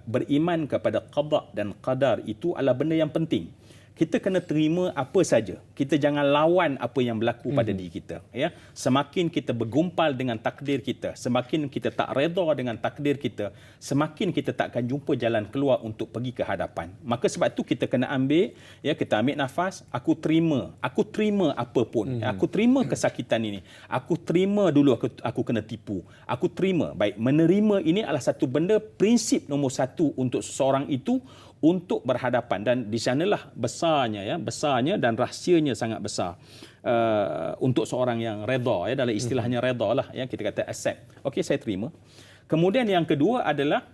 beriman kepada qada dan qadar itu adalah benda yang penting. Kita kena terima apa saja. Kita jangan lawan apa yang berlaku pada diri kita. Ya, semakin kita bergumpal dengan takdir kita, semakin kita tak redha dengan takdir kita, semakin kita tak akan jumpa jalan keluar untuk pergi ke hadapan. Maka sebab itu kita kena ambil, ya, kita ambil nafas. Aku terima apa pun. Aku terima kesakitan ini. Aku terima dulu aku kena tipu. Aku terima. Baik, menerima ini adalah satu benda prinsip nombor satu untuk seseorang itu untuk berhadapan, dan di sanalah besarnya dan rahsianya sangat besar untuk seorang yang redha, ya, dalam istilahnya redha lah, ya, kita kata accept. Okey, saya terima. Kemudian yang kedua adalah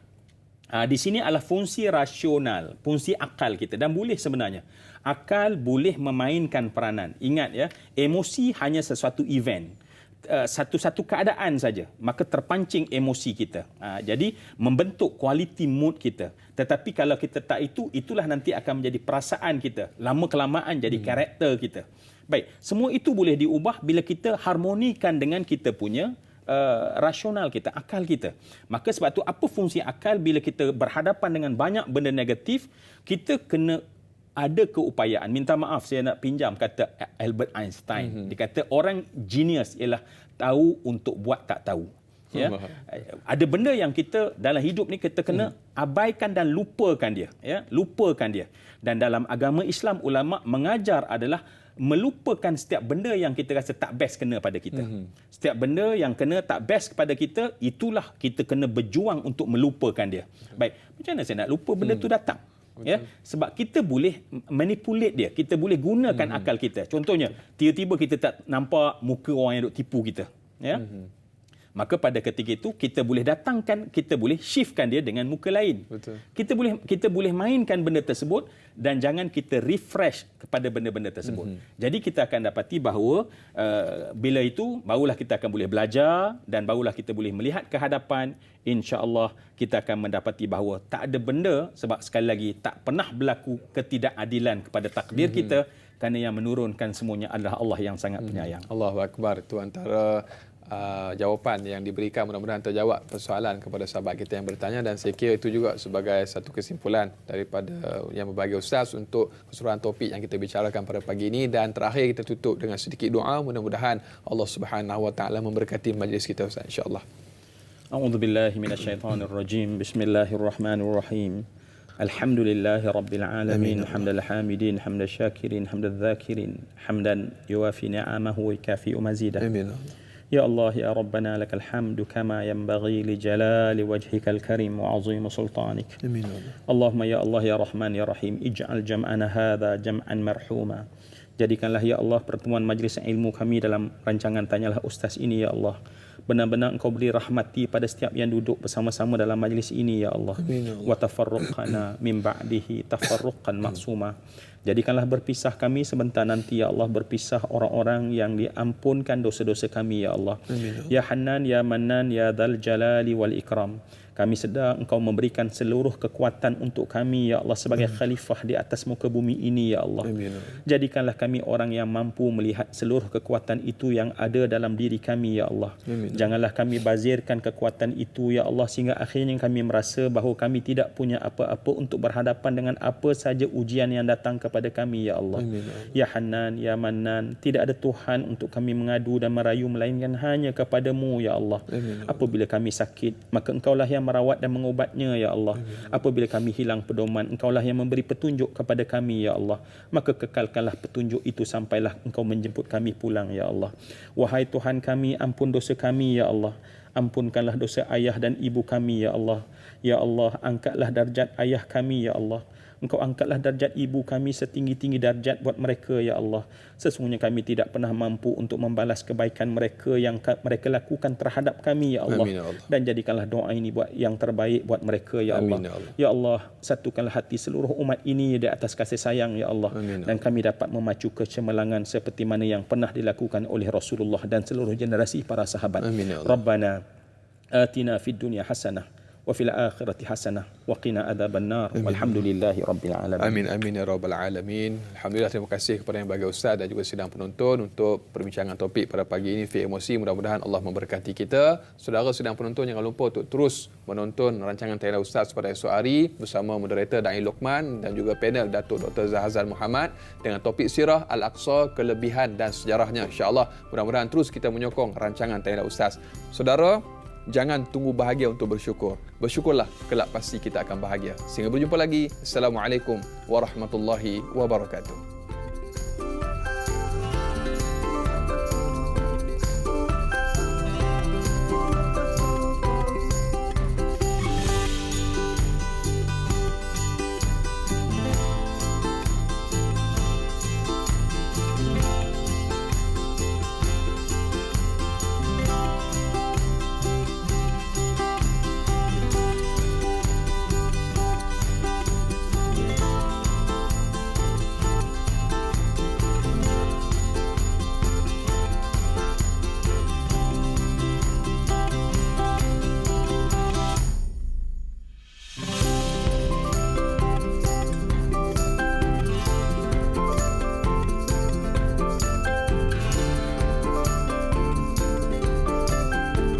di sini adalah fungsi rasional, fungsi akal kita, dan boleh sebenarnya akal boleh memainkan peranan. Ingat, ya, emosi hanya sesuatu event, satu-satu keadaan saja, maka terpancing emosi kita. Jadi membentuk quality mood kita. Tetapi kalau kita tak itulah nanti akan menjadi perasaan kita. Lama-kelamaan jadi karakter kita. Baik, semua itu boleh diubah bila kita harmonikan dengan kita punya rasional kita, akal kita. Maka sebab itu apa fungsi akal bila kita berhadapan dengan banyak benda negatif, kita kena ada keupayaan. Minta maaf, saya nak pinjam kata Albert Einstein. Dia kata orang genius ialah tahu untuk buat tak tahu. Ya, ada benda yang kita dalam hidup ni kita kena abaikan dan lupakan dia. Ya, lupakan dia. Dan dalam agama Islam, ulama mengajar adalah melupakan setiap benda yang kita rasa tak best kena pada kita. Setiap benda yang kena tak best kepada kita, itulah kita kena berjuang untuk melupakan dia. Baik, macam mana saya nak lupa benda tu datang? Ya, sebab kita boleh manipulate dia, kita boleh gunakan akal kita. Contohnya, tiba-tiba kita tak nampak muka orang yang duk tipu kita, ya. Maka pada ketika itu kita boleh datangkan, kita boleh shiftkan dia dengan muka lain. Betul. Kita boleh mainkan benda tersebut, dan jangan kita refresh kepada benda-benda tersebut. Jadi kita akan dapati bahawa bila itu barulah kita akan boleh belajar, dan barulah kita boleh melihat ke hadapan. Insya-Allah kita akan mendapati bahawa tak ada benda, sebab sekali lagi tak pernah berlaku ketidakadilan kepada takdir kita, kerana yang menurunkan semuanya adalah Allah yang sangat penyayang. Allahu Akbar. Itu antara jawapan yang diberikan, mudah-mudahan terjawab persoalan kepada sahabat kita yang bertanya, dan saya kira itu juga sebagai satu kesimpulan daripada yang berbagi Ustaz untuk keseluruhan topik yang kita bicarakan pada pagi ini. Dan terakhir kita tutup dengan sedikit doa, mudah-mudahan Allah Subhanahu Wa Taala memberkati majlis kita, Ustaz, insya-Allah. A'udzubillahi minasyaitonirrajim. Bismillahirrahmanirrahim. Alhamdulillahi rabbil alamin, hamdal hamidin, hamdal syakirin, hamdal dzakirin, hamdan yuwafi ni'amahu wa yukafi'u mazidah. Amin. Ya Allah, ya Rabbana, lakal hamdu kama yanbaghi li jalali wajhikal karim wa 'azim sultanik. Amin. Allahumma ya Allah, ya Rahman, ya Rahim, ij'al jam'ana hadha jam'an marhuma. Jadikanlah ya Allah pertemuan majlis ilmu kami dalam rancangan Tanyalah Ustaz ini, ya Allah, benar-benar Engkau beri rahmati pada setiap yang duduk bersama-sama dalam majlis ini, ya Allah. Wa tafarruqana min ba'dihi tafarruqan maksuma. Jadikanlah berpisah kami sebentar nanti, ya Allah, berpisah orang-orang yang diampunkan dosa-dosa kami, ya Allah. Amin. Ya Hannan, ya Mannan, ya Dzal Jalali wal Ikram. Kami sedang Engkau memberikan seluruh kekuatan untuk kami, ya Allah, sebagai khalifah di atas muka bumi ini, ya Allah. Amin. Jadikanlah kami orang yang mampu melihat seluruh kekuatan itu yang ada dalam diri kami, ya Allah. Amin. Janganlah kami bazirkan kekuatan itu, ya Allah, sehingga akhirnya kami merasa bahawa kami tidak punya apa-apa untuk berhadapan dengan apa saja ujian yang datang kepada kami, ya Allah. Amin. Ya Hannan, ya Mannan, tidak ada Tuhan untuk kami mengadu dan merayu melainkan hanya kepadamu, ya Allah. Amin. Apabila kami sakit, maka Engkaulah yang merawat dan mengubatnya, ya Allah. Apabila kami hilang pedoman, Engkaulah yang memberi petunjuk kepada kami, ya Allah. Maka kekalkanlah petunjuk itu sampailah Engkau menjemput kami pulang, ya Allah. Wahai Tuhan kami, ampun dosa kami, ya Allah. Ampunkanlah dosa ayah dan ibu kami, ya Allah. Ya Allah, angkatlah darjat ayah kami, ya Allah. Engkau angkatlah darjat ibu kami setinggi-tinggi darjat buat mereka, ya Allah. Sesungguhnya kami tidak pernah mampu untuk membalas kebaikan mereka yang mereka lakukan terhadap kami, ya Allah. Amin, ya Allah. Dan jadikanlah doa ini buat yang terbaik buat mereka, ya Allah. Amin, ya Allah. Ya Allah, satukanlah hati seluruh umat ini di atas kasih sayang, ya Allah. Amin, ya Allah. Dan kami dapat memacu kecemerlangan seperti mana yang pernah dilakukan oleh Rasulullah dan seluruh generasi para sahabat. Amin, ya Allah. Rabbana atina fid dunya hasanah wa fil akhirati hasanah wa qina adzabannar. Walhamdulillahi rabbil alamin. Amin amin ya rabbal alamin. Alhamdulillah, terima kasih kepada yang bagi ustaz dan juga sidang penonton untuk perbincangan topik pada pagi ini Fiqh Emosi. Mudah-mudahan Allah memberkati kita. Saudara sidang penonton, jangan lupa untuk terus menonton rancangan Tanya Ustaz pada esok hari bersama moderator Da'i Luqman dan juga panel Datuk Dr. Zahazal Muhammad dengan topik Sirah Al-Aqsa, kelebihan dan sejarahnya. InsyaAllah mudah-mudahan terus kita menyokong rancangan Tanya Ustaz. Saudara, jangan tunggu bahagia untuk bersyukur. Bersyukurlah, kelak pasti kita akan bahagia. Sehingga berjumpa lagi. Assalamualaikum warahmatullahi wabarakatuh.